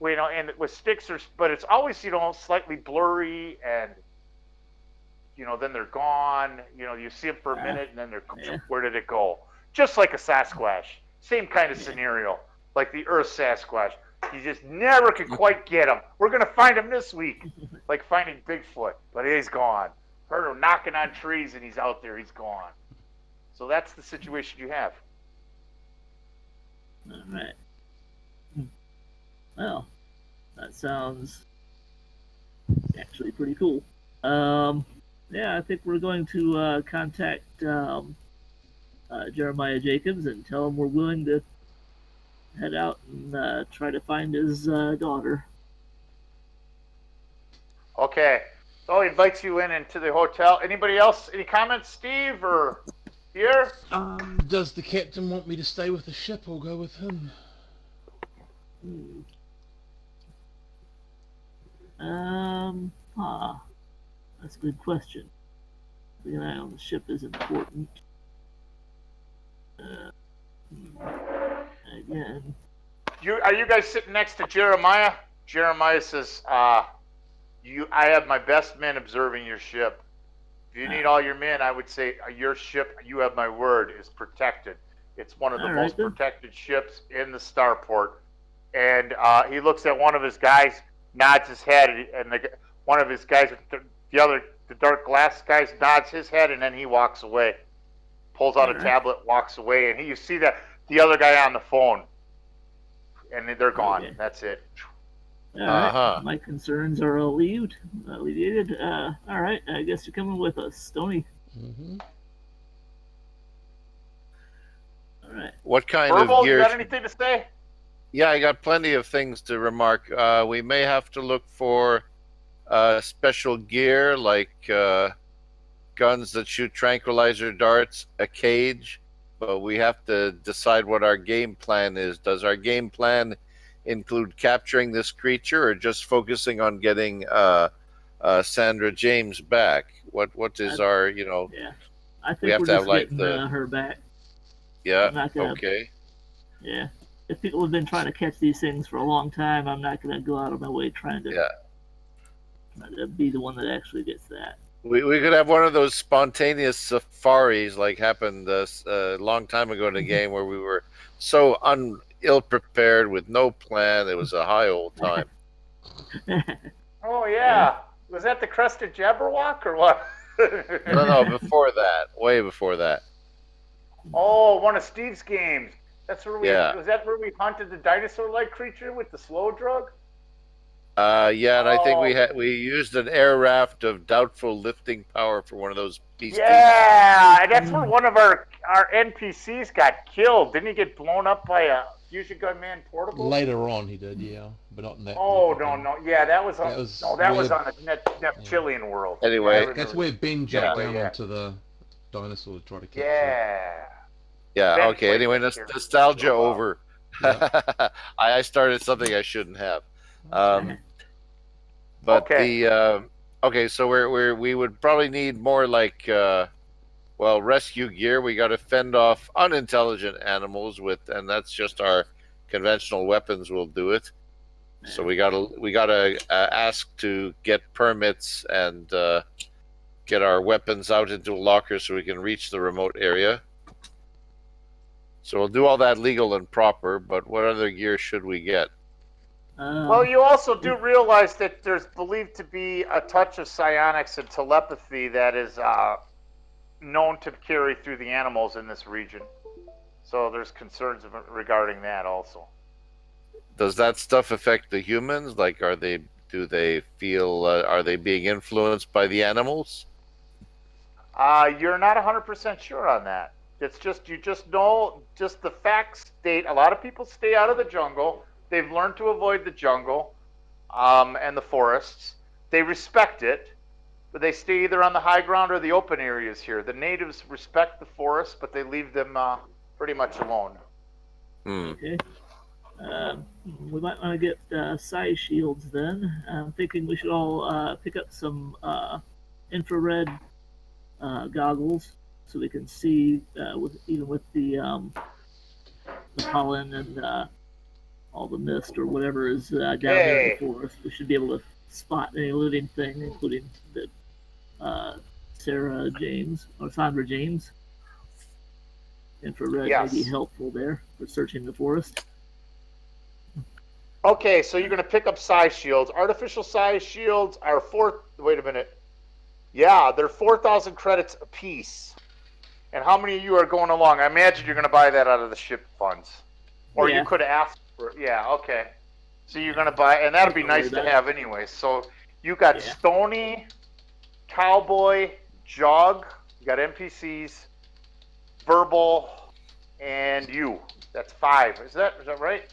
and with sticks but it's always, slightly blurry, and then they're gone. You see them for a minute and then where did it go? Just like a Sasquatch, same kind of scenario, like the Earth Sasquatch. You just never could quite get him. We're gonna find him this week, like finding Bigfoot, but he's gone. Heard him knocking on trees and he's out there. He's gone. So that's the situation you have. All right. Well, that sounds actually pretty cool. Yeah, I think we're going to contact Jeremiah Jacobs and tell him we're willing to head out and try to find his daughter. Okay. So he invites you into the hotel. Anybody else? Any comments, Steve or Pierre? Does the captain want me to stay with the ship or go with him? That's a good question. Being an eye on the ship is important. Again. Are you guys sitting next to Jeremiah? Jeremiah says, I have my best men observing your ship. If you need all your men, I would say your ship, you have my word, is protected. It's one of the most protected ships in the starport. And he looks at one of his guys, nods his head, and one of his guys, the dark glass guys, nods his head, and then he walks away. Pulls out a tablet, walks away, and you see that the other guy on the phone, and they're gone. Okay. That's it. All right. My concerns are alleviated. All right, I guess you're coming with us, Stoney. Mm-hmm. All right. What kind Verbal, of gear? You got anything to say? Yeah, I got plenty of things to remark. We may have to look for special gear like guns that shoot tranquilizer darts, a cage, but we have to decide what our game plan is. Does our game plan include capturing this creature or just focusing on getting Sandra James back? What is our, Yeah, I think we have we're to just have like getting her back. Yeah, okay. Yeah. If people have been trying to catch these things for a long time, I'm not going to go out of my way trying to be the one that actually gets that. We could have one of those spontaneous safaris like happened a long time ago in the game where we were so ill prepared with no plan. It was a high old time. Oh, yeah. Was that the Crested Jabberwock or what? No, before that. Way before that. Oh, one of Steve's games. That's where was that where we hunted the dinosaur-like creature with the slow drug? Yeah, and I think we used an air raft of doubtful lifting power for one of those beasties. Yeah, that's where one of our NPCs got killed. Didn't he get blown up by a fusion gun man portable? Later on, he did, yeah, but not in that. Oh no, yeah, that was on the Neptilian world. Anyway, that's where Ben jumped down onto the dinosaur to try to catch it. Yeah. Okay. Anyway, nostalgia over. Yeah. I started something I shouldn't have. But okay, so we would probably need more like rescue gear. We got to fend off unintelligent animals and that's just our conventional weapons will do it. So we gotta ask to get permits and get our weapons out into a locker so we can reach the remote area. So we'll do all that legal and proper, but what other gear should we get? Well, you also do realize that there's believed to be a touch of psionics and telepathy that is known to carry through the animals in this region. So there's concerns regarding that also. Does that stuff affect the humans? Like, are they being influenced by the animals? You're not 100% sure on that. It's just, you just know, just the facts state a lot of people stay out of the jungle. They've learned to avoid the jungle and the forests. They respect it, but they stay either on the high ground or the open areas here. The natives respect the forest, but they leave them pretty much alone. Okay. We might want to get psi shields then. I'm thinking we should all pick up some infrared goggles so we can see even with the pollen and all the mist or whatever is down there in the forest. We should be able to spot any living thing, including the Sandra James. Infrared may be helpful there for searching the forest. Okay, so you're going to pick up psi shields. Artificial psi shields are wait a minute. Yeah, they're 4,000 credits apiece. And how many of you are going along? I imagine you're going to buy that out of the ship funds. Or Yeah. you could ask for it. Yeah, okay. So you're going to buy, and that'd be Don't worry nice to about it. have anyway. So you got Yeah. Stony, Cowboy, Jug, you got NPCs, Verbal, and you. That's 5. Is that right?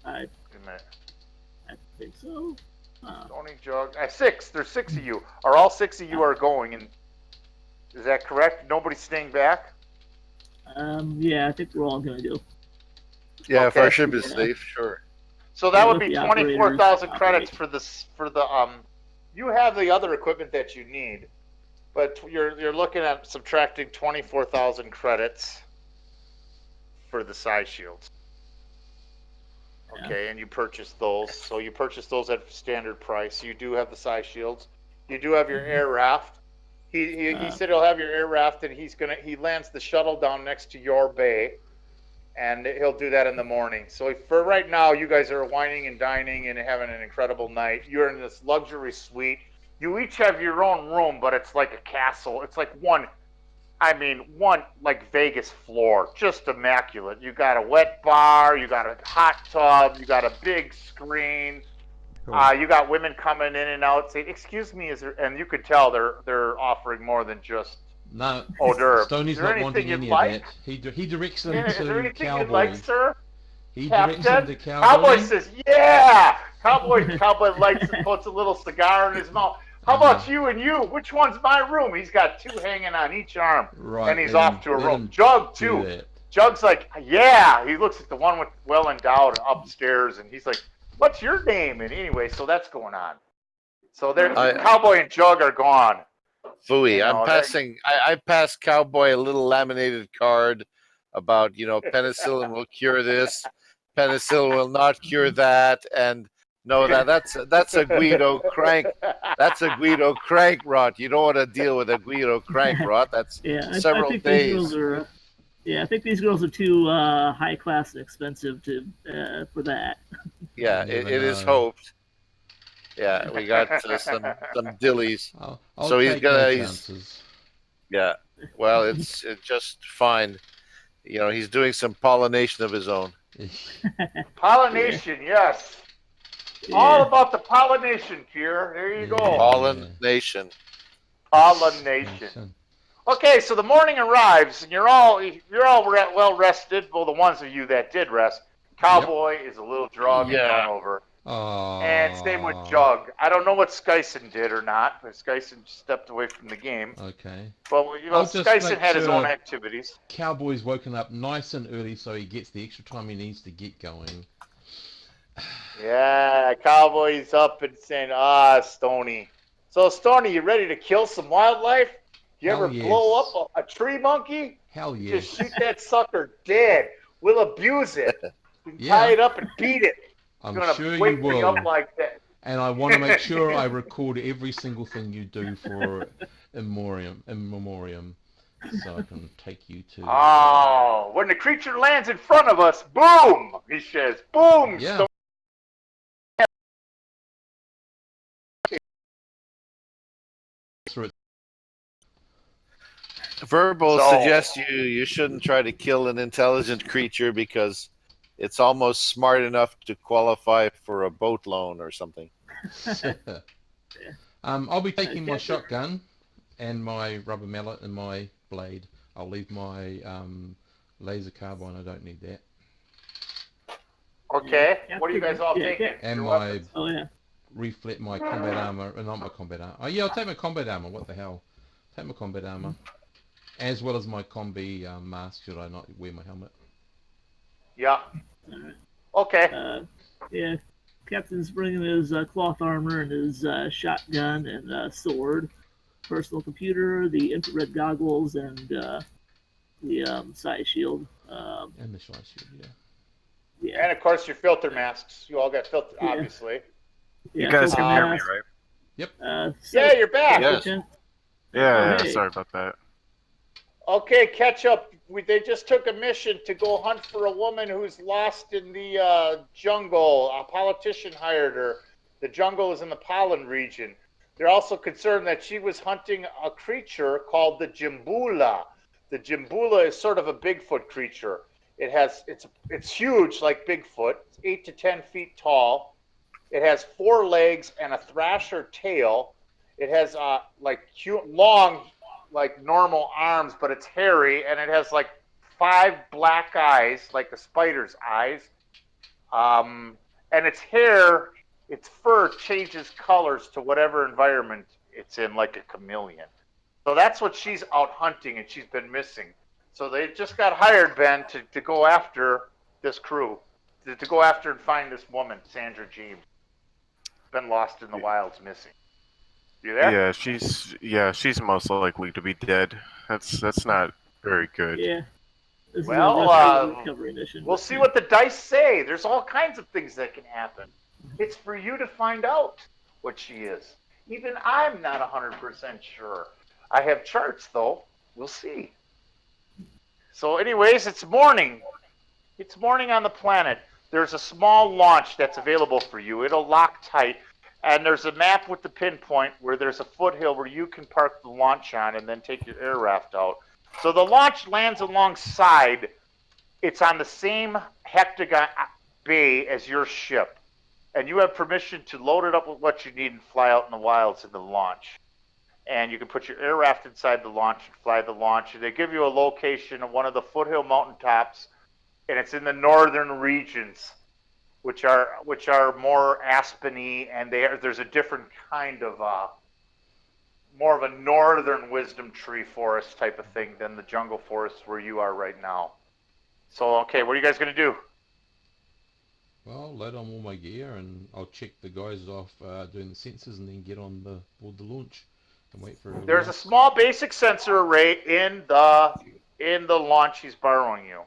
I Wait a minute. think so. Stony, Jug. 6. There's 6 of you. Are all 6 of you are going? And is that correct? Nobody's staying back? Yeah, I think we're all gonna go. Yeah, if our Okay. ship is Yeah. safe, sure. So that Yeah, would let be the operators 24,000 credits operate. for this. For the you have the other equipment that you need, but you're looking at subtracting 24,000 credits for the side shields. Okay, and you purchase those. So you purchase those at standard price. You do have the side shields. You do have your air raft. He said he'll have your air raft, and he lands the shuttle down next to your bay, and he'll do that in the morning. So for right now, you guys are wining and dining and having an incredible night. You're in this luxury suite. You each have your own room, but it's like a castle. It's like one like Vegas floor, just immaculate. You got a wet bar, you got a hot tub, you got a big screen. You got women coming in and out saying, "Excuse me," and you could tell they're offering more than just No, hors d'oeuvres. Stoney's Is there not wanting anything any you'd of like? that. He directs them Yeah, is there to anything you'd like, Cowboy. sir? He directs them Captain? to Cowboy Cowboy. says, "Yeah." Cowboy lights and puts a little cigar in his mouth. How about you and you? Which one's my room? He's got 2 hanging on each arm, Right, and he's let off him- to a let room. him Jug do too. that. Jug's like, "Yeah." He looks at the one with well endowed upstairs, and he's like, "What's your name?" And anyway, so that's going on. So Cowboy and Jug are gone. Fooey, You know, I passed Cowboy a little laminated card about, penicillin will cure this, penicillin will not cure that, and no, that's a Guido crank. That's a Guido crank rot. You don't want to deal with a Guido crank rot. That's Yeah, I several think days. these girls are. Yeah, I think these girls are too high class and expensive to for that. Yeah, You never it is know. hoped. Yeah, we got some dillies. I'll So take no chances. Yeah, well, it's just fine. He's doing some pollination of his own. Pollination, yes. Yeah. All about the pollination, Kier. There you go. Pollination. Pollination. Okay, so the morning arrives, and you're all well rested. Well, the ones of you that did rest. Cowboy is a little drunk and hungover. And same with Jug. I don't know what Skyson did or not, but Skyson stepped away from the game. Okay. But Skyson had his own activities. Cowboy's woken up nice and early, so he gets the extra time he needs to get going. Yeah, Cowboy's up and saying, Stony. So, Stony, you ready to kill some wildlife? You ever blow up a tree monkey? Hell yes. Just shoot that sucker dead. We'll abuse it. Tie it up and beat it. I'm sure you will. Me up like that. And I want to make sure I record every single thing you do for in memoriam, so I can take you to. Oh, when the creature lands in front of us, boom! He says, boom! Yeah. Verbal suggests you shouldn't try to kill an intelligent creature because it's almost smart enough to qualify for a boat loan or something. I'll be taking my shotgun and my rubber mallet and my blade. I'll leave my laser carbine. I don't need that. Okay. What are you guys all taking? And my my combat armor, not my combat armor. Oh yeah, I'll take my combat armor. What the hell? Take my combat armor, as well as my combi mask. Should I not wear my helmet? Yeah. Okay. Yeah. Captain's bringing his cloth armor and his shotgun and sword, personal computer, the infrared goggles, and the side shield. And the side shield, yeah. Yeah. And of course your filter masks. You all got filter, obviously. You guys can hear me, right? Yep. Yeah, you're back. Yes. Yeah, sorry about that. Okay, catch up. They just took a mission to go hunt for a woman who's lost in the jungle. A politician hired her. The jungle is in the pollen region. They're also concerned that she was hunting a creature called the Jimbula. The Jimbula is sort of a Bigfoot creature. It's huge like Bigfoot. It's 8 to 10 feet tall. It has 4 legs and a thrasher tail. It has like long, like normal arms, but it's hairy, and it has like 5 black eyes, like a spider's eyes. And its fur changes colors to whatever environment it's in, like a chameleon. So that's what she's out hunting, and she's been missing. So they just got hired, Ben, to go after this crew, to go after and find this woman, Sandra James. Been lost in the wilds, missing. You there? She's most likely to be dead. That's not very good. Yeah. This is Well, a recovery mission. We'll see what the dice say. There's all kinds of things that can happen. It's for you to find out what she is. Even I'm not 100% sure. I have charts, though. We'll see. So anyways, it's morning. It's morning on the planet. There's a small launch that's available for you. It'll lock tight. And there's a map with the pinpoint where there's a foothill where you can park the launch on and then take your air raft out. So the launch lands alongside. It's on the same hectagon bay as your ship. And you have permission to load it up with what you need and fly out in the wilds in the launch. And you can put your air raft inside the launch and fly the launch. And they give you a location of one of the foothill mountaintops, and it's in the northern regions, which are more aspeny, and there's a different kind of more of a northern wisdom tree forest type of thing than the jungle forest where you are right now. So, okay, what are you guys gonna do? Well, I'll load on all my gear and I'll check the guys off doing the sensors and then get on board the launch and wait for. There's a small basic sensor array in the launch he's borrowing you.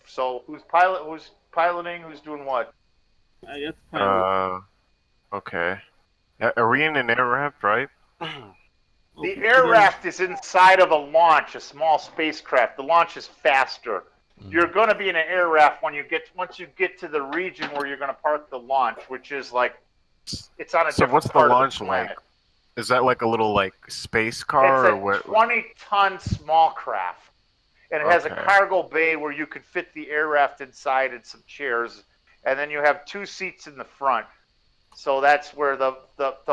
So who's piloting? Who's doing what? I got the pilot. Okay. Are we in an air raft, right? The air raft is inside of a launch, a small spacecraft. The launch is faster. You're going to be in an air raft once you get to the region where you're going to park the launch, which is like it's on a different what's the part launch of the planet. like? Is that like a little like space car or what? It's a 20-ton small craft, and it has a cargo bay where you could fit the air raft inside and some chairs, and then you have 2 seats in the front. So that's where the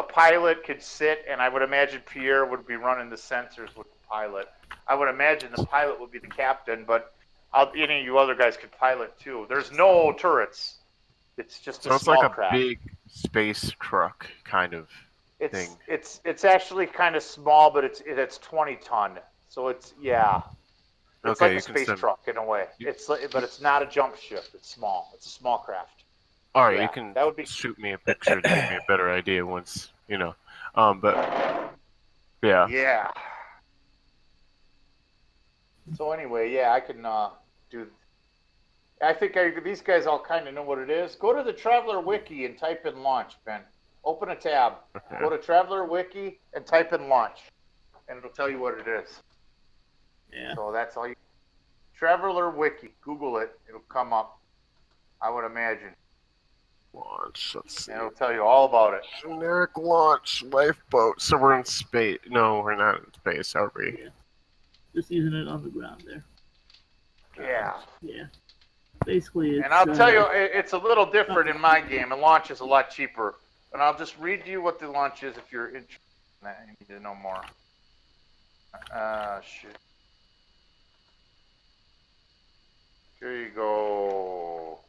pilot could sit, and I would imagine Pierre would be running the sensors with the pilot. I would imagine the pilot would be the captain, but any of you other guys could pilot too. There's no turrets. It's just a small like craft. A big space truck kind of thing. It's actually kind of small, but it's 20 ton. So it's It's like a space truck in a way. But it's not a jump ship. It's small. It's a small craft. All right, you can shoot me a picture to give me a better idea once, you know. But yeah. Yeah. So anyway, I can do. I think these guys all kind of know what it is. Go to the Traveler Wiki and type in launch, Ben. Open a tab. Okay. Go to Traveler Wiki and type in launch, and it'll tell you what it is. Yeah. So that's all you. Traveler Wiki. Google it. It'll come up. I would imagine. Launch. Let's see. And it'll tell you all about it. Generic launch lifeboat. So we're in space. No, we're not in space, are we? Yeah. Just using it on the ground there. Yeah. Yeah. Basically, it's, and I'll tell you, it's a little different in my game. A launch is a lot cheaper. And I'll just read you what the launch is if you're interested in that. You need to know more. Shit. Here you go.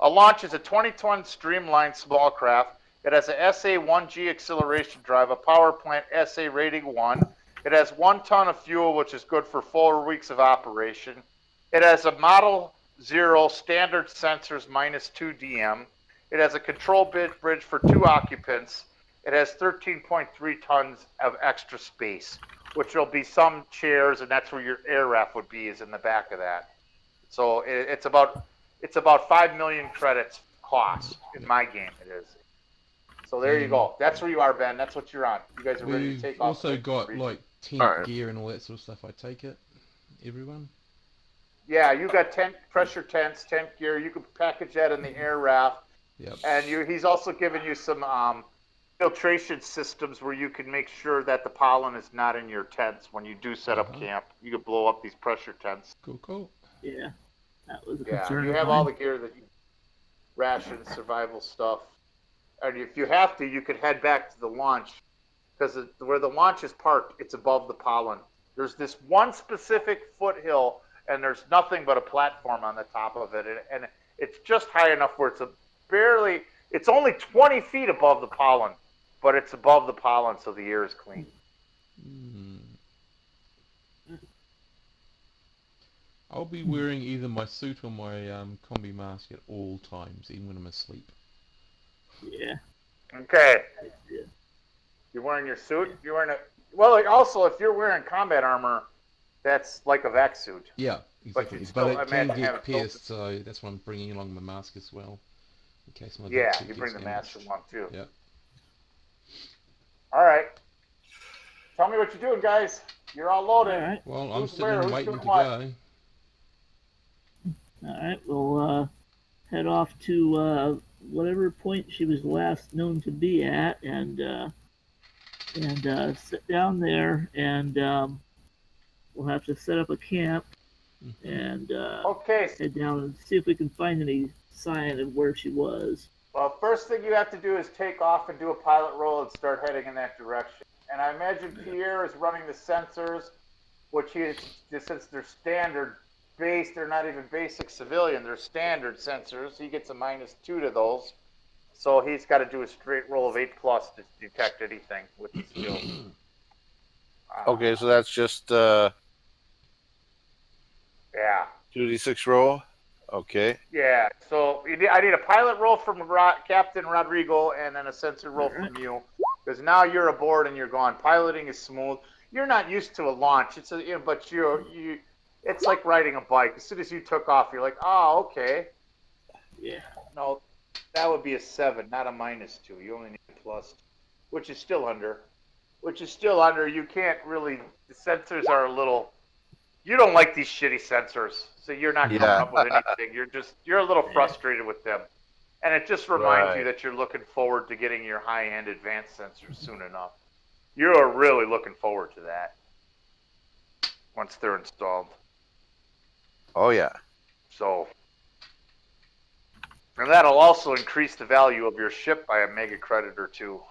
A launch is a 20-ton streamlined small craft. It has a SA-1G acceleration drive, a power plant SA rating 1. It has 1 ton of fuel, which is good for 4 weeks of operation. It has a Model 0 standard sensors -2 DM. It has a control bridge for 2 occupants. It has 13.3 tons of extra space, which will be some chairs, and that's where your air raft would be, is in the back of that. So it's about 5 million credits cost in my game. It is. So there you go. That's where you are, Ben. That's what you're on. You guys are ready to take off. We've also got like tent gear and all that sort of stuff. I take it, everyone. Yeah, you got pressure tents, tent gear. You can package that in the air raft. Yep. And he's also given you some filtration systems where you can make sure that the pollen is not in your tents when you do set up camp. You could blow up these pressure tents. Cool. Yeah, that was a Yeah, concern you of have mine. all the gear that you ration, survival stuff. And if you have to, you could head back to the launch because where the launch is parked, it's above the pollen. There's this one specific foothill, and there's nothing but a platform on the top of it, and it's just high enough where it's only 20 feet above the pollen, but it's above the pollen, so the air is clean. I'll be wearing either my suit or my combi mask at all times, even when I'm asleep. Yeah. Okay. Yeah. You're wearing your suit. You're wearing well. Also, if you're wearing combat armor, that's like a vac suit. Yeah, exactly. But, But it can have get it pierced, so that's why I'm bringing along my mask as well, in case my Yeah, suit you gets bring the mask damaged. along too. Yeah. All right. Tell me what you're doing, guys. You're all loaded. All right. Well, I'm Who's sitting where? and Who's waiting doing to what? go. All right. We'll head off to whatever point she was last known to be at, and sit down there, and we'll have to set up a camp and Okay. head down and see if we can find any sign of where she was. Well, first thing you have to do is take off and do a pilot roll and start heading in that direction. And I imagine Pierre is running the sensors, which since they're standard base, they're not even basic civilian, they're standard sensors. He gets a -2 to those. So he's got to do a straight roll of 8+ to detect anything with the skills. Okay, so that's just Yeah. 2d6 roll. Okay. Yeah. So I need a pilot roll from Captain Rodrigo and then a sensor roll from you, because now you're aboard and you're gone. Piloting is smooth. You're not used to a launch. It's but you. It's like riding a bike. As soon as you took off, you're like, oh, okay. Yeah. No, that would be a 7, not a -2. You only need a +2, which is still under. You can't really. The sensors are a little. You don't like these shitty sensors, so you're not coming up with anything. You're a little frustrated with them, and it just reminds you that you're looking forward to getting your high-end advanced sensors soon enough. You are really looking forward to that once they're installed. Oh yeah. So, and that'll also increase the value of your ship by a mega credit or 2.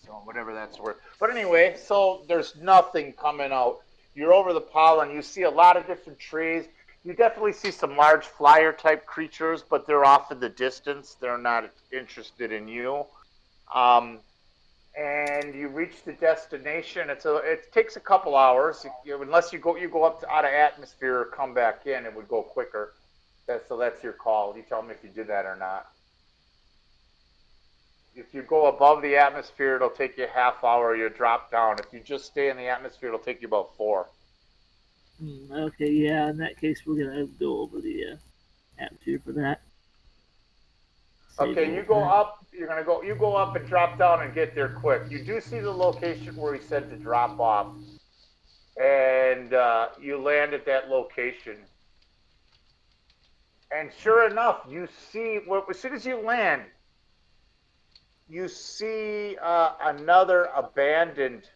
So whatever that's worth. But anyway, so there's nothing coming out. You're over the pollen. You see a lot of different trees. You definitely see some large flyer type creatures, but they're off in the distance. They're not interested in you. And you reach the destination. It takes a couple hours, unless you go up out of atmosphere or come back in. It would go quicker. So that's your call. You tell me if you did that or not. If you go above the atmosphere, it'll take you a half hour. You drop down. If you just stay in the atmosphere, it'll take you about 4. Okay, yeah. In that case, we're gonna go over the atmosphere for that. Okay, you go up. You go up and drop down and get there quick. You do see the location where he said to drop off, and you land at that location. And sure enough, you see. As soon as you land, you see another abandoned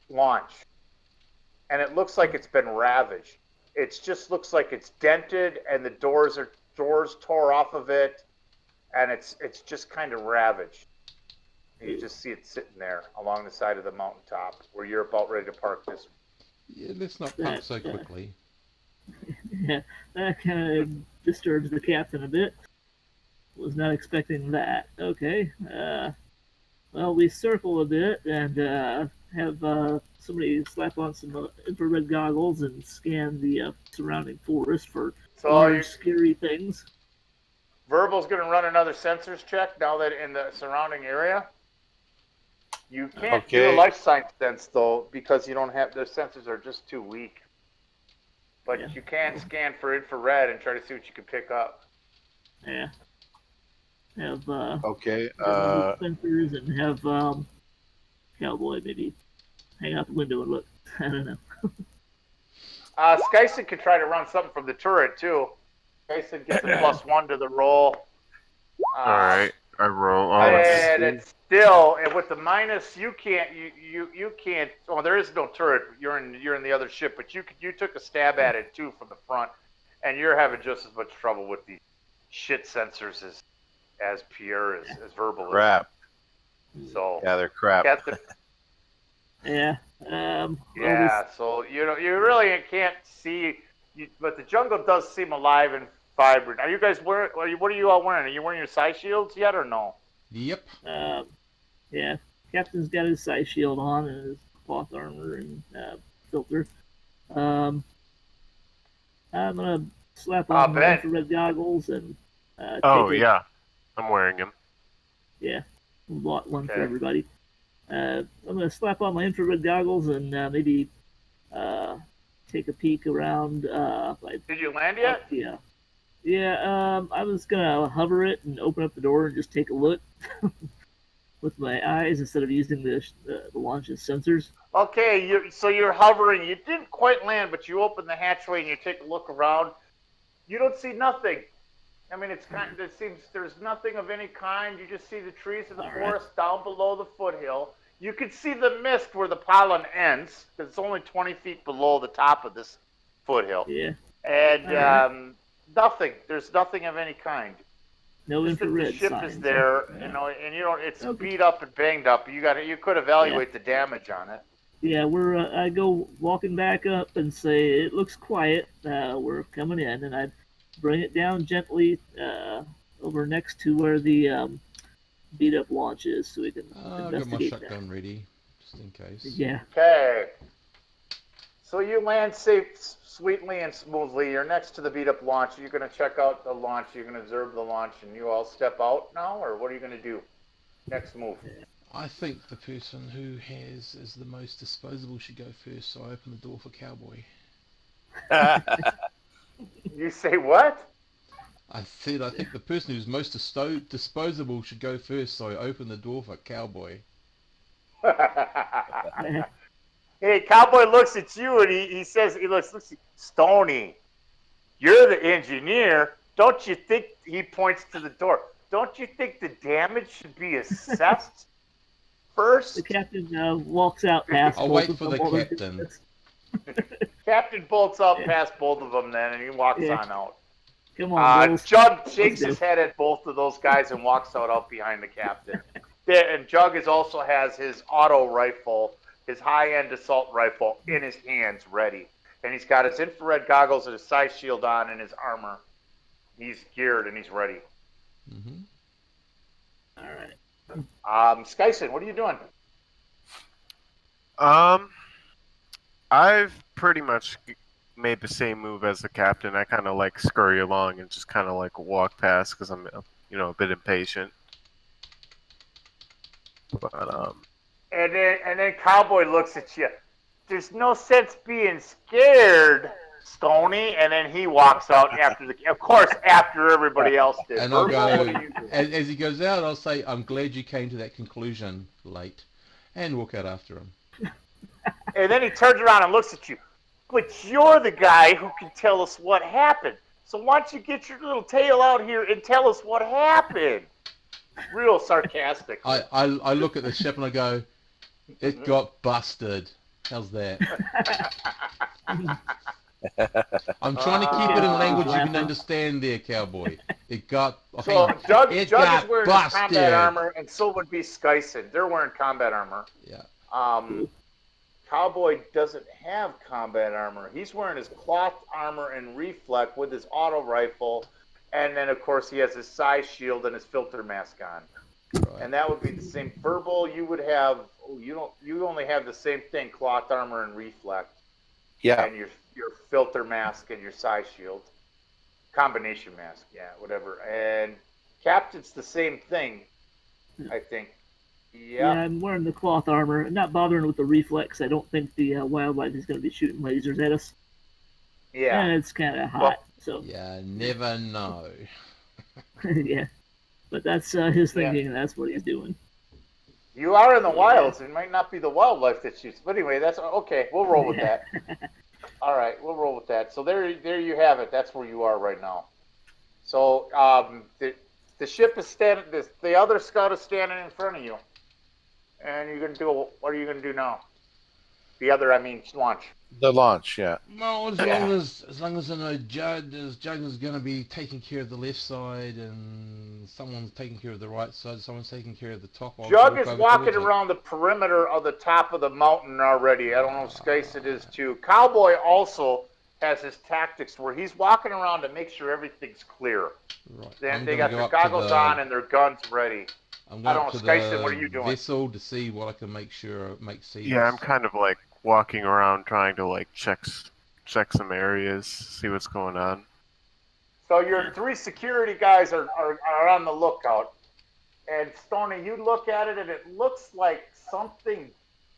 launch, and it looks like it's been ravaged. It just looks like it's dented, and the doors tore off of it, and it's just kind of ravaged. And you just see it sitting there along the side of the mountaintop where you're about ready to park this. Yeah, let's not park so quickly. Yeah, that kind of disturbs the captain a bit. Was not expecting that. Okay. Well, we circle a bit and have somebody slap on some infrared goggles and scan the surrounding forest for large, scary things. Verbal's going to run another sensors check now that in the surrounding area. You can't do a life science sense, though, because you don't have, the sensors are just too weak. But you can scan for infrared and try to see what you can pick up. Yeah. Have sensors and have Cowboy maybe hang out the window and look. I don't know. Skyson could try to run something from the turret too. Skyson gets a +1 to the roll. All right. I roll. Oh, it's And it's still, and with the minus, you can't. Oh, there is no turret. You're in the other ship, but you took a stab at it too from the front, and you're having just as much trouble with these shit sensors as Pierre as Verbal is. Crap. So Yeah, they're crap. Captain, Yeah. yeah. So you really can't see. But the jungle does seem alive and vibrant. Are you guys wearing? What are you all wearing? Are you wearing your side shields yet or no? Yep. Yeah. Captain's got his side shield on and his cloth armor and filter. I'm gonna slap on my Ben. infrared goggles and Oh take yeah, I'm wearing him. Yeah, one for Okay. everybody. I'm gonna slap on my infrared goggles and maybe take a peek around. Did you land yet? Yeah. Yeah, I was gonna hover it and open up the door and just take a look with my eyes instead of using the launch's sensors. Okay, so you're hovering. You didn't quite land, but you open the hatchway and you take a look around. You don't see nothing. I mean, it seems there's nothing of any kind. You just see the trees in the forest down below the foothill. You can see the mist where the pollen ends, because it's only 20 feet below the top of this foothill. Yeah. And nothing. There's nothing of any kind. No Just that infrared the ship signs. is there, Yeah. and it's beat up and banged up. You could evaluate the damage on it. Yeah, I go walking back up and say it looks quiet. We're coming in, and I bring it down gently over next to where the beat up launch is, so we can I've got my investigate shotgun ready, just in case. Yeah. Okay. So you land sweetly and smoothly. You're next to the beat up launch. You're going to check out the launch. You're going to observe the launch, and you all step out now, or what are you going to do? Next move. I think the person who is the most disposable should go first, so I open the door for Cowboy. You say what? I said I think the person who's most disposable should go first, so I open the door for Cowboy. Hey, Cowboy looks at you and he says, he looks, Stoney, you're the engineer. Don't you think, he points to the door, don't you think the damage should be assessed first? The captain walks out past. I'll wait for the captain. Captain bolts up past both of them then, and he walks on out. Come on, Jug shakes his head at both of those guys and walks out behind the captain. And Jug also has his auto rifle, his high-end assault rifle, in his hands ready. And he's got his infrared goggles and his sight shield on and his armor. He's geared and he's ready. Mm-hmm. All right. Skyson, what are you doing? I've pretty much made the same move as the captain. I kind of like scurry along and just kind of like walk past because I'm, a bit impatient. But And then Cowboy looks at you. There's no sense being scared, Stoney. And then he walks out after everybody else did. And I'll Verbal, go, what are you doing? as he goes out, I'll say, I'm glad you came to that conclusion late, and walk out after him. And then he turns around and looks at you. But you're the guy who can tell us what happened. So why don't you get your little tail out here and tell us what happened? Real sarcastic. I look at the ship and I go, it got busted. How's that? I'm trying to keep it in language you can understand there, Cowboy. It got... So Jug is got wearing busted. combat armor, and so would be Skyson. They're wearing combat armor. Yeah. Cowboy doesn't have combat armor. He's wearing his cloth armor and reflect with his auto rifle, and then of course he has his size shield and his filter mask on. Right. And that would be the same. Verbal, you would have. You only have the same thing: cloth armor and reflect. Yeah. And your filter mask and your size shield, combination mask. Yeah, whatever. And Captain's the same thing, I think. Yeah, I'm wearing the cloth armor. I'm not bothering with the reflex. I don't think the wildlife is going to be shooting lasers at us. Yeah. And it's kind of hot, so. Yeah, never know. Yeah. But that's his thinking, and that's what he's doing. You are in the wilds. It might not be the wildlife that shoots. But anyway, that's okay. We'll roll with that. All right, we'll roll with that. So there you have it. That's where you are right now. So The ship is standing. The other scout is standing in front of you, and you're gonna do. What are you gonna do now? The other, I mean, launch. The launch, yeah. Well, as long as I know Judd is going to be taking care of the left side, and someone's taking care of the right side, someone's taking care of the top. I'll Jug walk is over walking towards it. around the perimeter of the top of the mountain already. I don't know if Skice it is too. Cowboy also has his tactics where he's walking around to make sure everything's clear. Right. They got their goggles on and their guns ready. I'm I going don't up know, to Skyson, what are you the doing? vessel to see what I can make sense. Yeah, I'm kind of like walking around trying to like check some areas, see what's going on. So your 3 security guys are on the lookout. And Stoney, you look at it and it looks like something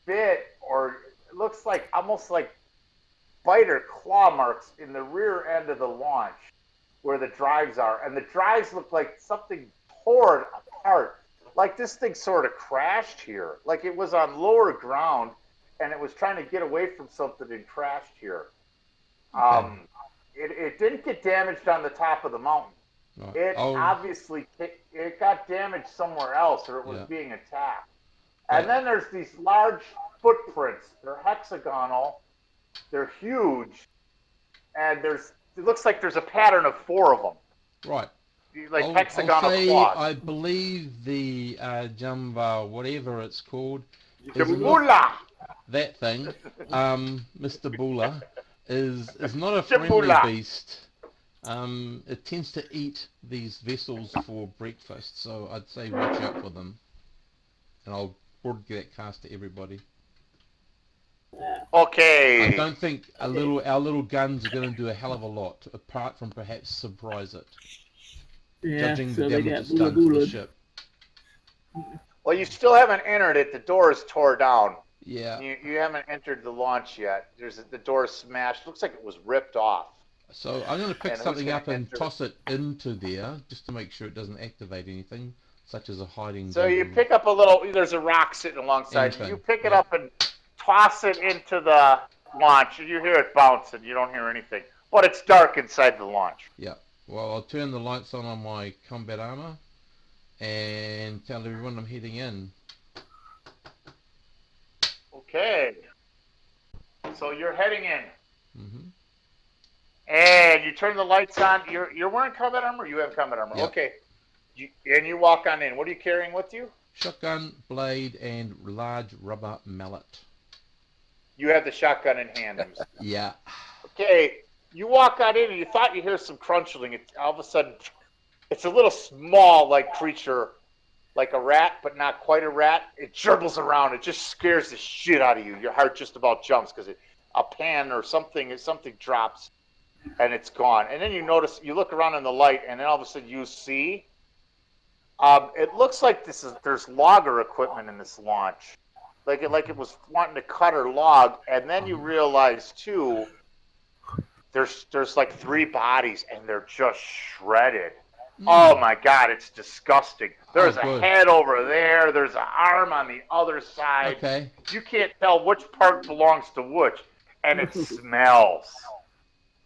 bit, or it looks like almost like bite or claw marks in the rear end of the launch where the drives are. And the drives look like something tore apart. Like this thing sort of crashed here. Like it was on lower ground and it was trying to get away from something and crashed here. Okay. It didn't get damaged on the top of the mountain. Right. It obviously it got damaged somewhere else, or it was being attacked. And then there's these large footprints. They're hexagonal. They're huge, and it looks like there's a pattern of 4 of them. Right. Like I'll hexagonal say claws. I believe the Jumba, whatever it's called, Jambula. that thing, Mr. Bula, is not a friendly beast. It tends to eat these vessels for breakfast, so I'd say watch out for them. And I'll broadcast to everybody. Okay. I don't think our little guns are going to do a hell of a lot, apart from perhaps surprise it. Yeah, Judging so the they damage got it's done to the ship. Well, you still haven't entered it. The door is tore down. Yeah. You haven't entered the launch yet. The door is smashed. Looks like it was ripped off. So I'm going to pick And something up and enter? toss it into there, just to make sure it doesn't activate anything, such as a hiding. So you pick up a little. There's a rock sitting alongside. Anything, You pick it up and toss it into the launch. You hear it bouncing. You don't hear anything, but it's dark inside the launch. Yeah. Well, I'll turn the lights on my combat armor and tell everyone I'm heading in. Okay. So you're heading in. Mm-hmm. And you turn the lights on. You're wearing combat armor? You have combat armor. Yep. Okay. And you walk on in. What are you carrying with you? Shotgun, blade, and large rubber mallet. You have the shotgun in hand. Yeah. Okay. You walk on in and you thought you hear some crunching. All of a sudden, it's a little small like creature, like a rat, but not quite a rat. It gerbils around. It just scares the shit out of you. Your heart just about jumps because a pan or something drops. And it's gone. And then you look around in the light, and then all of a sudden you see, it looks like there's logger equipment in this launch. Like it was wanting to cut or log, and then you realize too, there's like 3 bodies, and they're just shredded. Oh my God, it's disgusting. There's a head over there, there's an arm on the other side. Okay. You can't tell which part belongs to which, and it smells.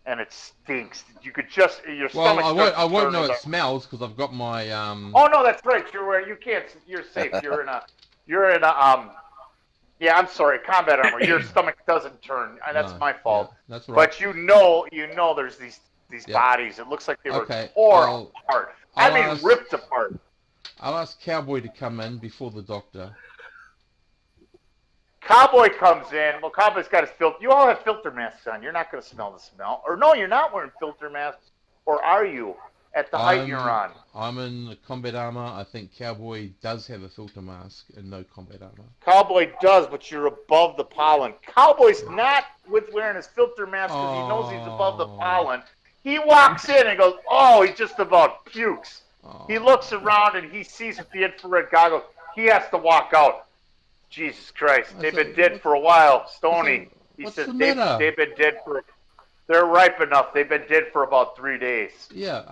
And it stinks. You could just your stomach. Well, I won't know it smells because I've got my Oh no, that's right. You can't. You're safe. You're in a. Yeah, I'm sorry. Combat armor. Your stomach doesn't turn. That's my fault. Yeah, that's right. But you know, there's these bodies. It looks like they were torn apart. Ripped apart. I'll ask Cowboy to come in before the doctor. Cowboy comes in. Well, Cowboy's got his filter. You all have filter masks on. You're not going to smell the smell. Or no, you're not wearing filter masks. Or are you? At the height you're on. I'm in the combat armor. I think Cowboy does have a filter mask and no combat armor. Cowboy does, but you're above the pollen. Cowboy's not wearing his filter mask because he knows he's above the pollen. He walks in and goes, oh, he just about pukes. He looks around and he sees with the infrared goggles. He has to walk out. Jesus Christ. They've been dead for a while. Stoney. He says they've been dead for... They're ripe enough. They've been dead for about 3 days. Yeah,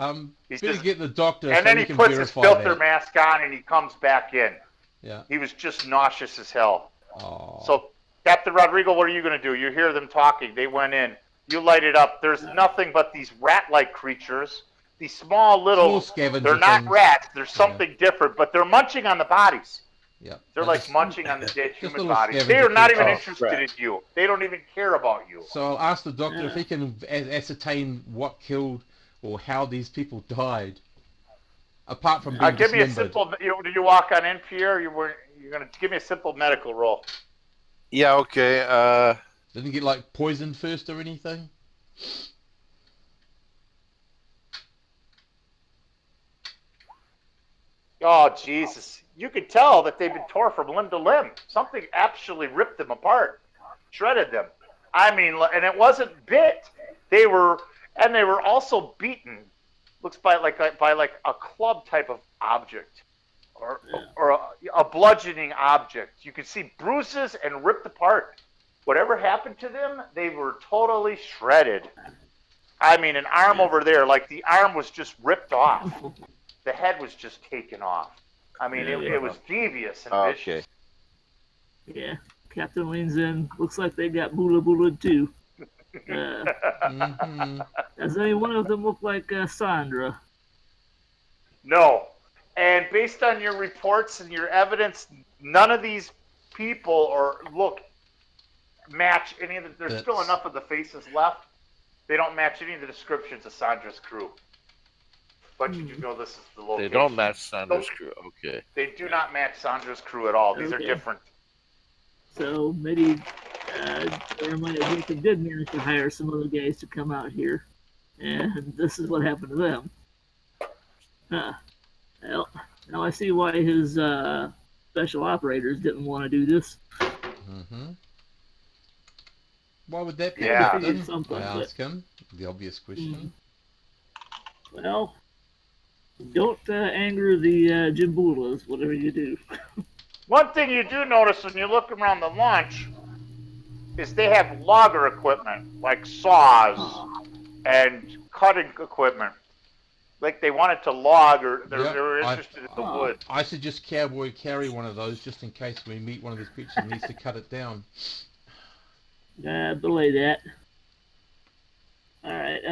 better get the doctor. And then he puts his filter mask on and he comes back in. Yeah. He was just nauseous as hell. Oh. So, Captain Rodrigo, what are you going to do? You hear them talking. They went in. You light it up. There's nothing but these rat-like creatures. these small little. scavenger They're not things. rats. They're something different, but they're munching on the bodies. Yeah. They're like munching on the dead human little bodies. They scavenger are not even creatures. interested in you. They don't even care about you. So I'll ask the doctor if he can ascertain what killed or how these people died, apart from being Give me a dismembered. simple. Did you walk on in, Pierre? You're gonna give me a simple medical roll. Yeah, okay. Didn't he get like poisoned first or anything? Oh Jesus! You could tell that they've been torn from limb to limb. Something actually ripped them apart, shredded them. I mean, and it wasn't bit. They were also beaten. Looks by like a club type of object, or a bludgeoning object. You could see bruises and ripped apart. Whatever happened to them, they were totally shredded. I mean, an arm over there, like the arm was just ripped off. The head was just taken off. I mean, it was devious and vicious. Yeah. Captain leans in. Looks like they got bula bula too. Does any one of them look like Sandra? No. And based on your reports and your evidence, none of these people match any of the. There's still enough of the faces left. They don't match any of the descriptions of Sandra's crew. But you do know this is the location. They don't match Sandra's crew. Okay. They do not match Sandra's crew at all. These are different. So maybe Jeremiah Jacob did manage to hire some other guys to come out here, and this is what happened to them. Well, now I see why his special operators didn't want to do this. Why would that be? Yeah. I ask him the obvious question. Well, don't anger the Jimbulas, whatever you do. One thing you do notice when you look around the launch is they have logger equipment, like saws and cutting equipment. Like they wanted to log, or they're interested in the wood. I suggest Cowboy carry one of those just in case we meet one of these creatures and needs to cut it down. Belay that. Alright,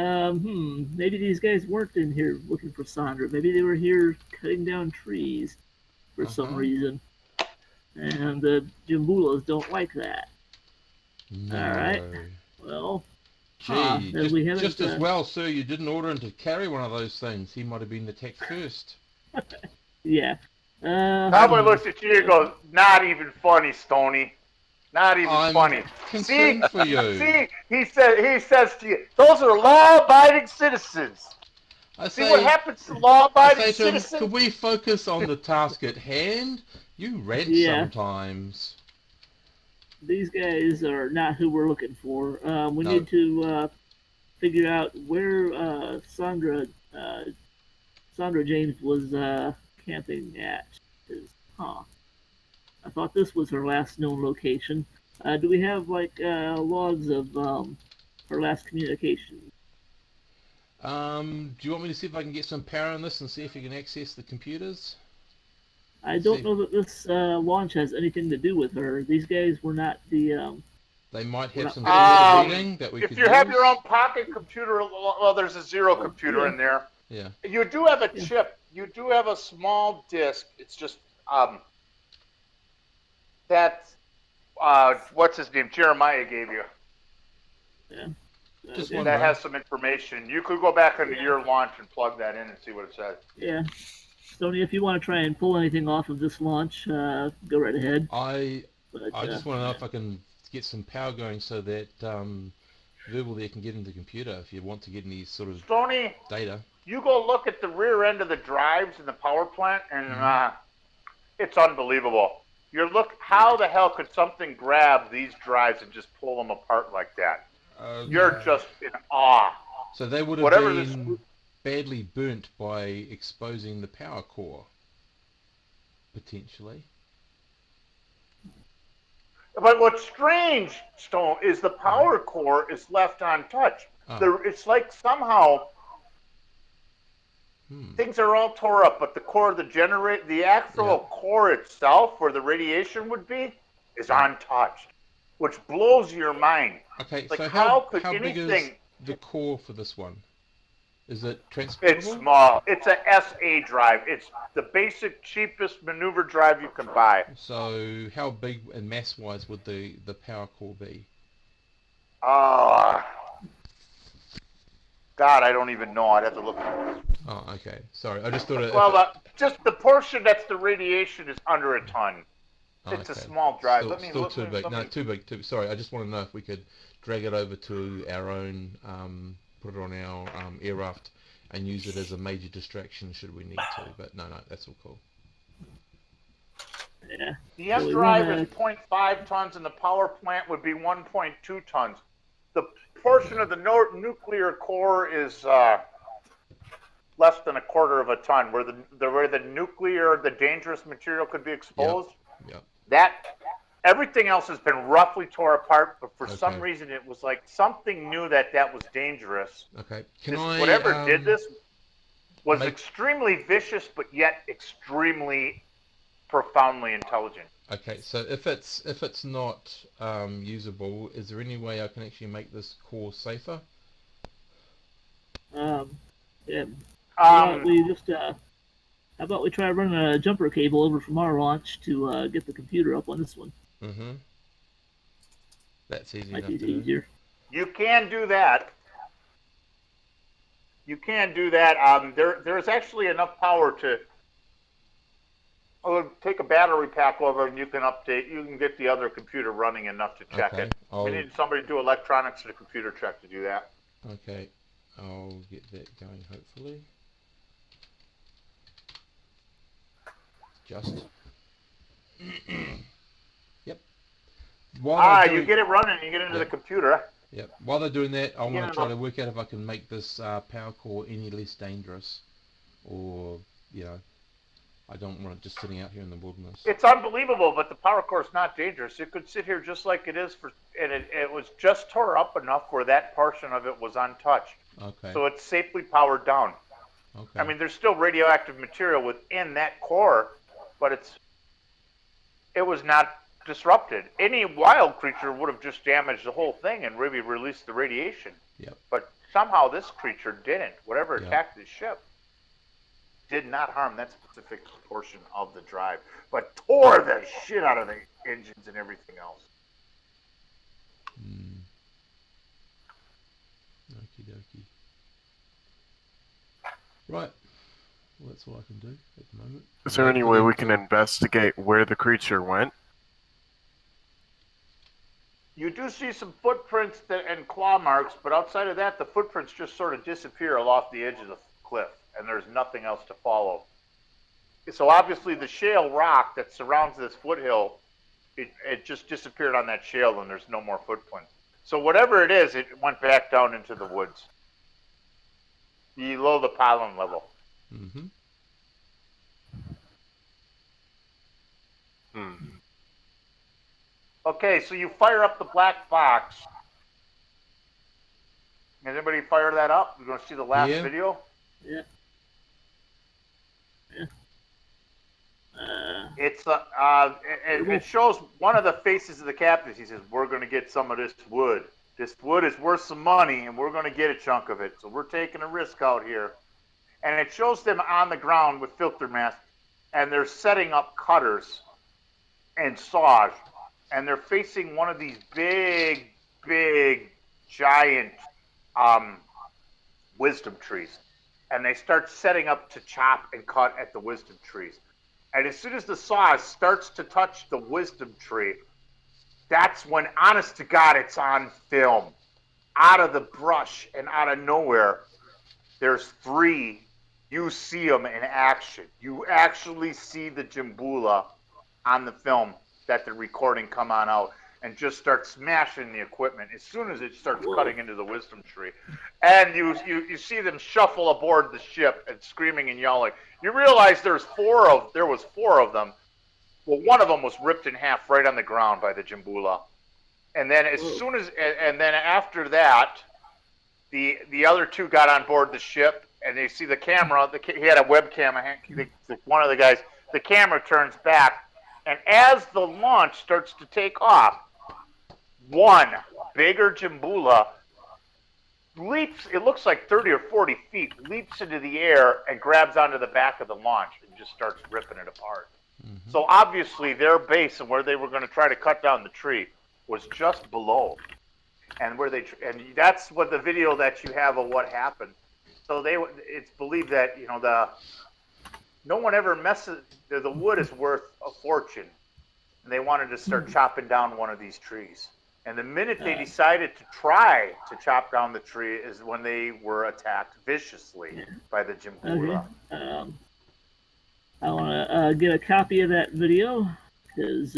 maybe these guys weren't in here looking for Sandra. Maybe they were here cutting down trees for some reason. And the Jimbulas don't like that. No. Alright. Well, gee, then just as well, sir, you didn't order him to carry one of those things. He might have been attacked first. Yeah. Cowboy looks at you and goes, "Not even funny, Stoney. Not even funny." See, for you. See, he says to you, "Those are law-abiding citizens." See what happens to law-abiding citizens? Could we focus on the task at hand? You rant sometimes. These guys are not who we're looking for. We need to figure out where Sandra James was camping at. I thought this was her last known location. Do we have logs of her last communication? Do you want me to see if I can get some power on this and see if you can access the computers? I don't know that this launch has anything to do with her. These guys were not the. They might have some reading that we could use. If you have your own pocket computer, well, there's a zero computer in there. Yeah. You do have a chip. You do have a small disk. It's just that what's his name? Jeremiah gave you. Yeah. That has some information. You could go back into your launch and plug that in and see what it says. Yeah. Stoney, if you want to try and pull anything off of this launch, go right ahead. I just want to know if I can get some power going so that Verbal there can get into the computer if you want to get any sort of Stoney, data. You go look at the rear end of the drives in the power plant, and it's unbelievable. How the hell could something grab these drives and just pull them apart like that? You're just in awe. So they would have been badly burnt by exposing the power core, potentially. But what's strange, Stone, is the power core is left untouched. It's like somehow things are all tore up, but the core of the actual core itself, where the radiation would be, is untouched, which blows your mind. Okay, like so how big is the core for this one? Is it It's transportable? small. It's a SA drive. It's the basic, cheapest maneuver drive you can buy. So how big and mass-wise would the power core be? Uh, God, I don't even know. I'd have to look. Oh, okay. Sorry, I just thought if Well, it. just the portion that's the radiation is under a ton. Oh, It's a okay. small drive. Still too big. No, too big. Sorry, I just want to know if we could drag it over to our own, put it on our air raft, and use it as a major distraction should we need to. But no, that's all cool. Yeah. The M So we drive run is 0.5 tons, and the power plant would be 1.2 tons. The portion of the nuclear core is less than a quarter of a ton, where the dangerous material could be exposed. Yep. That everything else has been roughly tore apart, but for some Okay. reason it was like something knew that was dangerous. Okay. Whatever did this was make... extremely vicious, but yet extremely profoundly intelligent. Okay, so if it's not usable, is there any way I can actually make this core safer? Yeah. How about we just how about we try running a jumper cable over from our launch to get the computer up on this one? Mm-hmm. That's easy Might enough be to do. easier. You can do that. There's actually enough power to take a battery pack over, and you can get the other computer running enough to check it. We need somebody to do electronics and a computer check to do that. Okay, I'll get that going hopefully. Just. Yep. You get it running, you get into the computer. Yep. While they're doing that, I want to try to work out if I can make this power core any less dangerous, or I don't want it just sitting out here in the wilderness. It's unbelievable, but the power core is not dangerous. It could sit here just like it is and it was just tore up enough where that portion of it was untouched. Okay. So it's safely powered down. Okay. I mean, there's still radioactive material within that core, but it was not disrupted. Any wild creature would have just damaged the whole thing and really released the radiation. Yep. But somehow this creature didn't. Whatever attacked the ship did not harm that specific portion of the drive, but tore the shit out of the engines and everything else. Okie dokie. Right. Well, that's all I can do at the moment. Is there any way we can investigate where the creature went? You do see some footprints and claw marks, but outside of that, the footprints just sort of disappear off the edge of the cliff, and there's nothing else to follow. So obviously the shale rock that surrounds this foothill, it just disappeared on that shale, and there's no more footprints. So whatever it is, it went back down into the woods, below the pollen level. Mm-hmm. Okay, so you fire up the black box. Has anybody fire that up? You're going to see the last video? Yeah. It's it shows one of the faces of the captains. He says, "We're going to get some of this wood. This wood is worth some money, and we're going to get a chunk of it. So we're taking a risk out here." And it shows them on the ground with filter masks, and they're setting up cutters and saws, and they're facing one of these big, giant wisdom trees, and they start setting up to chop and cut at the wisdom trees. And as soon as the saw starts to touch the wisdom tree, that's when, honest to God, it's on film. Out of the brush and out of nowhere, there's three. You see them in action. You actually see the Jimbula on the film that they're recording come on out and just start smashing the equipment as soon as it starts cutting into the wisdom tree. And you see them shuffle aboard the ship and screaming and yelling. You realize there was four of them. Well, one of them was ripped in half right on the ground by the Jimbula. And then after that, the other two got on board the ship, and they see the camera. He had a webcam. One of the guys, the camera turns back, and as the launch starts to take off, one bigger Jimbula leaps, it looks like 30 or 40 feet, leaps into the air and grabs onto the back of the launch and just starts ripping it apart. Mm-hmm. So obviously their base and where they were going to try to cut down the tree was just below. And and that's what the video that you have of what happened. So it's believed that, no one ever messes, the wood is worth a fortune. And they wanted to start chopping down one of these trees. And the minute they decided to try to chop down the tree is when they were attacked viciously by the Jimbura. Okay. I want to get a copy of that video because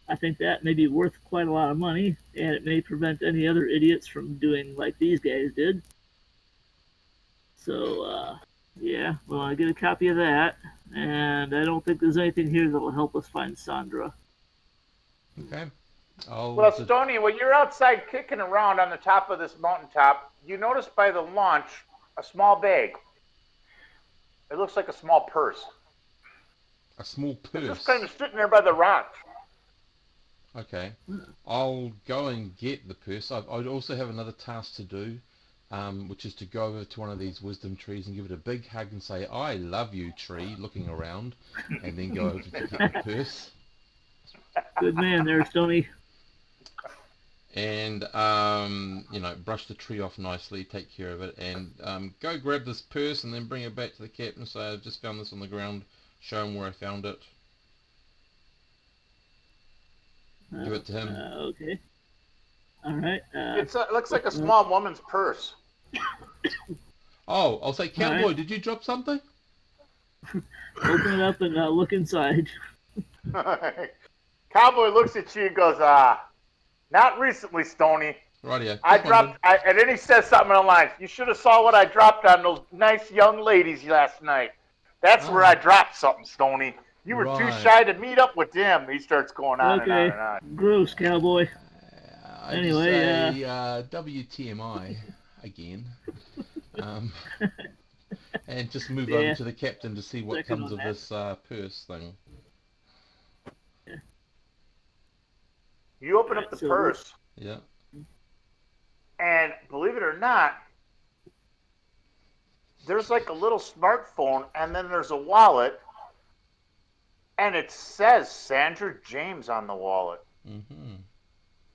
I think that may be worth quite a lot of money, and it may prevent any other idiots from doing like these guys did. So, yeah, well, I get a copy of that, and I don't think there's anything here that will help us find Sandra. Okay. Well, Stoney, when you're outside kicking around on the top of this mountaintop, you notice by the launch a small bag. It looks like a small purse. A small purse? It's just kind of sitting there by the rocks. Okay. I'll go and get the purse. I'd also have another task to do, which is to go over to one of these wisdom trees and give it a big hug and say, "I love you, tree," looking around, and then go over to pick up the purse. Good man there, Stoney. And, brush the tree off nicely, take care of it, and go grab this purse and then bring it back to the captain and say, "I've just found this on the ground," show him where I found it. Give it to him. Okay. All right. It looks like a small woman's purse. Oh, I'll say, "Cowboy, right. Did you drop something?" Open it up and look inside. Cowboy looks at you and goes, "Not recently, Stoney. Rightio. And then he says something along the lines, "You should have saw what I dropped on those nice young ladies last night. That's where I dropped something, Stoney. You were too shy to meet up with them." He starts going on and on and on. Gross, Cowboy. Anyway, WTMI again. And just move over to the captain to see what comes of this purse thing. Yeah. You open up the purse. Yeah. And believe it or not, there's like a little smartphone, and then there's a wallet, and it says Sandra James on the wallet. Mm-hmm.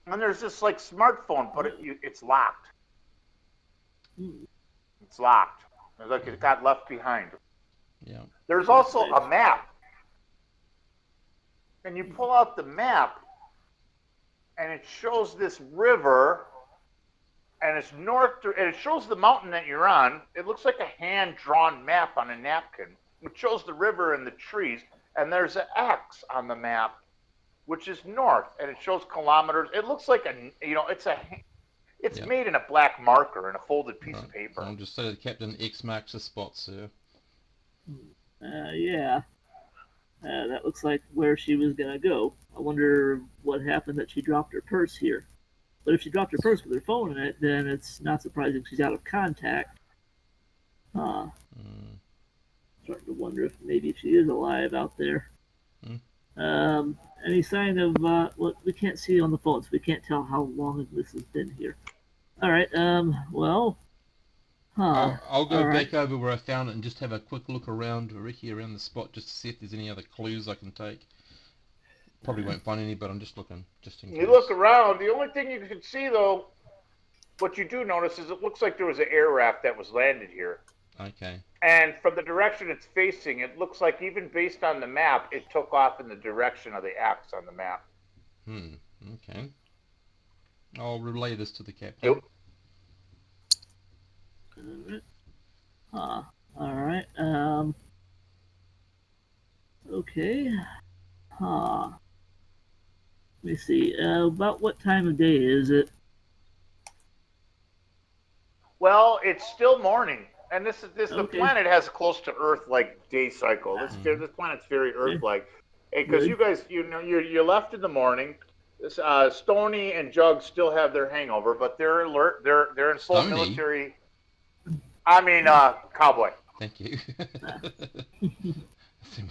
And there's this like smartphone, but it's locked. It's locked. It's like it got left behind. Yeah. There's also a map. And you pull out the map, and it shows this river, and it's north, and it shows the mountain that you're on. It looks like a hand-drawn map on a napkin, which shows the river and the trees, and there's an X on the map, which is north, and it shows kilometers. It looks like it's made in a black marker in a folded piece of paper. I'll just say the captain X marks the spot, sir. Yeah. That looks like where she was going to go. I wonder what happened that she dropped her purse here. But if she dropped her purse with her phone in it, then it's not surprising she's out of contact. Starting to wonder if maybe she is alive out there. Any sign of, we can't see on the phone, so we can't tell how long this has been here. All right, I'll go back over where I found it and just have a quick look around the spot just to see if there's any other clues I can take. Probably won't find any, but I'm just looking, just in case. You look around. The only thing you can see, though, what you do notice is it looks like there was an air raft that was landed here. Okay. And from the direction it's facing, it looks like even based on the map, it took off in the direction of the X on the map. Okay. I'll relay this to the captain. All right. Okay. Let me see. About what time of day is it? Well, it's still morning, and the planet has close to Earth-like day cycle. This planet's very Earth-like, because you guys, you left in the morning. Stoney and Jug still have their hangover, but they're alert. They're in full military. I mean, Cowboy. Thank you.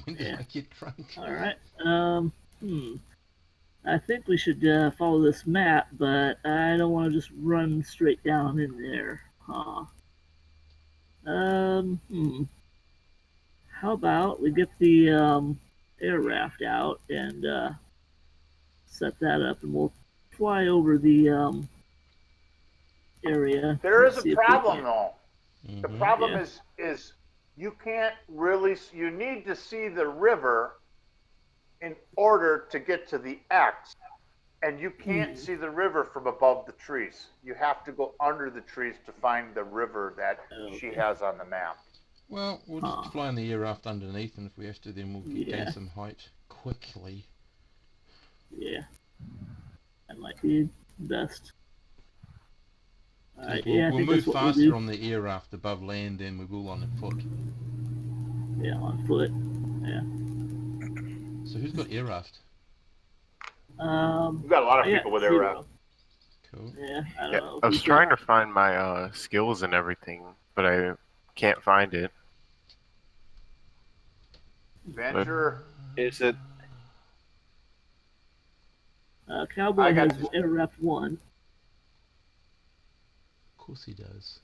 When did I get drunk? All right. I think we should follow this map, but I don't want to just run straight down in there. Huh. Hmm. How about we get the air raft out and set that up, and we'll fly over the area. There And is a see if we problem can. though. The Mm-hmm. problem Yeah. is you can't really. You need to see the river in order to get to the X, and you can't see the river from above the trees. You have to go under the trees to find the river that she Okay. has on the map. Well, we'll Huh. just fly in the air raft underneath, and if we have to, then we'll gain Yeah. some height quickly. Yeah. That might be best. Alright, We'll, yeah, I we'll think move that's what we'll faster do. on the air raft above land than we will on foot. Yeah, on foot. Yeah. So who's got air raft? We've got a lot of I got people with their 0. Cool. Yeah, I don't Yeah, know. I was trying to find my skills and everything, but I can't find it. Venture. Is it? Cowboy I got has this. air raft 1. Of course he does.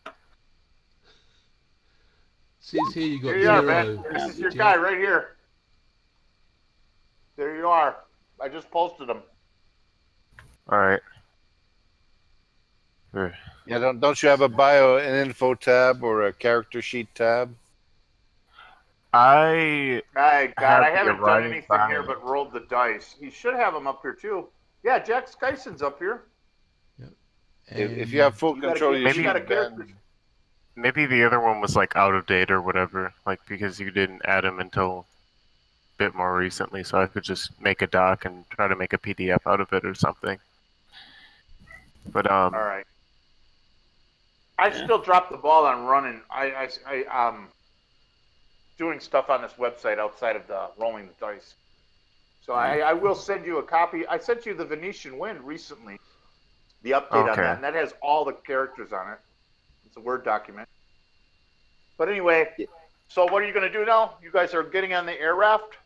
Says here you got Here you are, 0. Ben. This is your Jack. guy right here. There you are. I just posted him. All right. Sure. Yeah, don't you have a bio and info tab or a character sheet tab? I God, have I the haven't done Orion anything bio. here but rolled the dice. You should have him up here too. Yeah, Jack Skyson's up here. If you have full You gotta control get- of your maybe- you got a sheet, character. Ben, Maybe the other one was like out of date or whatever, like because you didn't add them until a bit more recently, so I could just make a doc and try to make a PDF out of it or something. But All right. I Yeah. still dropped the ball on running. I doing stuff on this website outside of the rolling the dice. So I will send you a copy. I sent you the Venetian Wind recently, the update on Okay. that, and that has all the characters on it. It's a Word document. But anyway, so what are you going to do now? You guys are getting on the air raft?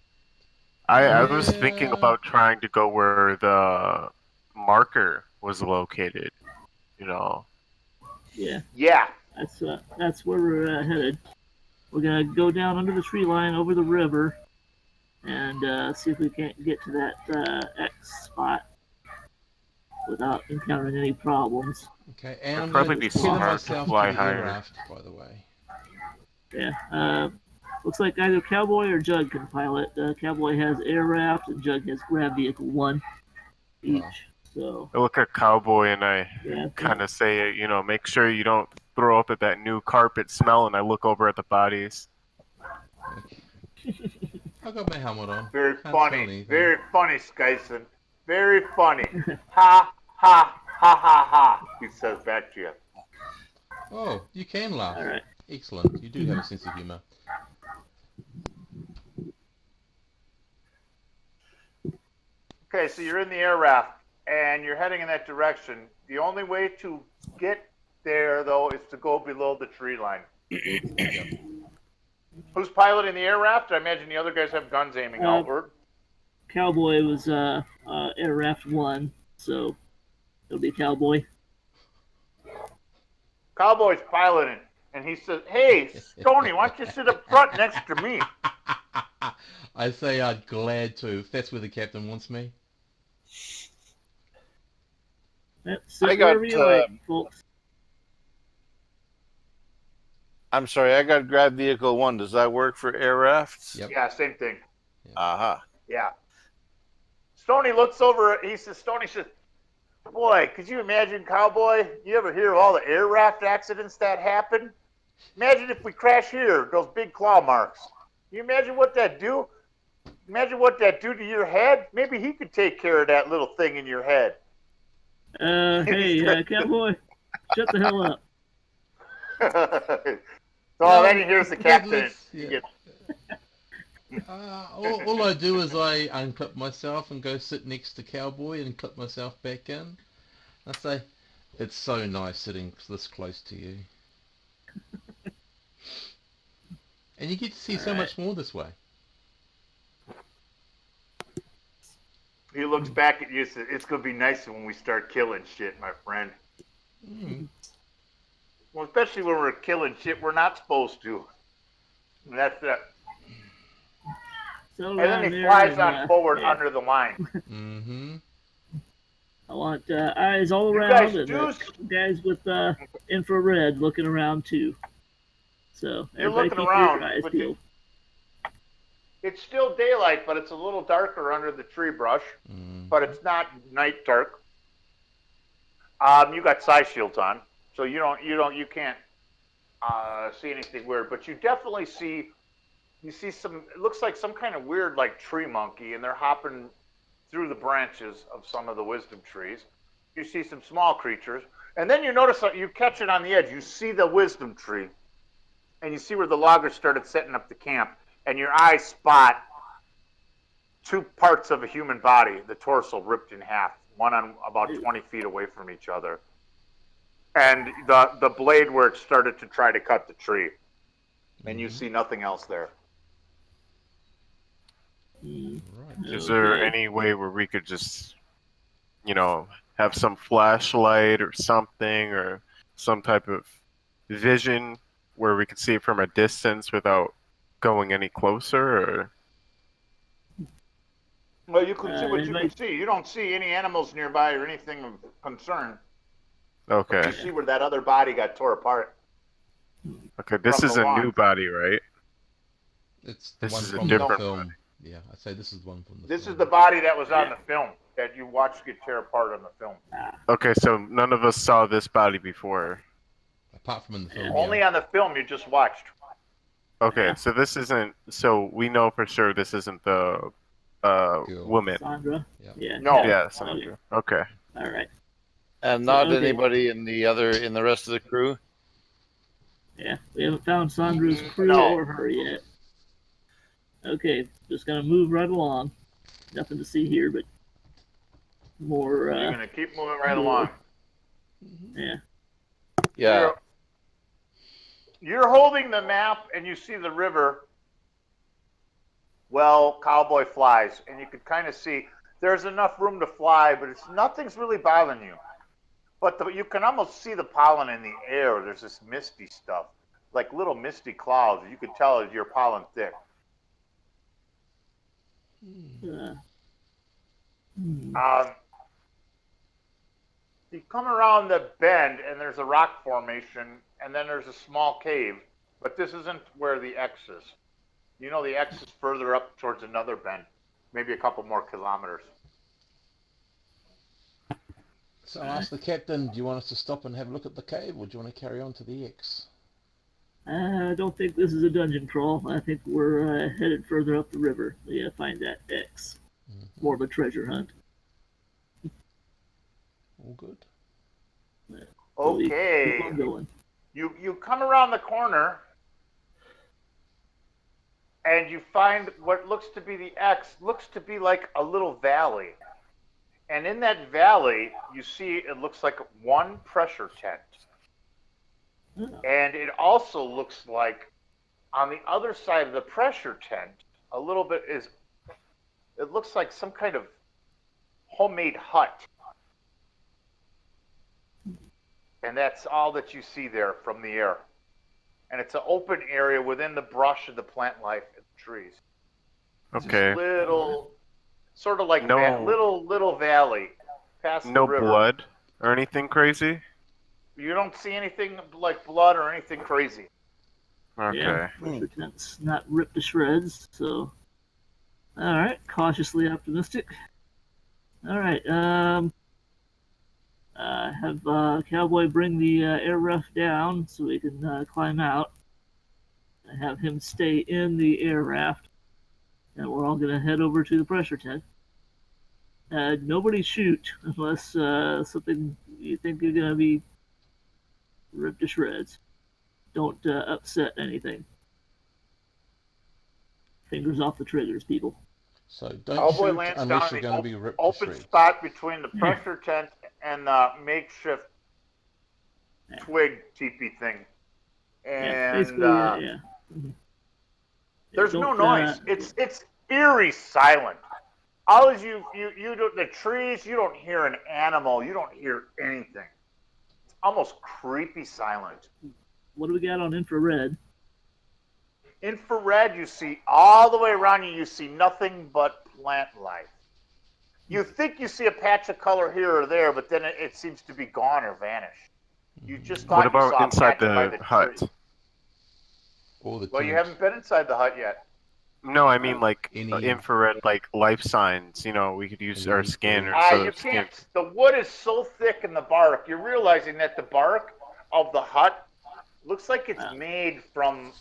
I was thinking Yeah. about trying to go where the marker was located. You know. Yeah, Yeah. that's where we're headed. We're gonna go down under the tree line over the river, and see if we can't get to that X spot without encountering any problems. Okay, and I'm It'd going probably to be tether smart to myself to fly the air higher. raft, by the way. Yeah. Looks like either Cowboy or Jug can pilot. Cowboy has air raft, and Jug has grab vehicle 1 each. Wow. So I look at Cowboy and I yeah, kind of say, you know, make sure you don't throw up at that new carpet smell. And I look over at the bodies. I got my helmet on. Very Can't funny. smell anything. Very funny, Skyson. Very funny. Ha, ha, ha, ha, ha. He says back to you. Oh, you can laugh. all right. Excellent. You do have a sense of humour. Okay, so you're in the air raft and you're heading in that direction. The only way to get there, though, is to go below the tree line. Who's piloting the air raft? I imagine the other guys have guns aiming outward. Cowboy was air raft 1, so it'll be Cowboy. Cowboy's piloting, and he says, "Hey, Tony, why don't you sit up front next to me?" I say I'd glad to, if that's where the captain wants me. Yep, sit I got, wherever you like, folks. I'm sorry, I got grab vehicle 1. Does that work for air rafts? Yep. Yeah, same thing. Aha. Yeah. Stoney looks over. He says, "Stoney says, boy, could you imagine, Cowboy? You ever hear of all the air raft accidents that happen? Imagine if we crash here, those big claw marks. Can you imagine what that do? Imagine what that do to your head. Maybe he could take care of that little thing in your head." Hey, Cowboy, shut the hell up. So then he hears the captain. Let's- He yeah. gets, all I do is I unclip myself and go sit next to Cowboy and clip myself back in. I say, it's so nice sitting this close to you. And you get to see so much more this way. He looks back at you and says, "It's gonna be nice when we start killing shit, my friend." Well, especially when we're killing shit we're not supposed to. And that's it. So And then he around there, flies and, on forward yeah. under the line. Mm-hmm. I want eyes all You around, guys and do. a couple guys with infrared looking around too. So You're everybody looking keep around, your eyes but peeled. it's still daylight, but it's a little darker under the tree brush. But it's not night dark. You got side shields on, so you can't see anything weird. But you definitely see some. It looks like some kind of weird like tree monkey, and they're hopping through the branches of some of the wisdom trees. You see some small creatures, and then you notice that you catch it on the edge. You see the wisdom tree, and you see where the loggers started setting up the camp, and your eyes spot two parts of a human body, the torso ripped in half, one on about 20 feet away from each other, and the blade where it started to try to cut the tree, and you see nothing else there. Right. Is there any way where we could just, have some flashlight or something, or some type of vision where we could see it from a distance without going any closer? Or Well, you can see what you anybody- can see. You don't see any animals nearby or anything of concern. okay, You see where that other body got tore apart. okay, this from is the a lawn. new body, right? It's the This one is a from different the film. Yeah, I'd say this is one from the This film. is the body that was on the film that you watched get tear apart on the film. Okay, so none of us saw this body before. Apart from in the film, Only yeah. on the film you just watched. Okay, so this isn't. So we know for sure this isn't the Girl. woman. Sandra. Yeah. Yeah. No. Yeah, Sandra. Okay. All right. And not Okay. anybody in the rest of the crew. Yeah, we haven't found Sandra's crew No. or her yet. Okay, just gonna move right along. Nothing to see here, but more. You're gonna keep moving right along. Yeah. Yeah. You're holding the map and you see the river. Well, Cowboy flies, and you can kind of see there's enough room to fly, but nothing's really bothering you. But you can almost see the pollen in the air. There's this misty stuff, like little misty clouds. You could tell as your pollen thick. You come around the bend, and there's a rock formation, and then there's a small cave. But this isn't where the X is. You know the X is further up towards another bend, maybe a couple more kilometers. So I asked the captain, do you want us to stop and have a look at the cave, or do you want to carry on to the X? I don't think this is a dungeon crawl. I think we're headed further up the river. We gotta find that X. More of a treasure hunt. All good. Okay. Keep on going. You come around the corner, and you find what looks to be the X, looks to be like a little valley. And in that valley, you see it looks like one pressure tent. And it also looks like on the other side of the pressure tent, a little bit it looks like some kind of homemade hut. And that's all that you see there from the air. And it's an open area within the brush of the plant life and the trees. Okay. Just little, sort of like No. little valley past the No river. blood or anything crazy? You don't see anything like blood or anything crazy. Okay. Yeah, pressure tent's not ripped to shreds, so. Alright, cautiously optimistic. Alright, have Cowboy bring the air raft down so we can climb out. Have him stay in the air raft. And we're all going to head over to the pressure tent. Nobody shoot unless something you think you're going to be ripped to shreds. Don't upset anything. Fingers off the triggers, people. So don't Cowboy shoot lands down unless in you're the going to be ripped to open shreds. spot between the pressure tent and the makeshift twig teepee thing. And basically, yeah. there's no Don't, noise. It's eerie silent. all is you don't, the trees, you don't hear an animal, you don't hear anything. It's almost creepy silent. What do we got on infrared? Infrared, you see all the way around you, you see nothing but plant life. You think you see a patch of color here or there, but then it seems to be gone or vanished. You just thought What you about saw a inside patch by the the hut? tree. Or the Well, you tent. haven't been inside the hut yet. No, I mean like Any- infrared, like life signs. You know, we could use Any our infrared. scanners. You So can't. The wood is so thick in the bark. You're realizing that the bark of the hut looks like it's made from.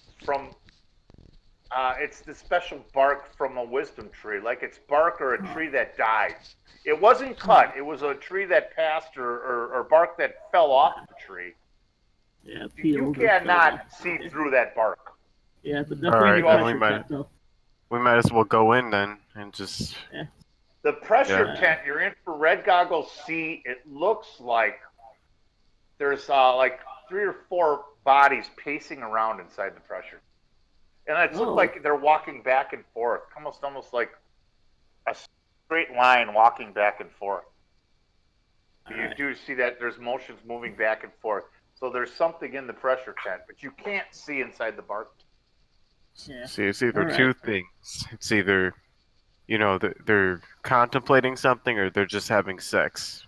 It's the special bark from a wisdom tree, like it's bark or a tree that died. It wasn't cut. It was a tree that passed or bark that fell off the tree. Yeah, You peeled or cannot fell. see through that bark. Yeah, but All definitely right, the then pressure tent, though. we might as well go in then and just. The pressure Yeah. tent, your infrared goggles see, it looks like there's like 3 or 4 bodies pacing around inside the pressure. And it looks like they're walking back and forth, almost like a straight line walking back and forth. You do see that there's motions moving back and forth. So there's something in the pressure tent, but you can't see inside the bark. Yeah. See, it's either All right. two things. It's either, you know, they're contemplating something or they're just having sex.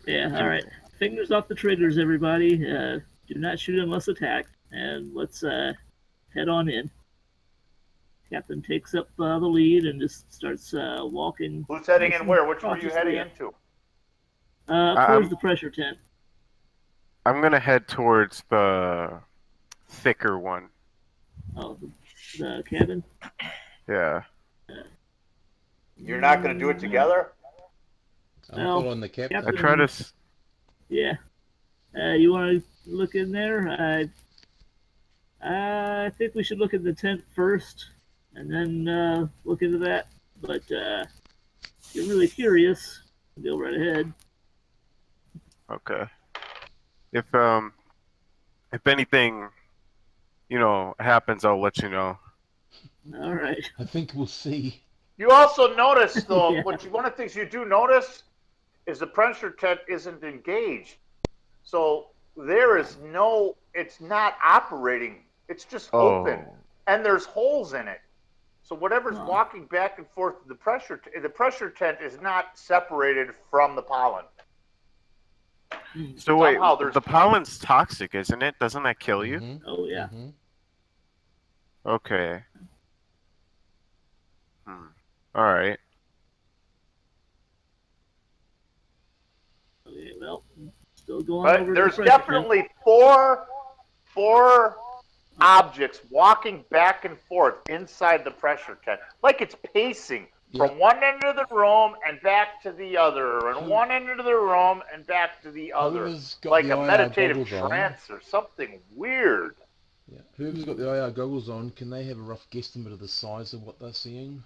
Yeah, all right. Fingers off the triggers, everybody. Do not shoot unless attacked. And let's head on in. Captain takes up the lead and just starts walking. Who's heading in where? Which were you heading into? Towards the pressure tent. I'm gonna head towards the thicker one. Oh, the cabin? Yeah. You're not going to do it together? I'm Well, following the captain. I try to. Yeah. You want to look in there? I think we should look at the tent first, and then look into that. But if you're really curious, go right ahead. Okay. If anything, you know, happens, I'll let you know. All right. I think we'll see. You also notice, though, Yeah. one of the things you do notice is the pressure tent isn't engaged. So there is no, it's not operating. It's just open. And there's holes in it. So whatever's walking back and forth to the pressure tent is not separated from the pollen. So wait, Somehow there's- the pollen's toxic, isn't it? Doesn't that kill you? Mhm. Oh, yeah. Mhm. Okay. All right. Okay, well, still going But over there's the pressure definitely four objects walking back and forth inside the pressure tent, like it's pacing from one end of the room and back to the other, and one end of the room and back to the other, Whoever's got like the a IR meditative goggles on. trance or something weird. Yeah. Whoever's got the IR goggles on, can they have a rough guesstimate of the size of what they're seeing?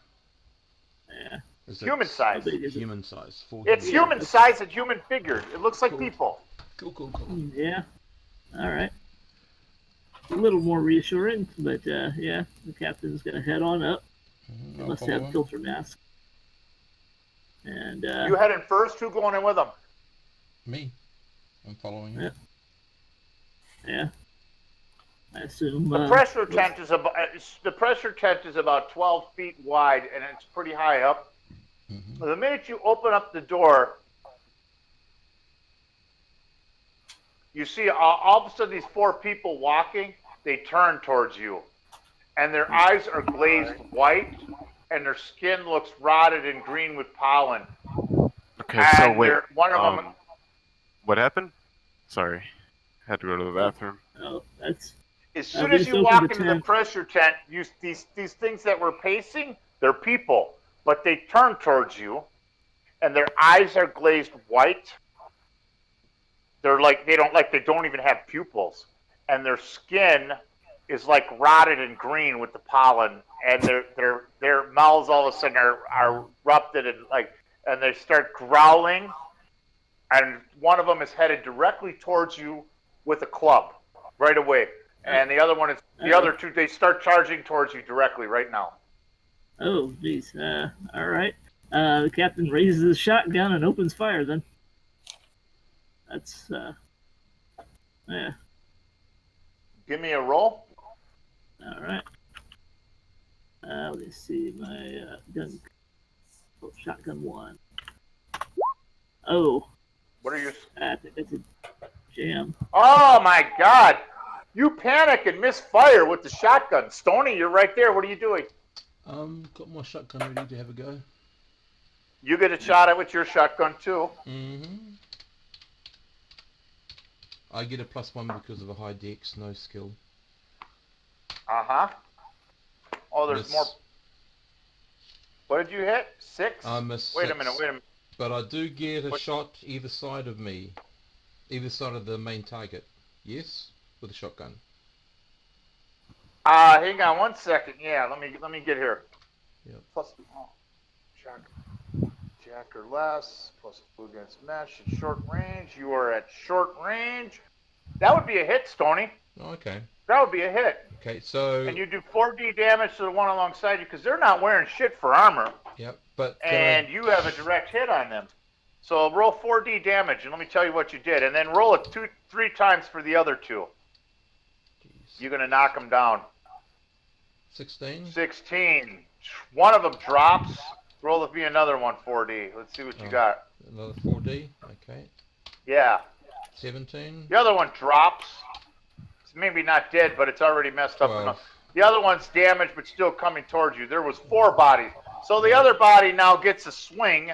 Yeah. Is Human it size. How big is it? Human size. It's human size and human figured. It looks like Cool. people. Cool. Yeah. All right. A little more reassuring, but yeah, the captain's gonna head on up. They must have filter masks. And You heading first? Who going in with them? Me. I'm following you. yeah, I assume The pressure tent is about 12 feet wide and it's pretty high up. Mhm. The minute you open up the door, you see all of a sudden these 4 people walking. They turn towards you, and their eyes are glazed white, and their skin looks rotted and green with pollen. Okay, so And wait. one of them. What happened? Sorry, had to go to the bathroom. Oh, that's As soon they as just you opened walk the into the tent. pressure tent, these things that were pacing, they're people, but they turn towards you, and their eyes are glazed white. They're like they don't even have pupils, and their skin is like rotted and green with the pollen, and their mouths all of a sudden are erupted and they start growling, and one of them is headed directly towards you with a club right away, and the other 2 they start charging towards you directly right now. Oh, geez. All right. The captain raises his shotgun and opens fire. Then that's yeah. Give me a roll. All right. Let me see my gun. Oh, shotgun 1. Oh, What are your? I think that's a jam. Oh my God! You panic and misfire with the shotgun. Stony, you're right there. What are you doing? Got my shotgun ready to have a go. You get a shot at with your shotgun too. Mm-hmm. I get a +1 because of a high dex, no skill. Uh-huh. Oh, there's Miss. more. What did you hit? 6? I miss Wait a 6. minute, wait a minute. But I do get a What? shot either side of me. Either side of the main target. Yes? With a shotgun. Hang on 1 second. Yeah, let me get here. Yep. Plus, jack or less. Plus 2 against mesh at short range. You are at short range. That would be a hit, Stony. Oh, okay. That would be a hit. Okay, so... And you do 4d damage to the one alongside you because they're not wearing shit for armor. Yep, but And you have a direct hit on them. So roll 4d damage, and let me tell you what you did. And then roll it 3 times for the other 2. Jeez. You're going to knock them down. 16? 16. One of them drops. Roll it be another one 4d. Let's see what you got. Another 4D? Okay. Yeah. 17? The other one drops. It's maybe not dead, but it's already messed 12. up enough. The other one's damaged, but still coming towards you. There was 4 bodies. So the other body now gets a swing,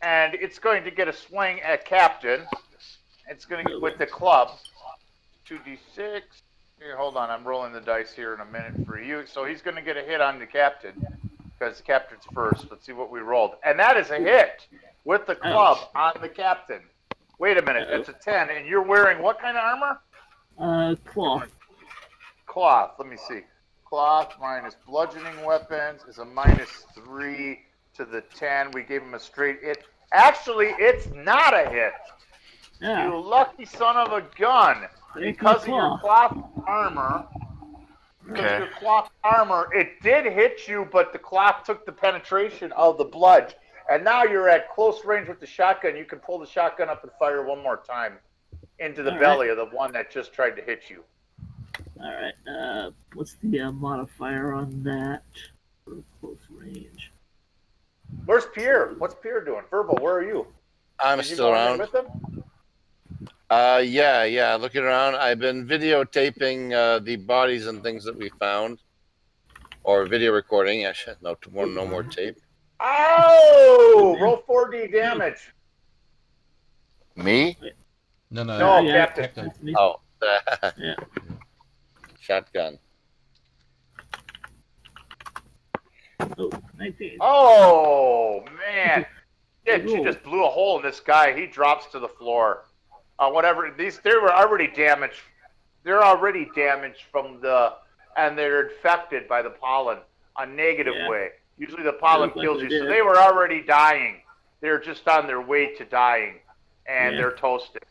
and it's going to get a swing at Captain. It's going to get with the club. 2d6. Here, hold on. I'm rolling the dice here in a minute for you. So he's going to get a hit on the Captain, because the Captain's first. Let's see what we rolled. And that is a hit with the club on the Captain. Wait a minute. That's a 10. And you're wearing what kind of armor? Cloth. Cloth. Let me see. Cloth minus bludgeoning weapons is a -3 to the 10. We gave him a straight hit. Actually, it's not a hit. Yeah. You lucky son of a gun. Because of your cloth armor. Because of your cloth armor, it did hit you, but the cloth took the penetration of the bludge. And now you're at close range with the shotgun. You can pull the shotgun up and fire one more time into the belly of the one that just tried to hit you. All right. What's the modifier on that for close range? Where's Pierre? What's Pierre doing? Verbal, where are you? I'm Did you still go in around. with him? Yeah, looking around. I've been videotaping the bodies and things that we found, or video recording. I should no more tape. Oh! Roll 4d damage. Me? No, No, Captain. That's me. Oh, Yeah. shotgun. Oh, 19. Oh, man. Yeah, she just blew a hole in this guy. He drops to the floor. Whatever. They were already damaged. They're already damaged from and they're infected by the pollen. A negative way. Usually the pollen kills you. So they were already dying. They're just on their way to dying. And they're toasted.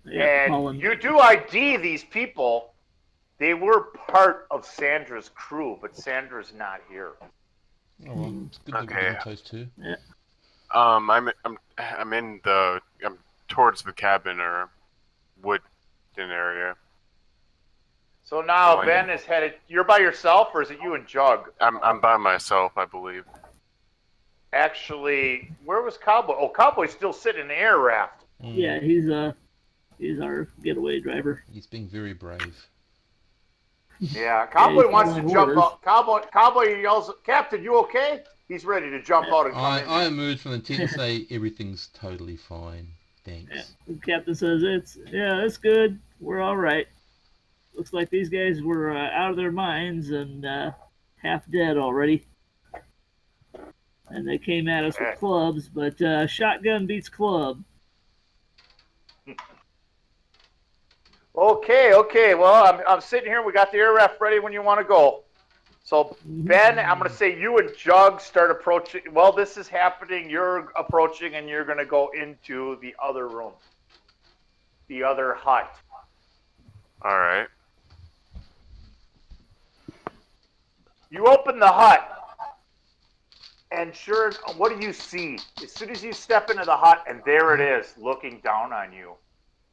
Yeah, and pollen. you do ID these people. They were part of Sandra's crew, but Sandra's not here. Oh, well, it's good that we Okay. can toast too. Yeah. I'm towards the cabin or wooden area. So now Oh, Ben is headed. You're by yourself, or is it you and Jug? I'm by myself, I believe. Actually, where was Cowboy? Oh, Cowboy's still sitting in the air raft. Yeah, he's our getaway driver. He's being very brave. Yeah, Cowboy he's wants to following jump orders. out. Cowboy yells, "Captain, you okay?" He's ready to jump out and come in. I emerge from the tent and say everything's totally fine. Thanks. Yeah. The captain says it's good. We're all right. Looks like these guys were out of their minds and half dead already. And they came at us with clubs, but shotgun beats club. Okay. Well, I'm sitting here. We got the air raft ready when you want to go. So, Ben, I'm going to say you and Jug start approaching. Well, this is happening. You're approaching, and you're going to go into the other room. The other hut. All right. You open the hut. And sure, what do you see? As soon as you step into the hut, and there it is, looking down on you.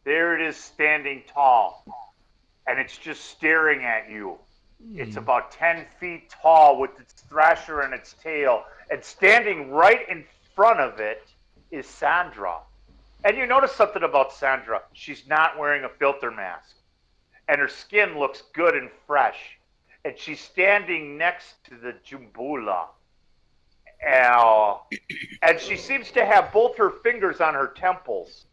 There it is, standing tall, and it's just staring at you. It's about 10 feet tall with its thrasher in its tail, and standing right in front of it is Sandra. And you notice something about Sandra. She's not wearing a filter mask, and her skin looks good and fresh. And she's standing next to the Jumbula. And she seems to have both her fingers on her temples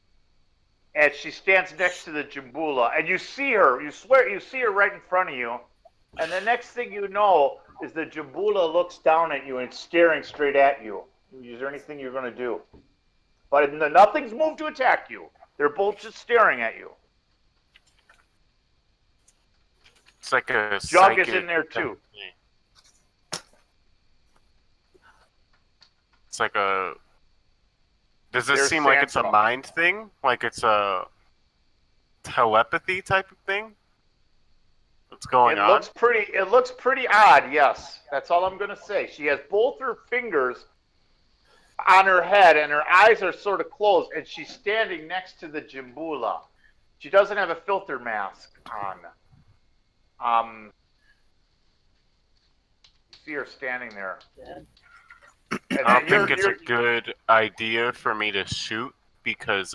as she stands next to the Jumbula. And you see her, you swear, you see her right in front of you. And the next thing you know is the Jumbula looks down at you and staring straight at you. Is there anything you're going to do? But nothing's moved to attack you. They're both just staring at you. It's like a Jug is in there too. It's like a... Does this There's seem like it's a Sandra. mind thing? Like it's a telepathy type of thing? What's going It on? looks pretty odd, yes. That's all I'm going to say. She has both her fingers on her head, and her eyes are sort of closed, and she's standing next to the Jimbula. She doesn't have a filter mask on. You see her standing there. And I don't think it's a good idea for me to shoot because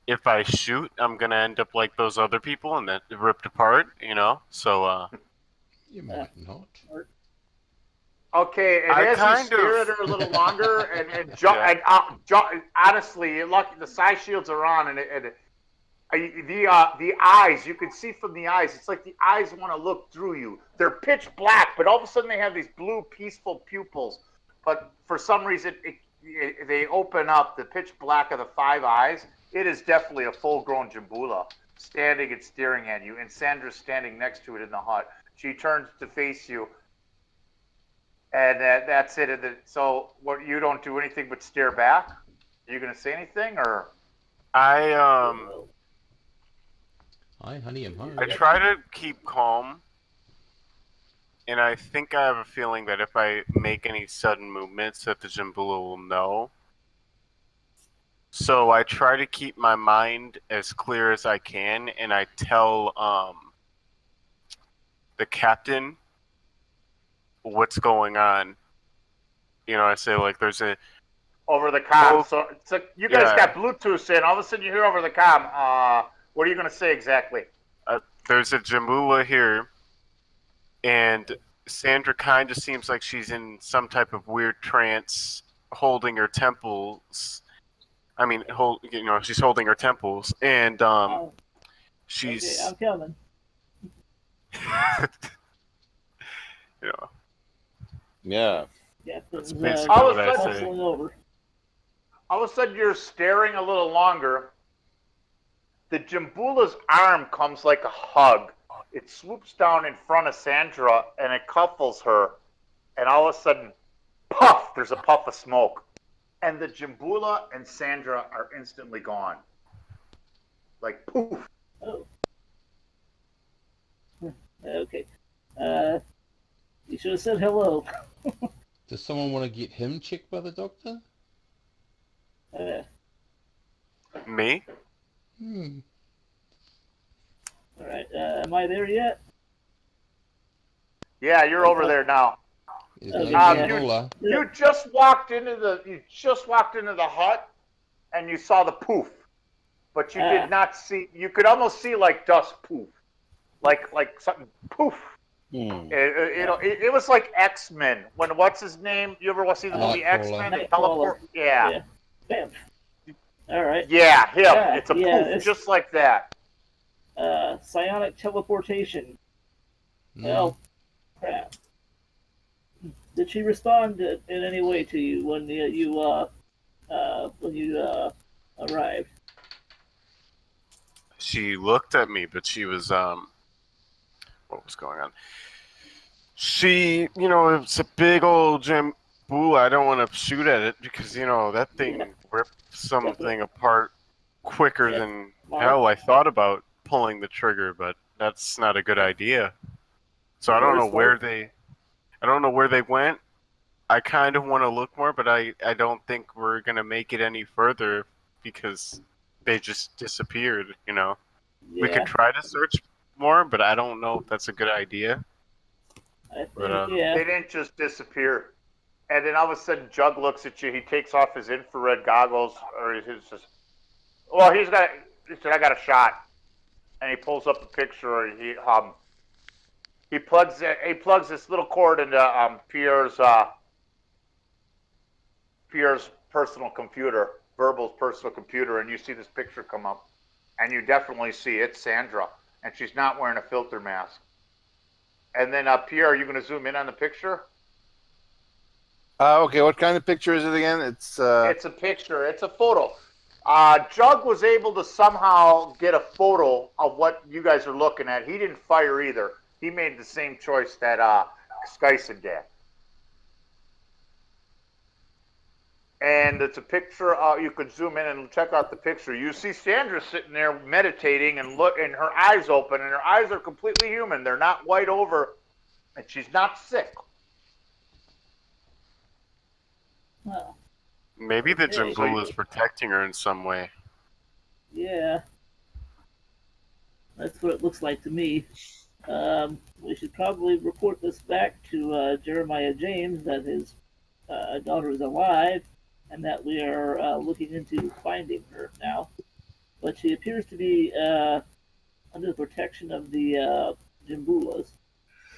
if I shoot, I'm gonna end up like those other people and then ripped apart, you know. So You might not. Okay, and I as you kind stare of- at her a little longer, and honestly, look, the side shields are on, and the eyes, you can see from the eyes, it's like the eyes want to look through you. They're pitch black, but all of a sudden they have these blue, peaceful pupils. But for some reason, they open up the pitch black of the five eyes. It is definitely a full-grown Jimbula standing and staring at you, and Sandra's standing next to it in the hut. She turns to face you. And that's it. So, what, you don't do anything but stare back? Are you going to say anything, or? I Hi, honey, I'm home. I try to keep calm, and I think I have a feeling that if I make any sudden movements, that the Jimbula will know. So I try to keep my mind as clear as I can, and I tell the captain what's going on. You know, I say like there's a Over the comm. Oh, So you guys yeah. got Bluetooth in. All of a sudden you hear over the comm. What are you going to say exactly? there's a Jimbula here, and Sandra kind of seems like she's in some type of weird trance, holding her temples. I mean, she's holding her temples, and she's Okay, I'm coming. you know, Yeah. Captain's basically what I say. hustling over. All of a sudden you're staring a little longer. The Jimbula's arm comes like a hug. It swoops down in front of Sandra, and it cuffles her. And all of a sudden, puff, there's a puff of smoke. And the Jimbula and Sandra are instantly gone. Like, poof. Oh. Okay. You should have said hello. Does someone want to get him checked by the doctor? me. All right. Am I there yet? Yeah, you're over there now. There's Okay, no yeah. Jimbula. You just walked into the hut, and you saw the poof, but you did not see. You could almost see like dust poof, like something poof. It was like X-Men. When what's his name? You ever see the movie Nightcrawler. X-Men? The teleport. Yeah. Bam. All right. Yeah, him. Yeah, It's a yeah, poof, it's- just like that. Psionic teleportation. Oh, crap. Did she respond in any way to you when you arrived? She looked at me, but she was what was going on? She, it's a big old Jimbula. I don't want to shoot at it because that thing ripped something apart quicker than hell. I thought about pulling the trigger, but that's not a good idea. So I don't know where they went. I kind of want to look more, but I don't think we're gonna make it any further because they just disappeared. You know, we could Yeah, try to search more, but I don't know if that's a good idea. I But think, yeah. They didn't just disappear. And then all of a sudden, Jug looks at you. He takes off his infrared goggles, or his well, he said, "I got a shot," and he pulls up a picture. Or he plugs this little cord into Pierre's personal computer, Verbal's personal computer, and you see this picture come up, and you definitely see it's Sandra, and she's not wearing a filter mask. And then Pierre, are you going to zoom in on the picture? Okay, what kind of picture is it again? It's a picture. It's a photo. Jug was able to somehow get a photo of what you guys are looking at. He didn't fire either. He made the same choice that Skyson did. And it's a picture. You could zoom in and check out the picture. You see Sandra sitting there meditating and and her eyes open, and her eyes are completely human. They're not white over, and she's not sick. Well, maybe the okay. Jimbula is protecting her in some way. Yeah, that's what it looks like to me. We should probably report this back to Jeremiah James that his daughter is alive and that we are looking into finding her now. But she appears to be under the protection of the Jimbulas.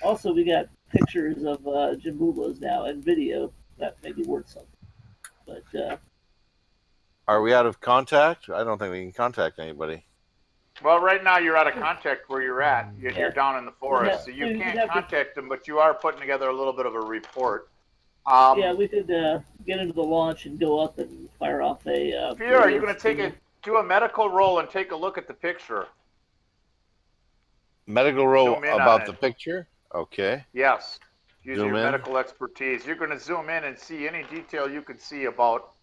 Also, we got pictures of Jimbulas now and video that may be worth something. But Are we out of contact? I don't think we can contact anybody. Well, right now you're out of contact where you're at. You're down in the forest, so you We'd can't have to- contact them, but you are putting together a little bit of a report. yeah, we could get into the launch and go up and fire off a. Pierre, are you going to do a medical roll and take a look at the picture? Medical roll Zoom in on about it. the picture? Okay. Yes. Use Zoom your in. medical expertise. You're going to zoom in and see any detail you can see about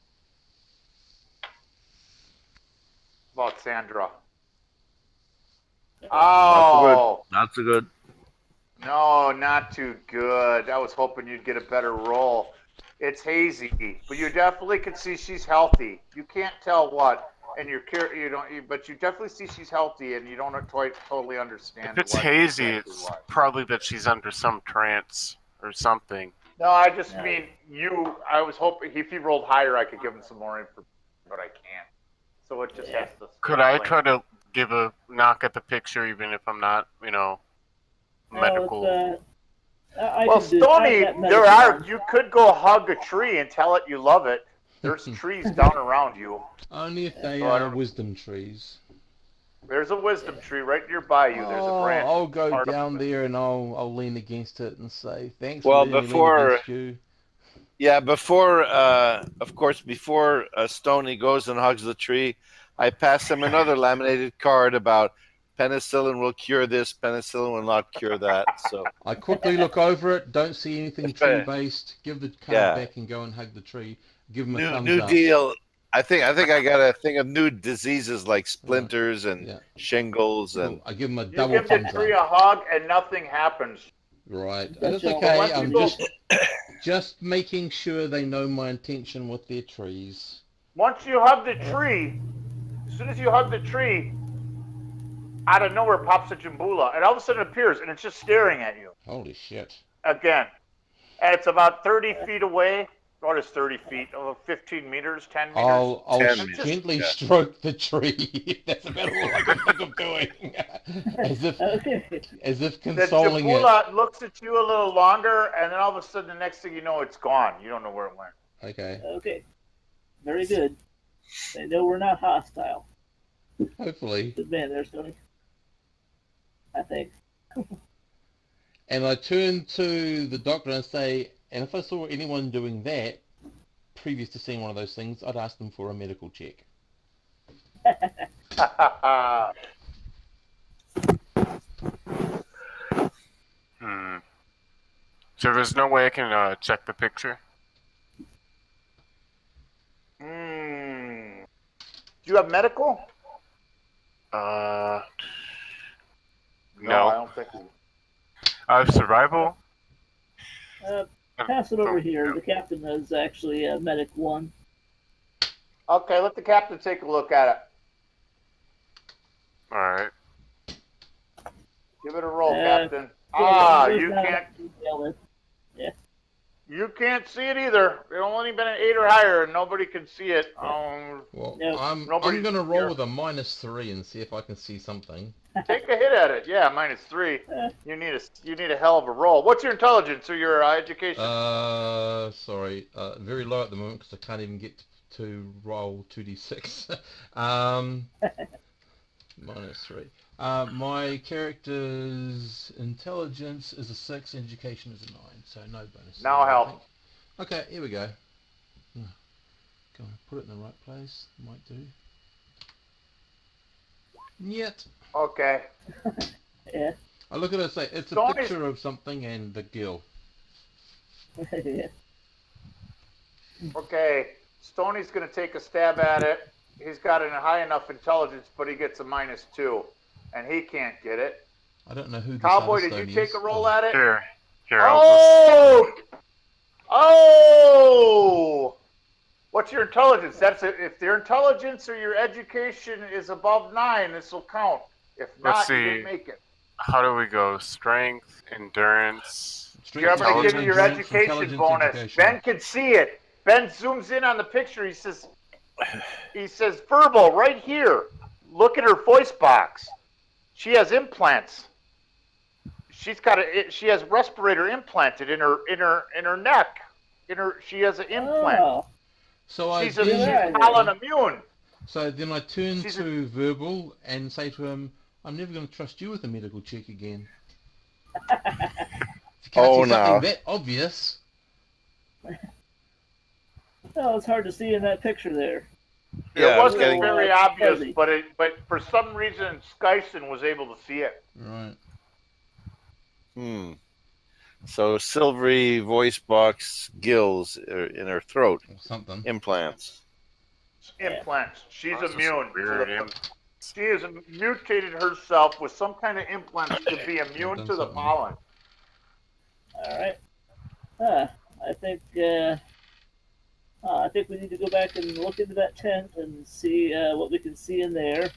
Sandra. Oh, Not so good. no, not too good. I was hoping you'd get a better roll. It's hazy, but you definitely can see she's healthy. You can't tell what, and but you definitely see she's healthy, and you don't totally understand. If it's what hazy, exactly it's what. probably that she's under some trance or something. No, I just mean you. I was hoping if he rolled higher, I could give him some more information, but I can't. So it just has to. Could I try to give a knock at the picture, even if I'm not, medical? Well, Stony, you could go hug a tree and tell it you love it. There's trees down around you. Only if they So I are don't- wisdom trees. There's a wisdom tree right nearby you. There's a branch. I'll go part of down it. there and I'll lean against it and say thanks. Well, for letting me lean before- against you. Yeah, before, of course, before Stoney goes and hugs the tree, I pass him another laminated card about penicillin will cure this, penicillin will not cure that. So I quickly look over it, don't see anything It's better. tree-based. Give the card Yeah. back and go and hug the tree. Give him a thumbs new up. deal. I think I got a thing of new diseases like splinters and Yeah. shingles and I give him a You double give the thumbs tree up. a hug and nothing happens. Right. That's That's all. okay. Once I'm you just making sure they know my intention with their trees. Once you hug the tree, as soon as you hug the tree, out of nowhere pops a Jimbula, and all of a sudden it appears, and it's just staring at you Holy shit. again. And it's about 30 feet away. What is 30 feet? 15 meters, 10 meters? I'll 10 meters, gently yeah. stroke the tree. That's about all I can think of doing. as if The consoling it. Jimbula looks at you a little longer, and then all of a sudden, the next thing you know, it's gone. You don't know where it went. Okay. Okay. Very good. They know we're not hostile. Hopefully. Good man there, Tony. I think. And I turn to the doctor and say, and if I saw anyone doing that, previous to seeing one of those things, I'd ask them for a medical check. So there's no way I can check the picture? Do you have medical? No. I don't think. I have survival. pass it over Oh, here. yeah. The captain is actually medic 1. Okay, let the captain take a look at it. All right. Give it a roll, Uh, Captain. There's You not can't. enough detail in. You can't see it either. It's only been an 8 or higher, and nobody can see it. Well, Nope. I'm Nobody's going to roll here. with a -3 and see if I can see something. Take a hit at it. Yeah, -3. Eh, You need a hell of a roll. What's your intelligence or your education? Sorry, very low at the moment because I can't even get to roll 2d6. -3. My character's intelligence is a 6, education is a 9, so no bonus. Now help. Okay, here we go. Go on, put it in the right place. Might do. Yet. Okay. yeah. I look at it and say, it's a Stoney's- picture of something and the girl. yeah. Okay. Stoney's going to take a stab at it. He's got a high enough intelligence, but he gets a -2, and he can't get it. I don't know who this Cowboy, other did you Stoney take is. a roll at it? Here. I'll just. Oh! What's your intelligence? If your intelligence or your education is above 9, this will count. If Let's not, you see. didn't make it. How do we go? Strength, endurance. Strength, I'm going to give you your intelligence, education bonus. education. Ben can see it. Ben zooms in on the picture. He says, verbal right here. Look at her voice box. She has implants. She has respirator implanted in her neck. She has an implant. Oh. So She's Yeah. pollen immune. So then I turn She's to Verbal and say to him, I'm never going to trust you with a medical check again. If you can't Oh, see something no. that obvious. Oh, it's hard to see in that picture there. Yeah, It I was wasn't getting. very obvious, fuzzy. but for some reason Skyson was able to see it. Right. So silvery voice box gills in her throat, Or something. implants. Implants. She's That's just immune. weird, To yeah. she has mutated herself with some kind of implants to be immune done to the something. pollen. All right. I think we need to go back and look into that tent and see what we can see in there.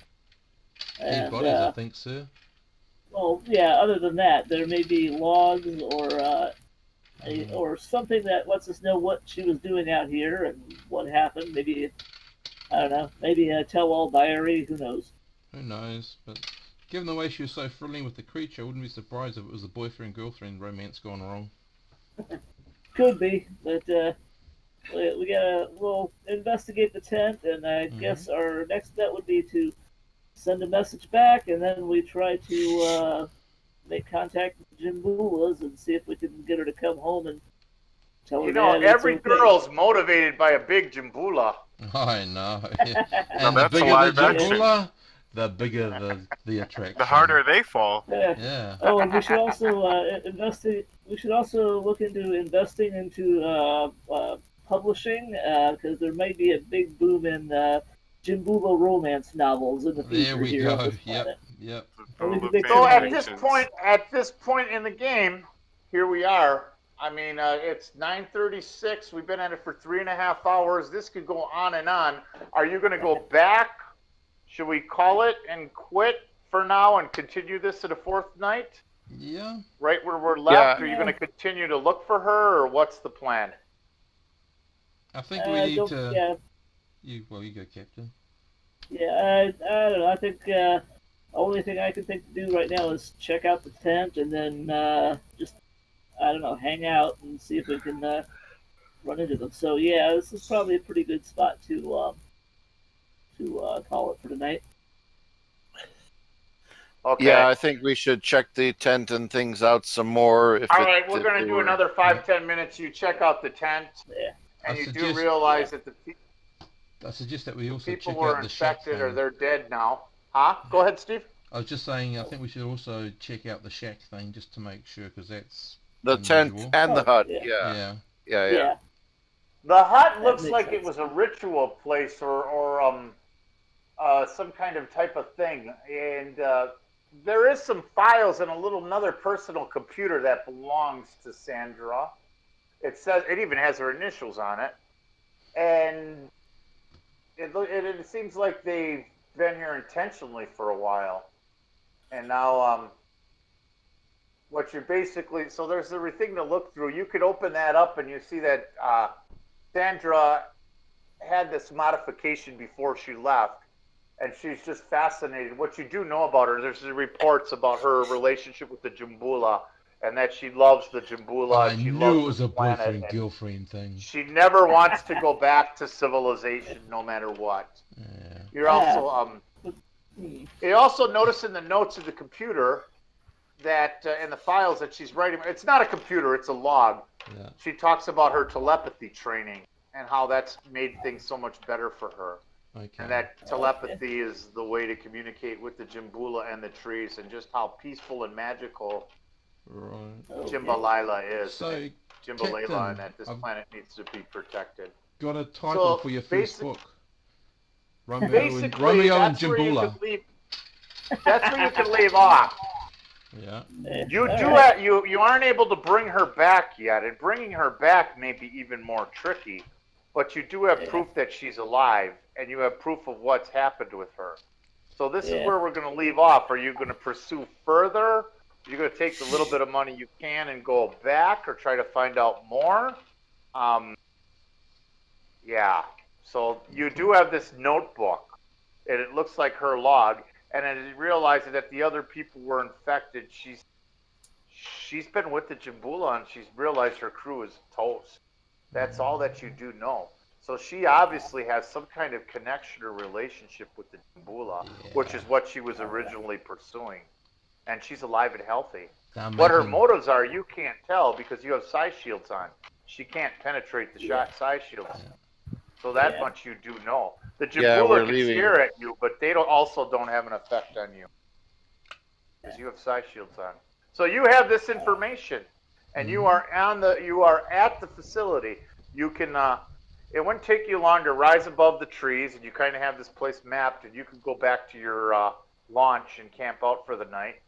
Dead And, bodies, I think, sir. well, yeah. Other than that, there may be logs or something that lets us know what she was doing out here and what happened. Maybe I don't know. Maybe a tell-all diary. Who knows? Who knows? But given the way she was so friendly with the creature, I wouldn't be surprised if it was a boyfriend-girlfriend romance gone wrong. Could be, but we'll investigate the tent, and I guess our next step would be to send a message back, and then we try to make contact with Jimbula's and see if we can get her to come home and tell her You know, dad it's every okay. girl's motivated by a big Jimbula. I know. Now And the that's a bigger live the action. Jimbula, the bigger the attraction. The harder they fall. Yeah. Yeah. Oh, and we should also investigate. We should also look into investing into publishing because there might be a big boom in Jimbula romance novels in the future There we here on go. this planet. Yep. Well, we Full can of make So some at this point in the game, here we are. I mean, it's 9:36. We've been at it for 3.5 hours. This could go on and on. Are you going to go back? Should we call it and quit for now and continue this to the 4th night? Yeah. Right where we're left? Yeah. Are you going to continue to look for her, or what's the plan? I think we need to. Yeah, You go, Captain. yeah. I don't know. I think the only thing I can think to do right now is check out the tent and then just I don't know, hang out and see if we can run into them. So yeah, this is probably a pretty good spot to call it for tonight. Okay. Yeah, I think we should check the tent and things out some more. All right, we're going to do another 5-10 minutes. You check out the tent, Yeah. and I you do suggest- realize that the I suggest that we also people check were out the shack infected or thing. they're dead now. Huh? Go ahead, Steve. I was just saying, I think we should also check out the shack thing just to make sure, because that's the tent unusual. and the Oh, hut. yeah. Yeah, Yeah. yeah. The hut That looks makes like it sense. was a ritual place or some kind of type of thing. And there is some files and another personal computer that belongs to Sandra. It says it even has her initials on it, and it seems like they've been here intentionally for a while, and now what you're basically so there's the thing to look through. You could open that up and you see that Sandra had this modification before she left, and she's just fascinated. What you do know about her, there's reports about her relationship with the Jumbula, and that she loves the Jumbula, I and she knew loves it was the a planet, and boyfriend-girlfriend thing. she never wants to go back to civilization, no matter what. Yeah. You're also you also notice in the notes of the computer that in the files that she's writing, it's not a computer, it's a log. Yeah. She talks about her telepathy training and how that's made things so much better for her. Okay. And that telepathy is the way to communicate with the Jimbula and the trees, and just how peaceful and magical Jimbalila is. So, Jimbalila, and Captain, that this I've planet needs to be protected. got a title So, for your first book. Romeo and Basically, that's where you Jimbula. could leave. That's where you can leave off. Yeah. You aren't able to bring her back yet, and bringing her back may be even more tricky. But you do have proof that she's alive, and you have proof of what's happened with her. So this is where we're going to leave off. Are you going to pursue further? Are you going to take the little bit of money you can and go back, or try to find out more? Yeah. So you do have this notebook, and it looks like her log. And as you realize that the other people were infected, she's been with the Jimbula, and she's realized her crew is toast. That's all that you do know. So she obviously has some kind of connection or relationship with the Jimbula, which is what she was originally pursuing. And she's alive and healthy. What her motives are, you can't tell because you have psi shields on. She can't penetrate the psi shields. So that much you do know. The Jimbula can stare at you, but they also don't have an effect on you because you have psi shields on. So you have this information, and you are at the facility. You can it wouldn't take you long to rise above the trees, and you kind of have this place mapped, and you can go back to your launch and camp out for the night,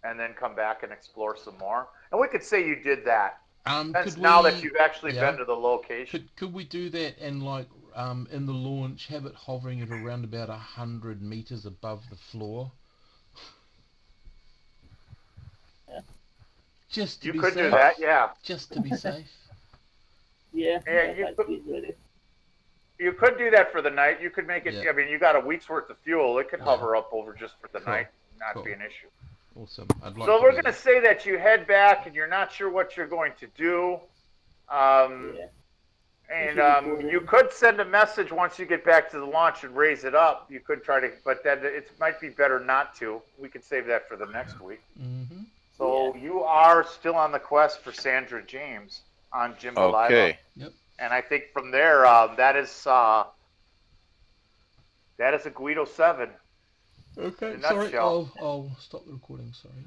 and then come back and explore some more. And we could say you did that. Now that you've actually been to the location. Could we do that and like in the launch have it hovering at around about 100 meters above the floor? Just to you be could safe. do that, yeah. Just to be safe. Yeah, you could do that for the night. You could make it. Yeah. I mean, you got a week's worth of fuel. It could hover up over just for the night, not be an issue. Awesome. I'd like so to we're do going to that. say that you head back, and you're not sure what you're going to do. And you could send a message once you get back to the launch and raise it up. You could try to, but then it might be better not to. We could save that for the next week. Mm-hmm. So you are still on the quest for Sandra James on Jimbalila. Okay. Yep. And I think from there, that is Agweedo 7. Okay. In a Sorry. nutshell. I'll stop the recording. Sorry.